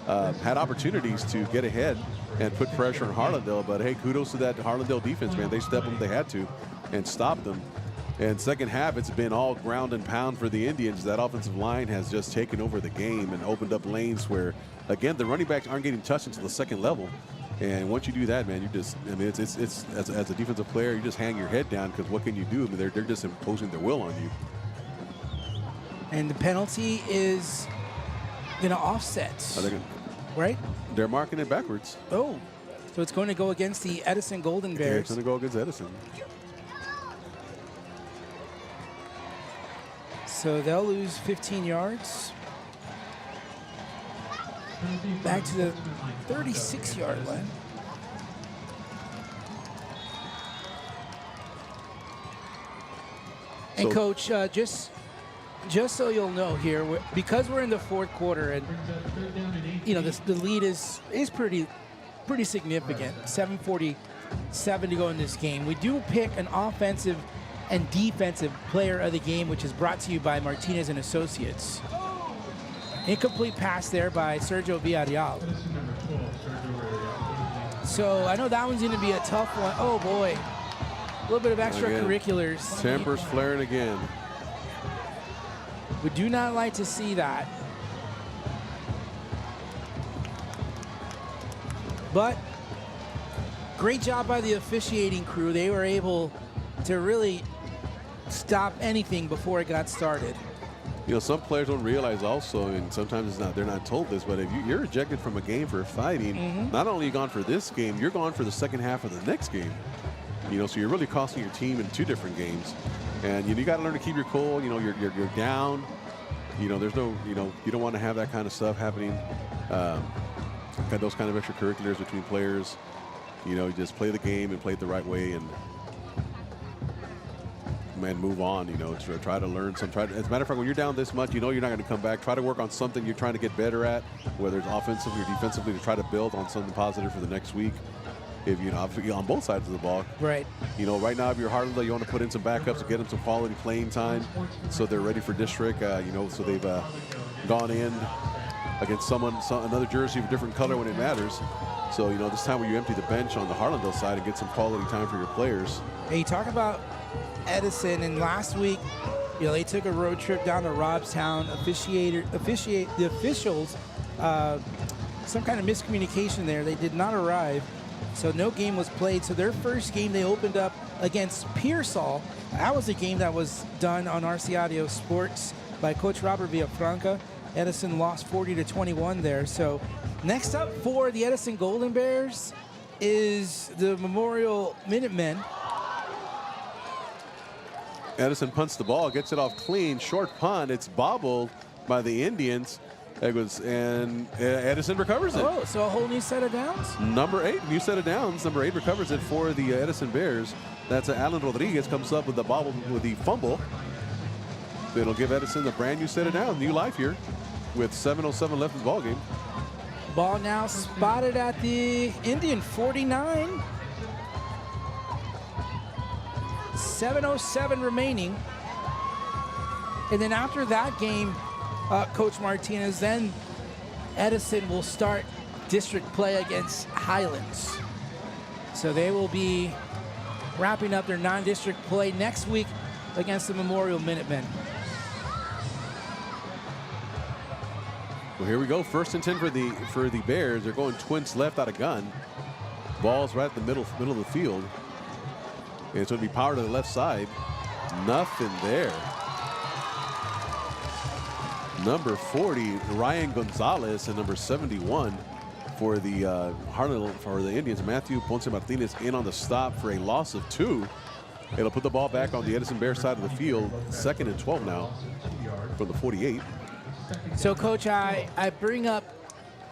Had opportunities to get ahead and put pressure on Harlandale, but hey, kudos to that Harlandale defense, man. They stepped up when they had to and stopped them. And second half, it's been all ground and pound for the Indians. That offensive line has just taken over the game and opened up lanes where, again, the running backs aren't getting touched until the second level. And once you do that, man, you just, I mean, it's as a defensive player, you just hang your head down because what can you do? I mean, they're just imposing their will on you. And the penalty is going to offset, right? They're marking it backwards. Oh, so it's going to go against the Edison Golden Bears. Yeah, it's going to go against Edison. So they'll lose 15 yards. Back to the 36-yard line. And Coach, just so you'll know here, because we're in the fourth quarter, and you know the lead is pretty significant. 7:47 to go in this game. We do pick an offensive and defensive player of the game, which is brought to you by Martinez and Associates. Incomplete pass there by Sergio Villarreal. So I know that one's going to be a tough one. Oh boy, a little bit of extracurriculars. Tempers flaring again. We do not like to see that. But great job by the officiating crew. They were able to really stop anything before it got started. You know, some players don't realize also, and sometimes they're not told this, but if you're ejected from a game for fighting, not only are you gone for this game, you're gone for the second half of the next game. You know, so you're really costing your team in 2 different games. And you got to learn to keep your cool. You know, you're down. You know, there's no, you don't want to have that kind of stuff happening. Those kind of extracurriculars between players. You know, you just play the game and play it the right way and move on, you know, to try to learn some. As a matter of fact, when you're down this much, you know you're not going to come back. Try to work on something you're trying to get better at, whether it's offensively or defensively, to try to build on something positive for the next week. If you know, obviously on both sides of the ball. Right. You know, right now, if you're Harlandale, you want to put in some backups to get them some quality playing time, so they're ready for district. You know, so they've gone in against another jersey of a different color when it matters. So you know, this time when you empty the bench on the Harlandale side and get some quality time for your players. Hey, talk about Edison, and last week, you know, they took a road trip down to Robstown. The officials, some kind of miscommunication there. They did not arrive, so no game was played. So their first game, they opened up against Pearsall. That was a game that was done on RCAdio Sports by Coach Robert Villafranca. Edison lost 40-21 there. So next up for the Edison Golden Bears is the Memorial Minutemen. Edison punts the ball, gets it off clean, short punt. It's bobbled by the Indians. And Edison recovers it. Oh, so a whole new set of downs? Number 8, new set of downs. Number 8 recovers it for the Edison Bears. That's Alan Rodriguez comes up with the bobble, with the fumble. So it'll give Edison a brand new set of downs, new life here, with 7:07 left in the ball game. Ball now spotted at the Indian 49. 7:07 remaining. And then after that game, Coach Martinez. Then Edison will start district play against Highlands. So they will be wrapping up their non-district play next week against the Memorial Minutemen. Well, here we go. 1st and 10 for the Bears. They're going twins left out of gun. Ball's right at the middle of the field. And it's going to be power to the left side. Nothing there. Number 40, Ryan Gonzalez, and number 71 for the for the Indians, Matthew Ponce Martinez, in on the stop for a loss of 2. It'll put the ball back on the Edison Bears side of the field. 2nd and 12 now from the 48. So, Coach, I bring up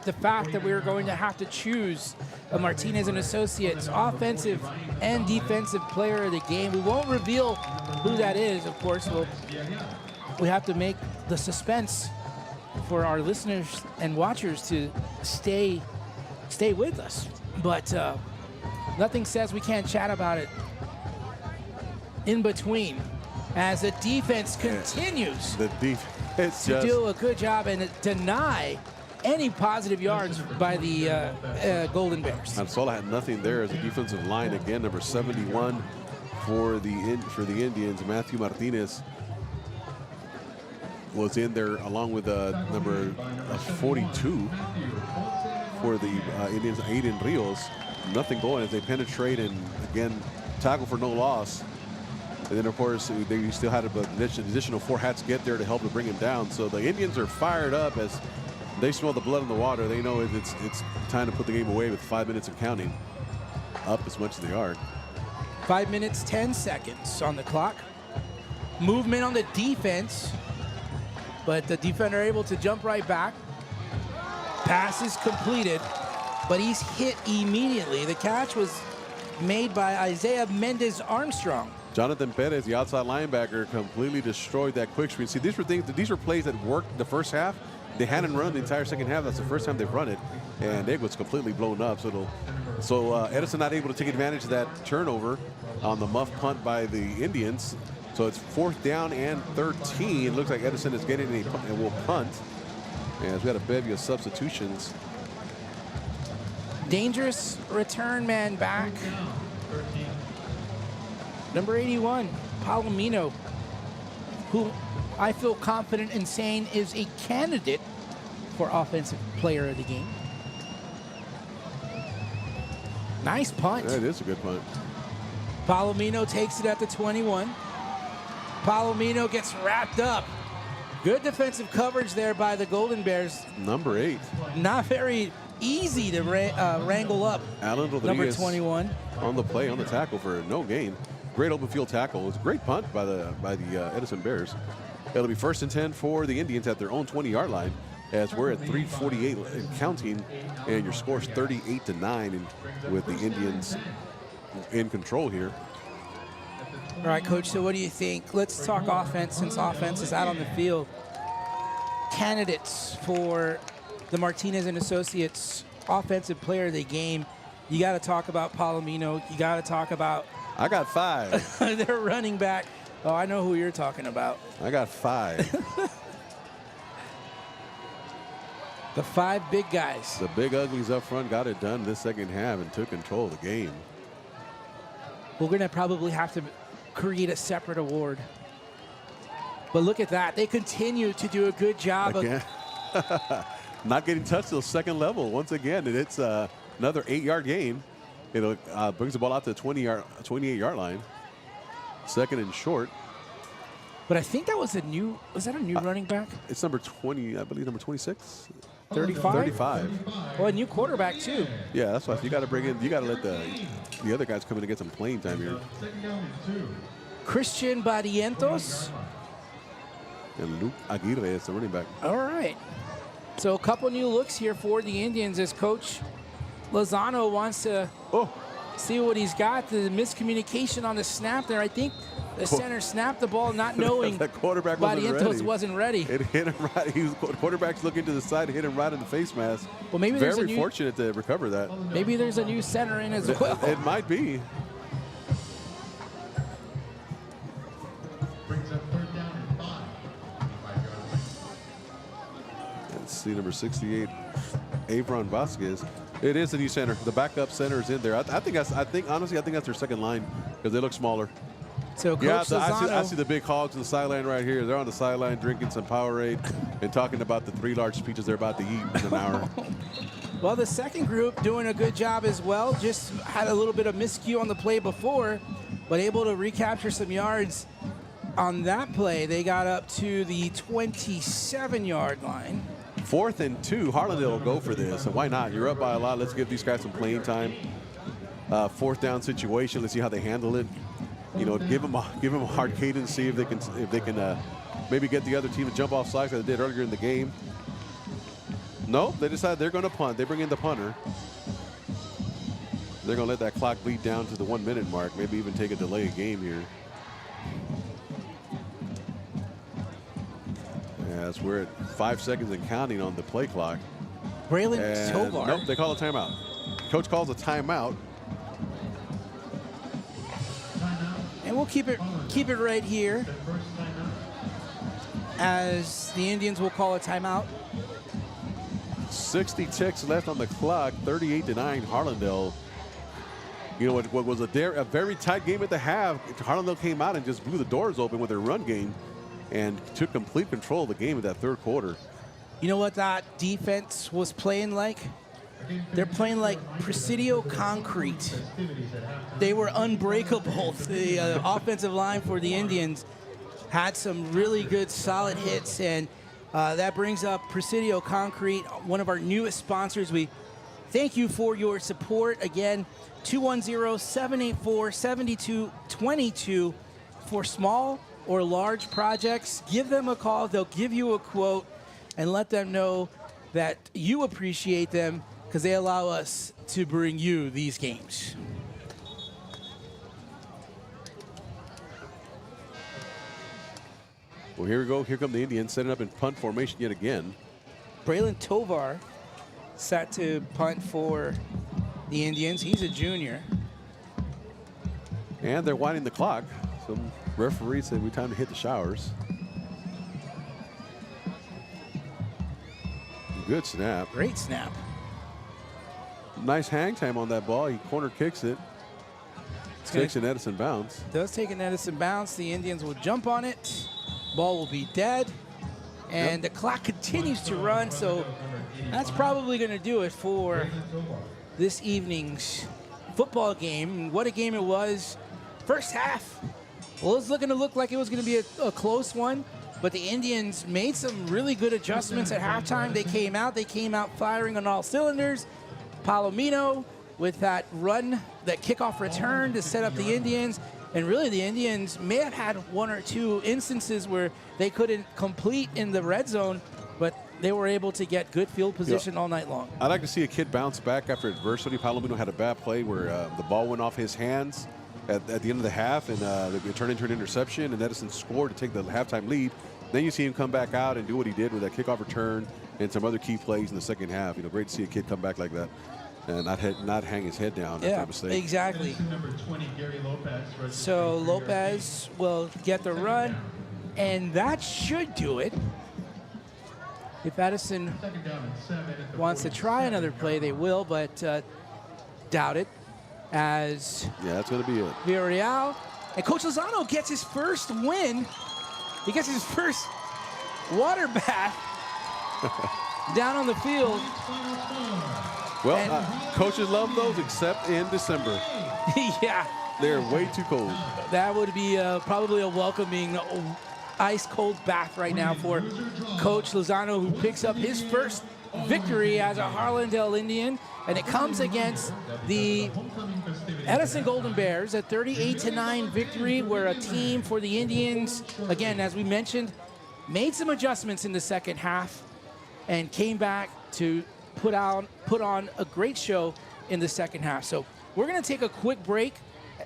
the fact that we're going to have to choose a Martinez and Associates offensive and defensive player of the game. We won't reveal who that is, of course. We have to make the suspense for our listeners and watchers to stay with us. But nothing says we can't chat about it in between as the defense continues to do a good job and deny any positive yards by the Golden Bears. Absola had nothing there as a defensive line. Again, number 71 for the Indians, Matthew Martinez, was in there along with number 42 for the Indians, Aiden Rios. Nothing going as they penetrate and again tackle for no loss. And then, of course, they still had an additional 4 hats get there to help to bring him down. So the Indians are fired up as they smell the blood in the water. They know it's time to put the game away with 5 minutes and counting, up as much as they are. 5 minutes, 10 seconds on the clock. Movement on the defense, but the defender able to jump right back. Pass is completed, but he's hit immediately. The catch was made by Isaiah Mendez Armstrong. Jonathan Perez, the outside linebacker, completely destroyed that quick screen. See, these were plays that worked the first half. They hadn't run the entire second half. That's the first time they've run it, and it was completely blown up. So Edison not able to take advantage of that turnover on the muff punt by the Indians. So it's 4th down and 13. It looks like Edison is getting and will punt. As we had a bevy of substitutions. Dangerous return man back. Number 81, Palomino, who I feel confident in saying is a candidate for offensive player of the game. Nice punt. That is a good punt. Palomino takes it at the 21. Palomino gets wrapped up. Good defensive coverage there by the Golden Bears. Number 8. Not very easy to wrangle up. Alan Rodriguez number 21 on the play, on the tackle for no gain. Great open field tackle. It was a great punt by the Edison Bears. It'll be 1st and 10 for the Indians at their own 20-yard line as we're at 3:48 and counting, and your score's 38-9, and with the Indians in control here. All right, Coach, so what do you think? Let's talk offense since offense is out on the field. Candidates for the Martinez and Associates offensive player of the game. You got to talk about Palomino. You got to talk about... I got 5. They're running back. Oh, I know who you're talking about. I got 5. The 5 big guys. The big uglies up front got it done this second half and took control of the game. We're going to probably have to create a separate award. But look at that. They continue to do a good job of not getting touched till second level once again. And it's another 8-yard gain. It brings the ball out to the 28-yard line. 2nd and short. But I think that was was that a new running back? It's number 20, I believe, number 26. 35? 35. Well, a new quarterback, too. Yeah, that's why you got to bring in, you got to let the other guys come in and get some playing time here. Christian Barrientos. And Luke Aguirre is the running back. All right. So a couple new looks here for the Indians as Coach Lozano wants to see what he's got. The miscommunication on the snap there. I think the center snapped the ball not knowing that quarterback wasn't ready. It hit him right. Quarterback's looking to the side, hit him right in the face mask. Well, maybe very fortunate to recover that. Maybe there's a new center in as well. It might be. see, number 68, Avron Vasquez. It is the new center. The backup center is in there. I think honestly that's their second line because they look smaller. So Coach I see the big hogs on the sideline right here. They're on the sideline drinking some Powerade and talking about the 3 large speeches they're about to eat in an hour. Well, the second group doing a good job as well. Just had a little bit of miscue on the play before, but able to recapture some yards on that play. They got up to the 27-yard line. 4th and 2. Harlandale will go for this, and why not? You're up by a lot. Let's give these guys some playing time. 4th down situation. Let's see how they handle it. You know, give them a hard cadence. See if they can maybe get the other team to jump off sides like they did earlier in the game. No, they decide they're going to punt. They bring in the punter. They're going to let that clock bleed down to the 1-minute mark. Maybe even take a delay of game here. As we're at 5 seconds and counting on the play clock. Braylon Tovar. Nope, they call a timeout. Coach calls a timeout. And we'll keep it right here as the Indians will call a timeout. 60 ticks left on the clock. 38-9 Harlandale. You know what was a very tight game at the half. Harlandale came out and just blew the doors open with their run game and took complete control of the game in that third quarter. You know what that defense was playing like? They're playing like Presidio concrete. They were unbreakable. The offensive line for the Indians had some really good solid hits, and that brings up Presidio Concrete, one of our newest sponsors. We thank you for your support. Again, 210-784-7222 for small or large projects. Give them a call. They'll give you a quote and let them know that you appreciate them because they allow us to bring you these games. Well, here we go. Here come the Indians setting up in punt formation yet again. Braylon Tovar set to punt for the Indians. He's a junior. And they're winding the clock. Some referees said we time to hit the showers. Good snap. Great snap. Nice hang time on that ball. He corner kicks it. Takes an Edison bounce. Does take an Edison bounce. The Indians will jump on it. Ball will be dead. And the clock continues to run, so that's probably going to do it for this evening's football game. And what a game it was. First half, well, it was looking to look like it was going to be a close one, but the Indians made some really good adjustments at halftime. They came out firing on all cylinders. Palomino with that run, that kickoff return to set up the Indians. And really, the Indians may have had one or two instances where they couldn't complete in the red zone, but they were able to get good field position all night long. I'd like to see a kid bounce back after adversity. Palomino had a bad play where the ball went off his hands at the end of the half, and it turned into an interception, and Edison scored to take the halftime lead. Then you see him come back out and do what he did with that kickoff return and some other key plays in the second half. You know, great to see a kid come back like that and not hang his head down after a mistake. Exactly. So Lopez will get the run, and that should do it. If Edison wants to try another play, they will, but doubt it. As that's going to be it. Villarreal, and Coach Lozano gets his first win. He gets his first water bath down on the field. Well, coaches love those except in December. Yeah. They're way too cold. That would be probably a welcoming ice-cold bath right now for Coach Lozano, who picks up his first victory as a Harlandale Indian, and it comes against the Edison Golden Bears, a 38-9 victory, where a team for the Indians, again, as we mentioned, made some adjustments in the second half and came back to put on a great show in the second half. So we're going to take a quick break.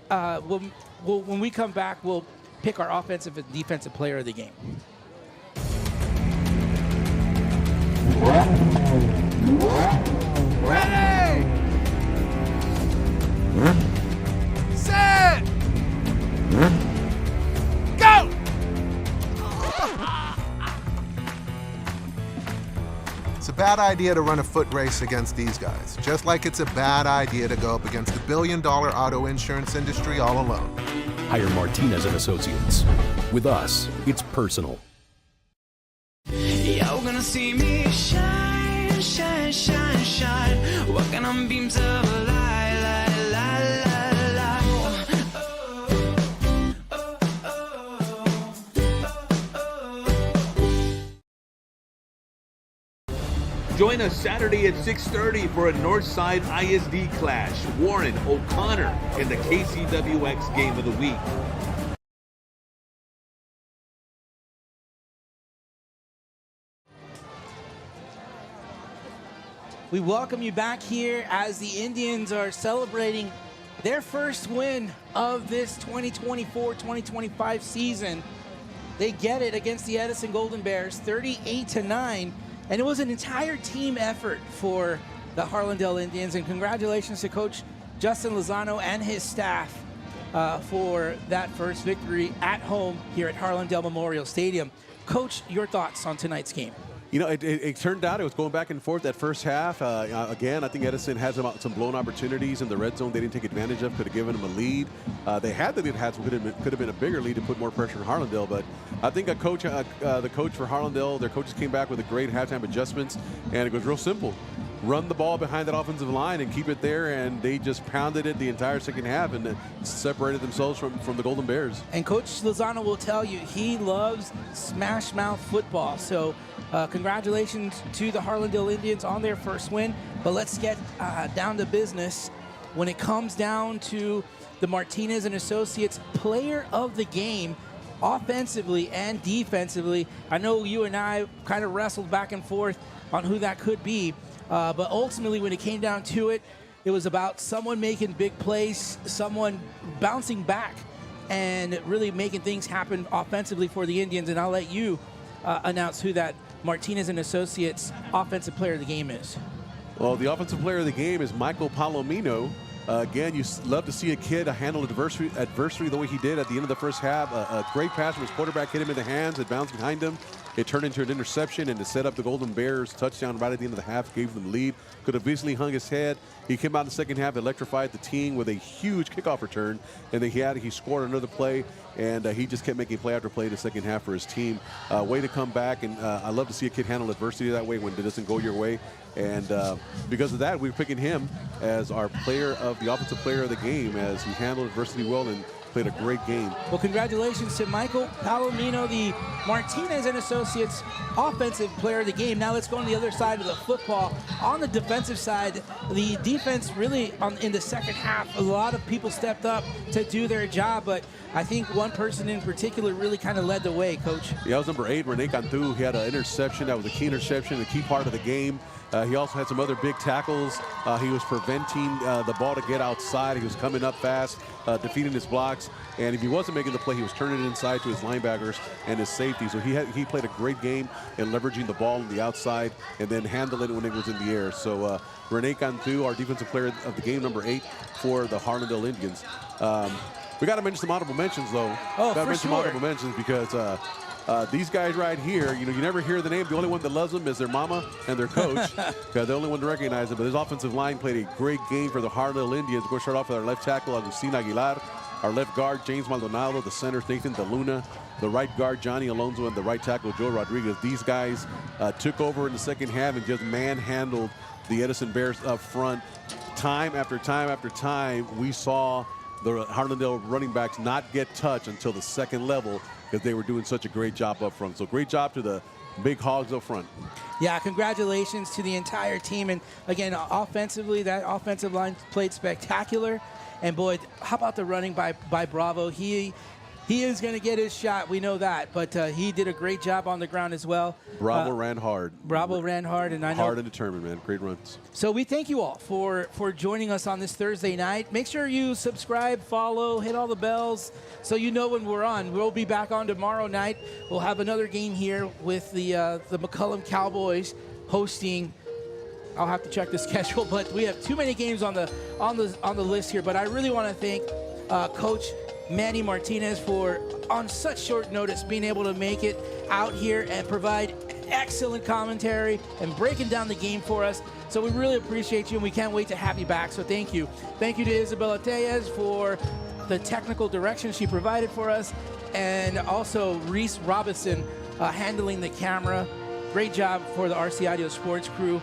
When we come back, we'll pick our offensive and defensive player of the game. Ready! Set! Go! It's a bad idea to run a foot race against these guys, just like it's a bad idea to go up against the billion-dollar auto insurance industry all alone. Hire Martinez and Associates. With us, it's personal. You're gonna see me shine, shine, shine, shine. Walking on beams of light, light, light, light, light. Join us Saturday at 6:30 for a Northside ISD clash. Warren O'Connor in the KCWX Game of the Week. We welcome you back here as the Indians are celebrating their first win of this 2024-2025 season. They get it against the Edison Golden Bears, 38-9. And it was an entire team effort for the Harlandale Indians. And congratulations to Coach Justin Lozano and his staff for that first victory at home here at Harlandale Memorial Stadium. Coach, your thoughts on tonight's game? You know, it turned out it was going back and forth that first half. Again, I think Edison had some blown opportunities in the red zone they didn't take advantage of, could have given them a lead. They had the lead, could have been a bigger lead to put more pressure on Harlandale. But I think the coach for Harlandale, their coaches came back with a great halftime adjustments, and it was real simple. Run the ball behind that offensive line and keep it there, and they just pounded it the entire second half and separated themselves from the Golden Bears. And Coach Lozano will tell you he loves smash mouth football. So congratulations to the Harlandale Indians on their first win. But let's get down to business. When it comes down to the Martinez and Associates Player of the Game, offensively and defensively, I know you and I kind of wrestled back and forth on who that could be. But ultimately, when it came down to it, it was about someone making big plays, someone bouncing back, and really making things happen offensively for the Indians. And I'll let you announce who that Martinez and Associates Offensive Player of the Game is. Well, the Offensive Player of the Game is Michael Palomino. Again, you love to see a kid handle adversity the way he did at the end of the first half. A great pass from his quarterback hit him in the hands. It bounced behind him. It turned into an interception, and to set up the Golden Bears touchdown right at the end of the half, gave them the lead. Could have easily hung his head. He came out in the second half, electrified the team with a huge kickoff return, and then he scored another play, and he just kept making play after play in the second half for his team. Way to come back, and I love to see a kid handle adversity that way when it doesn't go your way. And because of that, we're picking him as our the Offensive Player of the Game, as he handled adversity well and played a great game. Well, congratulations to Michael Palomino, the Martinez and Associates Offensive Player of the Game. Now let's go on the other side of the football. On the defensive side, the defense really in the second half, a lot of people stepped up to do their job, but I think one person in particular really kind of led the way, Coach. Yeah, that was number 8, Rene Cantu. He had an interception. That was a key interception, a key part of the game. He also had some other big tackles. He was preventing the ball to get outside. He was coming up fast, defeating his blocks. And if he wasn't making the play, he was turning it inside to his linebackers and his safety. So he played a great game in leveraging the ball on the outside and then handling it when it was in the air. So Rene Cantu, our defensive player of the game, number 8 for the Harlandale Indians. We got to mention some honorable mentions, though. Oh, got to for mention some sure. honorable mentions because these guys right here, you never hear the name. The only one that loves them is their mama and their coach. They're the only one to recognize them. But this offensive line played a great game for the Harlandale Indians. We're going to start off with our left tackle, Agustin Aguilar. Our left guard, James Maldonado. The center, Nathan DeLuna. The right guard, Johnny Alonso. And the right tackle, Joe Rodriguez. These guys took over in the second half and just manhandled the Edison Bears up front. Time after time after time, we saw the Harlandale running backs not get touched until the second level because they were doing such a great job up front. So great job to the big hogs up front. Yeah, congratulations to the entire team. And again, offensively, that offensive line played spectacular. And boy, how about the running by Bravo? He is going to get his shot. We know that. But he did a great job on the ground as well. Bravo ran hard. Bravo ran hard. And I know. Hard and determined, man. Great runs. So we thank you all for joining us on this Thursday night. Make sure you subscribe, follow, hit all the bells so you know when we're on. We'll be back on tomorrow night. We'll have another game here with the McCullum Cowboys hosting. I'll have to check the schedule, but we have too many games on the list here. But I really want to thank Coach Manny Martinez for, on such short notice, being able to make it out here and provide excellent commentary and breaking down the game for us. So we really appreciate you, and we can't wait to have you back. So thank you. Thank you to Isabella Tellez for the technical direction she provided for us, and also Reese Robinson handling the camera. Great job for the RC Audio Sports crew.